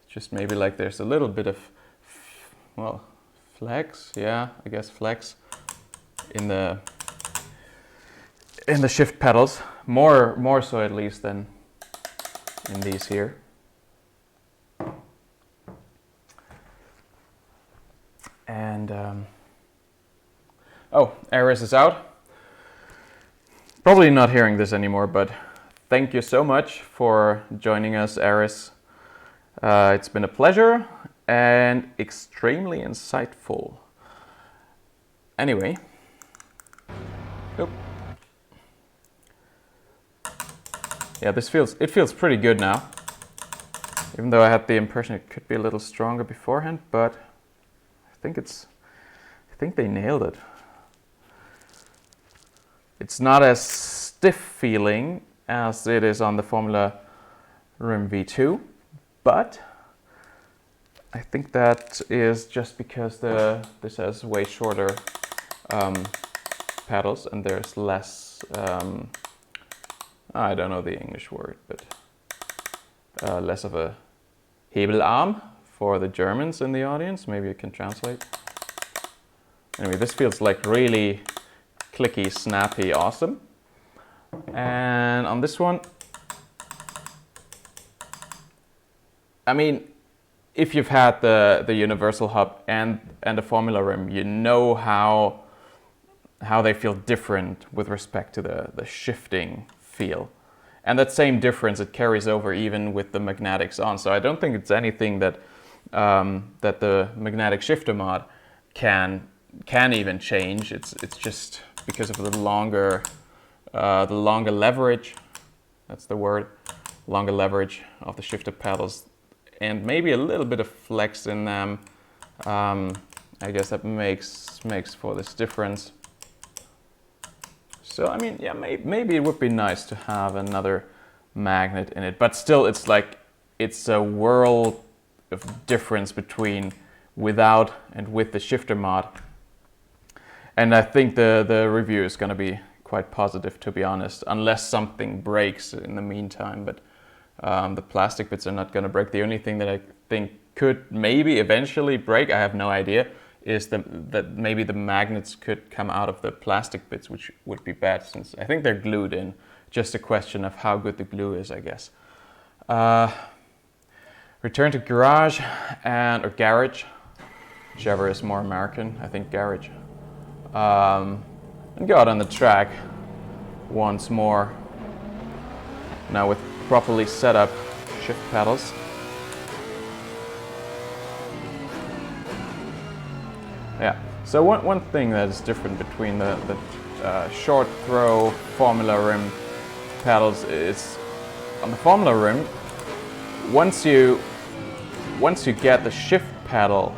Just maybe like there's a little bit of, well, flex, yeah, I guess flex in the shift pedals, more so at least than in these here. And oh, Aris is out. Probably not hearing this anymore, but thank you so much for joining us, Aris. It's been a pleasure and extremely insightful. Anyway, yeah, it feels pretty good now. Even though I had the impression it could be a little stronger beforehand, but I think they nailed it. It's not as stiff feeling as it is on the Formula Rim V2, but I think that is just because this has way shorter pedals and there's less, I don't know the English word, but less of a Hebelarm for the Germans in the audience. Maybe you can translate. Anyway, this feels like really clicky, snappy, awesome. And on this one, I mean, if you've had the universal hub and the Formula Rim, you know how they feel different with respect to the shifting feel. And that same difference, it carries over even with the magnetics on. So I don't think it's anything that that the magnetic shifter mod can even change. It's just because of the longer leverage. That's the word. Longer leverage of the shifter pedals, and maybe a little bit of flex in them. I guess that makes for this difference. So I mean, yeah, maybe it would be nice to have another magnet in it, but still, it's like it's a world of difference between without and with the shifter mod. And I think the review is going to be quite positive, to be honest, unless something breaks in the meantime. But the plastic bits are not going to break. The only thing that I think could maybe eventually break, I have no idea, is that maybe the magnets could come out of the plastic bits, which would be bad since I think they're glued in. Just a question of how good the glue is, I guess. Return to garage or garage, whichever is more American. I think garage. And go out on the track once more. Now with properly set up shift pedals. Yeah. So one thing that is different between the short throw Formula Rim pedals is on the Formula Rim. Once you get the shift pedal,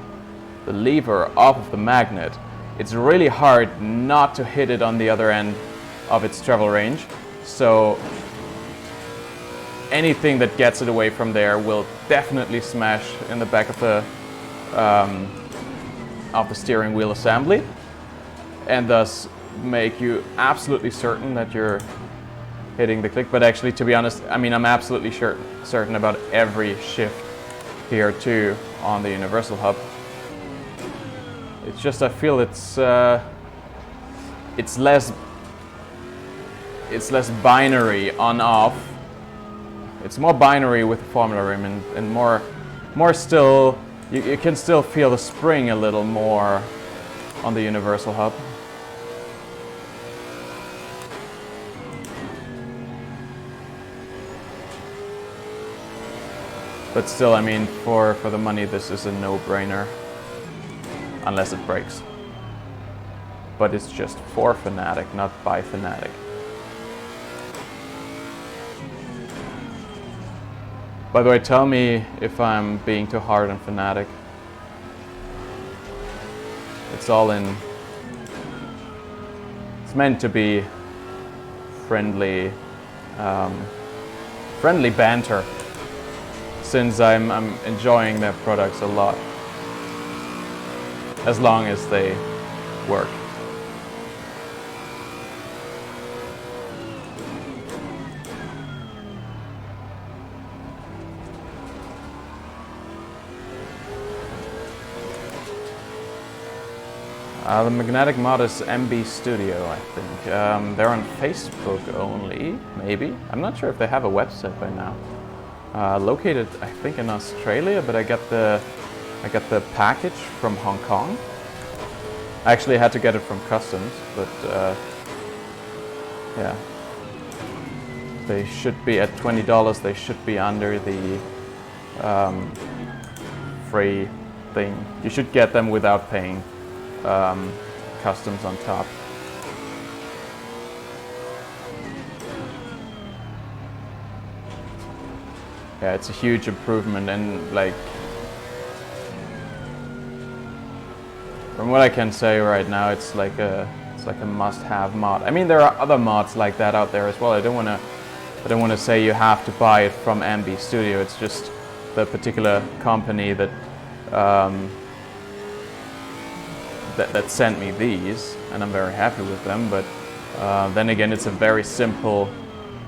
the lever off of the magnet, it's really hard not to hit it on the other end of its travel range. So anything that gets it away from there will definitely smash in the back of the steering wheel assembly, and thus make you absolutely certain that you're hitting the click. But actually, to be honest, I mean, I'm absolutely certain about every shift here too on the universal hub. It's just I feel it's less binary on off. It's more binary with the Formula Rim and more still. You can still feel the spring a little more on the universal hub. But still, I mean, for the money, this is a no-brainer. Unless it breaks. But it's just for Fanatec, not by Fanatec. By the way, tell me if I'm being too hard on Fanatec. It's all in... It's meant to be friendly, friendly banter, since I'm enjoying their products a lot, as long as they work. The magnetic mod is MB Studio, I think. They're on Facebook only, maybe. I'm not sure if they have a website by now. Located, I think, in Australia, but I got the package from Hong Kong. I actually had to get it from customs, but yeah. They should be at $20. They should be under the free thing. You should get them without paying customs on top. Yeah, it's a huge improvement, and like from what I can say right now, it's like a must-have mod. I mean, there are other mods like that out there as well. I don't want to say you have to buy it from MB Studio. It's just the particular company that that sent me these, and I'm very happy with them. But then again, it's a very simple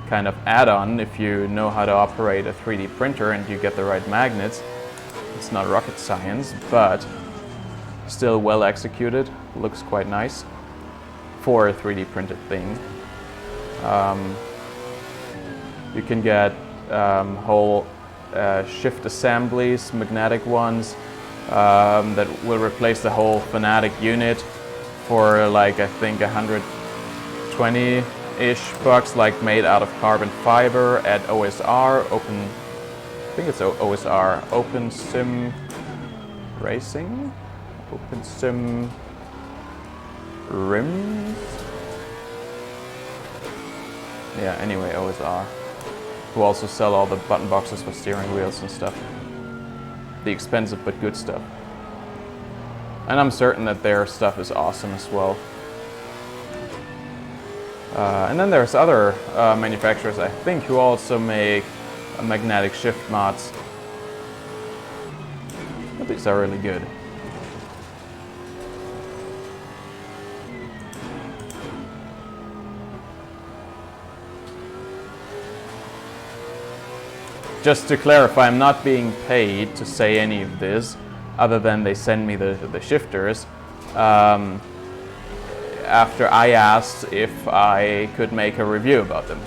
kind of add-on if you know how to operate a 3D printer and you get the right magnets. It's not rocket science, but still well executed. Looks quite nice for a 3D printed thing. You can get whole shift assemblies, magnetic ones, that will replace the whole Fanatec unit for like, I think, 120-ish bucks, like made out of carbon fiber at OSR, I think it's OSR, Open Sim Racing? Open Sim Rims? Yeah, anyway, OSR. Who also sell all the button boxes for steering wheels and stuff. The expensive but good stuff. And I'm certain that their stuff is awesome as well. And then there's other manufacturers, I think, who also make magnetic shift mods. But these are really good. Just to clarify, I'm not being paid to say any of this, other than they send me the shifters after I asked if I could make a review about them.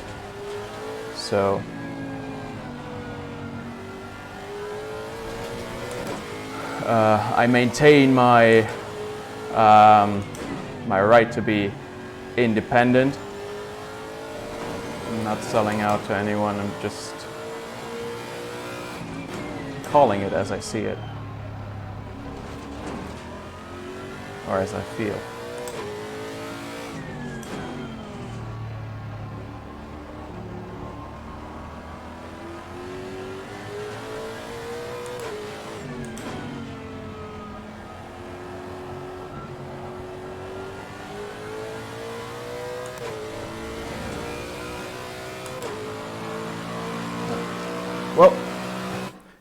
So I maintain my my right to be independent. I'm not selling out to anyone. I'm just calling it as I see it, or as I feel. Well,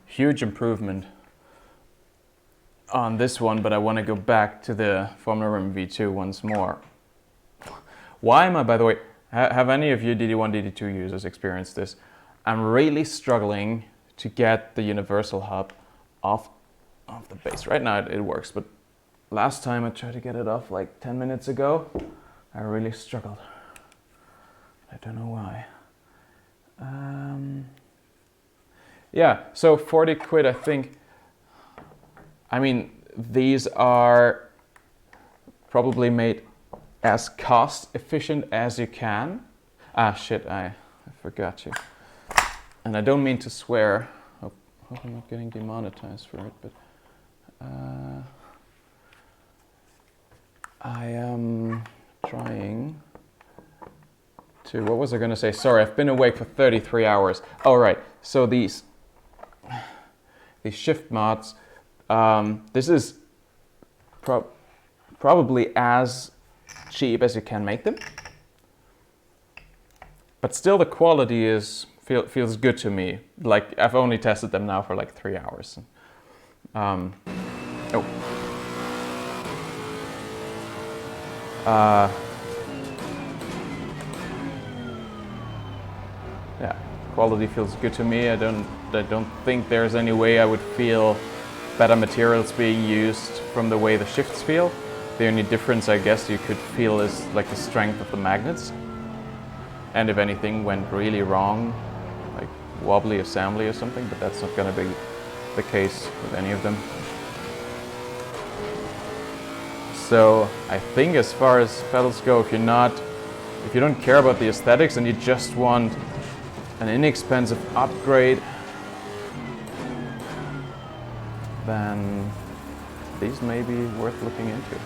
huge improvement on this one, but I want to go back to the Formula Rim V2 once more. Why am I, by the way, have any of you DD1, DD2 users experienced this? I'm really struggling to get the universal hub off the base. Right now it works, but last time I tried to get it off like 10 minutes ago, I really struggled. I don't know why. Yeah, so 40 quid, I think. I mean, these are probably made as cost efficient as you can. Ah, shit, I forgot you. And I don't mean to swear. Hope I'm not getting demonetized for it, but I am trying to, what was I gonna say? Sorry, I've been awake for 33 hours. All right, so these these shift mods. This is probably as cheap as you can make them, but still the quality feels good to me. Like, I've only tested them now for like 3 hours. Oh. Yeah, quality feels good to me. I don't think there's any way I would feel better materials being used from the way the shifts feel. The only difference, I guess, you could feel is like the strength of the magnets. And if anything went really wrong, like wobbly assembly or something, but that's not going to be the case with any of them. So I think as far as pedals go, if you don't care about the aesthetics and you just want an inexpensive upgrade, then these may be worth looking into.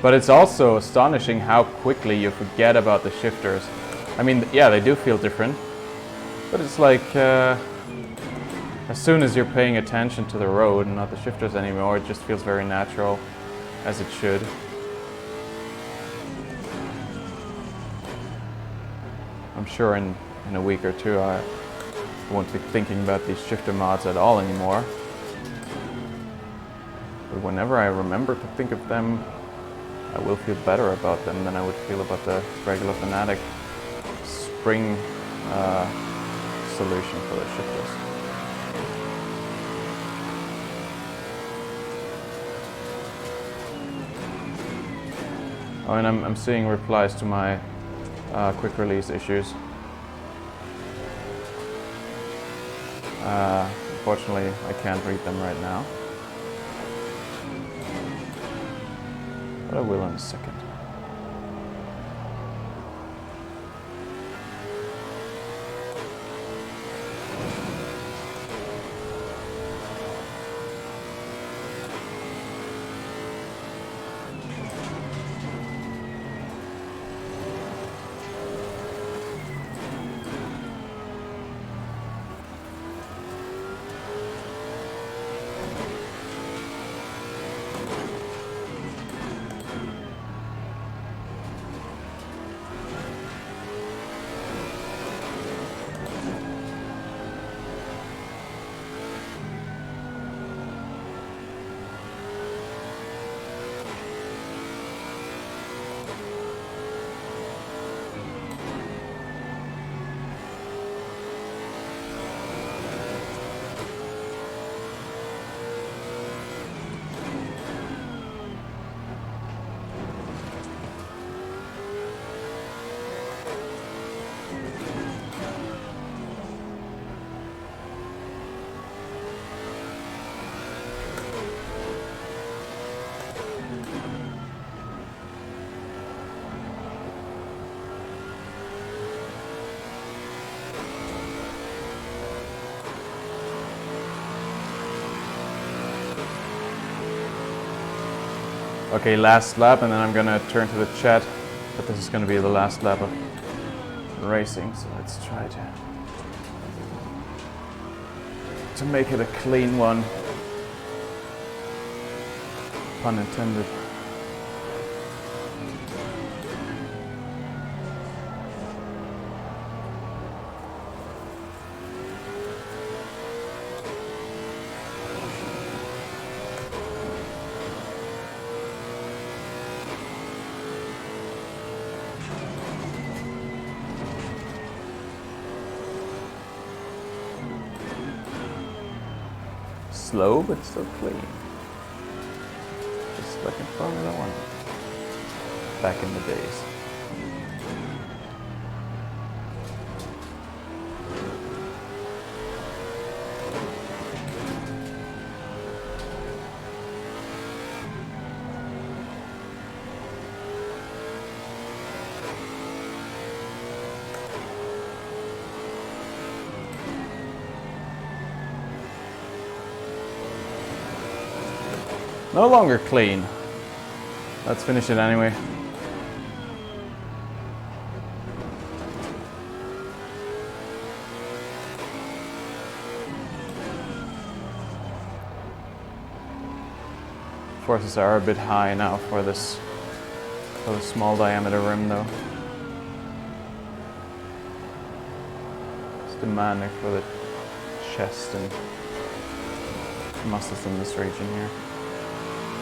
But it's also astonishing how quickly you forget about the shifters. I mean, yeah, they do feel different, but it's like as soon as you're paying attention to the road and not the shifters anymore, it just feels very natural, as it should. I'm sure in a week or two I won't be thinking about these shifter mods at all anymore. But whenever I remember to think of them, I will feel better about them than I would feel about the regular Fanatec spring solution for the shifters. Oh, and I'm seeing replies to my quick release issues. Unfortunately, I can't read them right now. But I will in a second. Okay, last lap, and then I'm gonna turn to the chat, but this is gonna be the last lap of racing, so let's try to make it a clean one. Pun intended. Slow, but still clean. Just like in Formula 1. Back in the days. No longer clean. Let's finish it anyway. Forces are a bit high now for this small diameter rim though. It's demanding for the chest and muscles in this region here.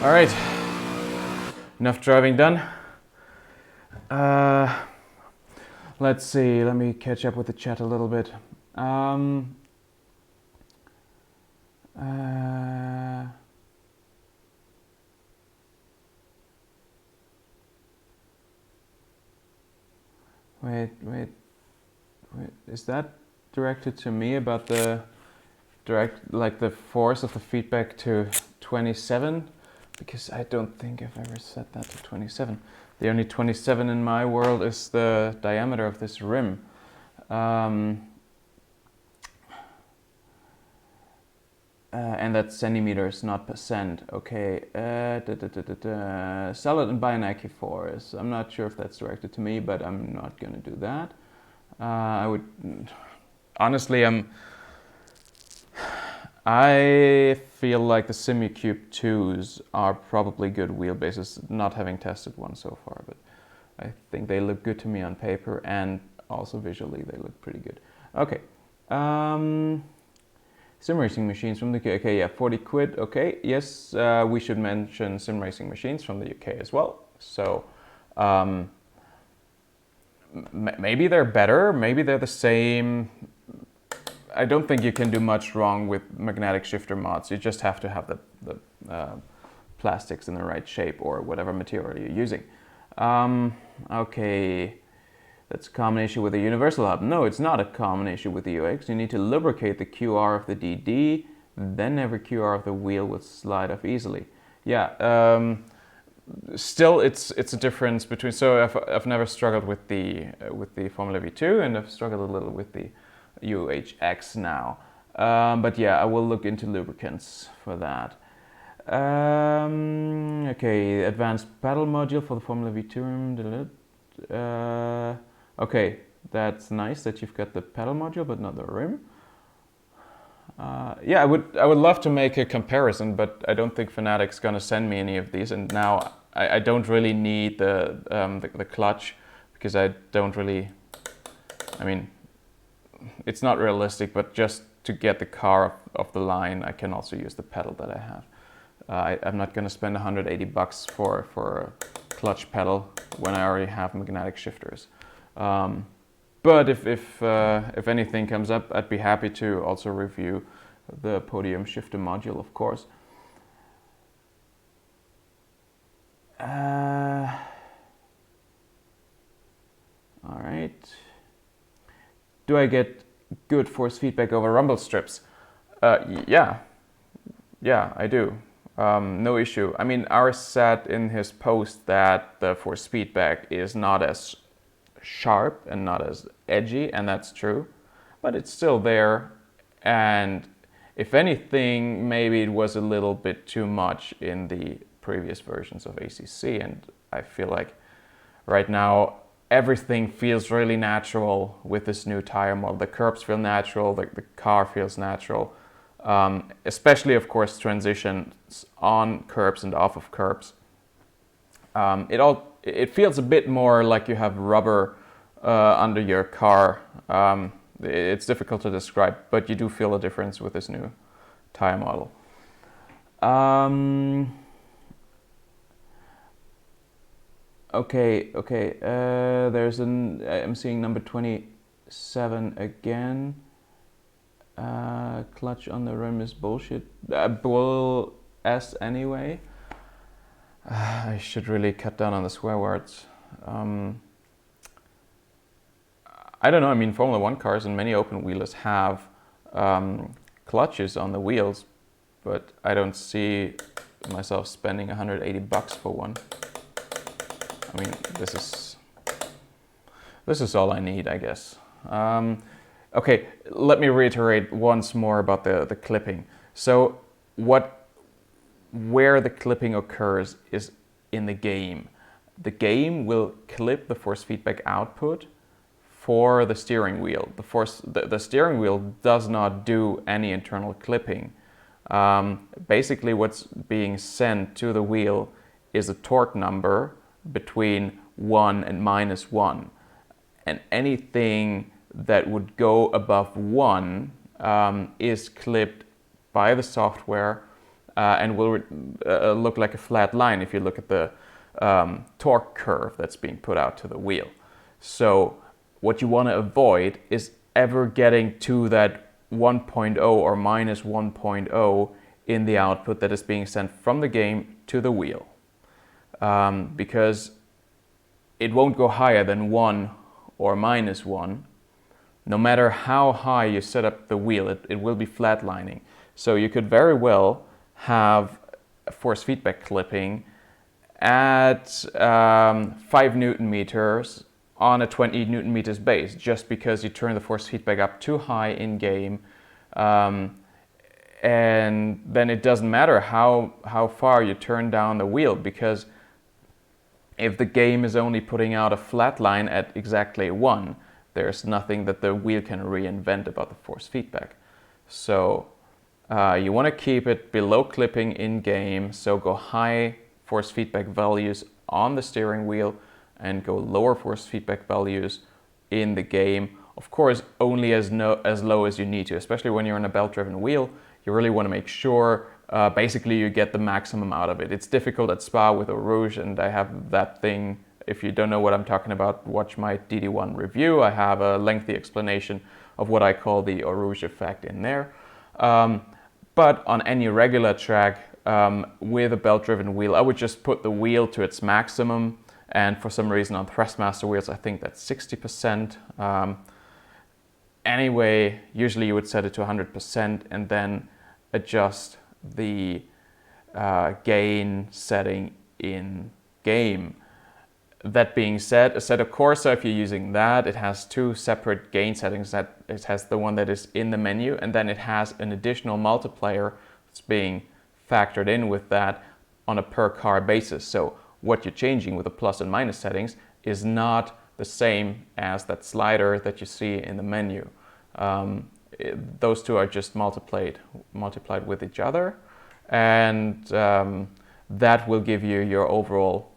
Alright, enough driving done. Let's see, let me catch up with the chat a little bit. Wait, is that directed to me about the the force of the feedback to 27? Because I don't think I've ever set that to 27. The only 27 in my world is the diameter of this rim. And that's centimeters, not percent. Okay. Sell it and buy an Accu-Force. I'm not sure if that's directed to me, but I'm not going to do that. I would... Honestly, I feel like the Simucube 2s are probably good wheelbases, not having tested one so far, but I think they look good to me on paper, and also visually they look pretty good. Okay. Sim racing machines from the UK. Okay, yeah, 40 quid. Okay, yes, we should mention sim racing machines from the UK as well. So maybe they're better, maybe they're the same. I don't think you can do much wrong with magnetic shifter mods. You just have to have the plastics in the right shape or whatever material you're using. Okay. That's a common issue with the universal hub. No, it's not a common issue with the UX. You need to lubricate the QR of the DD, then every QR of the wheel will slide off easily. Yeah, still it's a difference between, so I've never struggled with the Formula V2, and I've struggled a little with the UHX now. But yeah, I will look into lubricants for that. Okay, advanced pedal module for the Formula V2. Okay, that's nice that you've got the pedal module but not the rim. Yeah, I would love to make a comparison, but I don't think Fanatec's gonna send me any of these. And now I don't really need the clutch, because I don't really. I mean, it's not realistic, but just to get the car off the line, I can also use the pedal that I have. I'm not gonna spend 180 bucks for a clutch pedal when I already have magnetic shifters. But if anything comes up, I'd be happy to also review the podium shifter module, of course. All right. Do I get good force feedback over rumble strips? Yeah, I do. No issue. I mean, Aris said in his post that the force feedback is not as sharp and not as edgy, and that's true, but it's still there. And if anything, maybe it was a little bit too much in the previous versions of ACC, and I feel like right now everything feels really natural with this new tire model. The curbs feel natural, the car feels natural, especially of course transitions on curbs and off of curbs. It feels a bit more like you have rubber under your car. It's difficult to describe, but you do feel a difference with this new tire model. Okay. I'm seeing number 27 again. Clutch on the rim is bullshit. Bull S anyway. I should really cut down on the swear words. I don't know, I mean, Formula 1 cars and many open wheelers have clutches on the wheels, but I don't see myself spending 180 bucks for one. I mean, this is all I need, I guess. Okay, let me reiterate once more about the clipping. So what where the clipping occurs is in the game. The game will clip the force feedback output for the steering wheel. The steering wheel does not do any internal clipping. Basically what's being sent to the wheel is a torque number between 1 and -1. And anything that would go above 1 is clipped by the software and will look like a flat line if you look at the torque curve that's being put out to the wheel. So what you want to avoid is ever getting to that 1.0 or -1.0 in the output that is being sent from the game to the wheel. Because it won't go higher than 1 or -1. No matter how high you set up the wheel, it will be flatlining. So you could very well have force feedback clipping at 5 Newton meters on a 20 Newton meters base, just because you turn the force feedback up too high in game. And then it doesn't matter how far you turn down the wheel, because if the game is only putting out a flat line at exactly 1, there's nothing that the wheel can reinvent about the force feedback. So you want to keep it below clipping in game, so go high force feedback values on the steering wheel and go lower force feedback values in the game. Of course, only as low as you need to, especially when you're on a belt-driven wheel. You really want to make sure basically you get the maximum out of it. It's difficult at Spa with Eau Rouge, and I have that thing. If you don't know what I'm talking about, watch my DD1 review. I have a lengthy explanation of what I call the Eau Rouge effect in there. But on any regular track with a belt-driven wheel, I would just put the wheel to its maximum. And for some reason on Thrustmaster wheels, I think that's 60%. Anyway, usually you would set it to 100% and then adjust the gain setting in game. That being said, Assetto Corsa, if you're using that, it has 2 separate gain settings. That it has the one that is in the menu, and then it has an additional multiplier that's being factored in with that on a per car basis. So what you're changing with the plus and minus settings is not the same as that slider that you see in the menu. Those two are just multiplied with each other, and that will give you your overall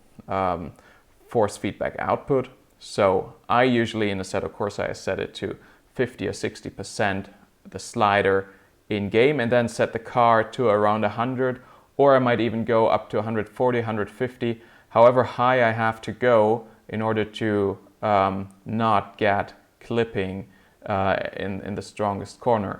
force feedback output. So I usually in Assetto Corsa I set it to 50 or 60% the slider in game, and then set the car to around 100, or I might even go up to 140, 150, however high I have to go in order to not get clipping in the strongest corner.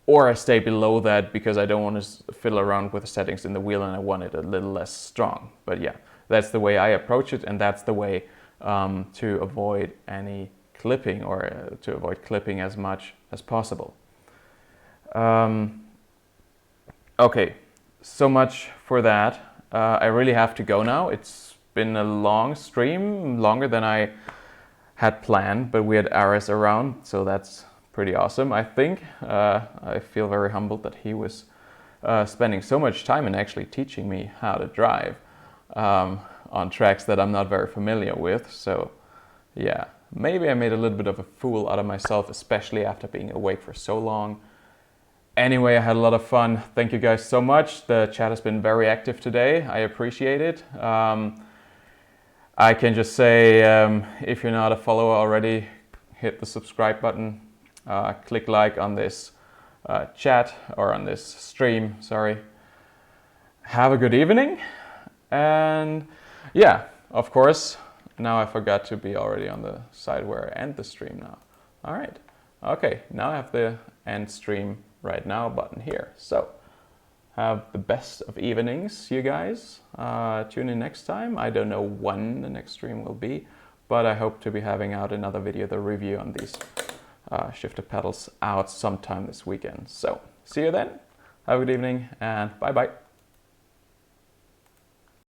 Or I stay below that because I don't want to fiddle around with the settings in the wheel and I want it a little less strong. But yeah, that's the way I approach it, and that's the way to avoid any clipping, or to avoid clipping as much as possible. Okay, so much for that. I really have to go now. It's been a long stream, longer than I had planned, but we had Aris around, so that's pretty awesome, I think. I feel very humbled that he was spending so much time and actually teaching me how to drive on tracks that I'm not very familiar with. So yeah, maybe I made a little bit of a fool out of myself, especially after being awake for so long. Anyway, I had a lot of fun. Thank you guys so much. The chat has been very active today. I appreciate it. I can just say, if you're not a follower already, hit the subscribe button. Click like on this chat, or on this stream, sorry. Have a good evening. And yeah, of course, now I forgot to be already on the side where I end the stream now. All right. Okay, now I have the end stream right now button here. So have the best of evenings, you guys. Tune in next time. I don't know when the next stream will be, but I hope to be having out another video, the review on these shifter pedals, out sometime this weekend. So see you then. Have a good evening, and bye bye.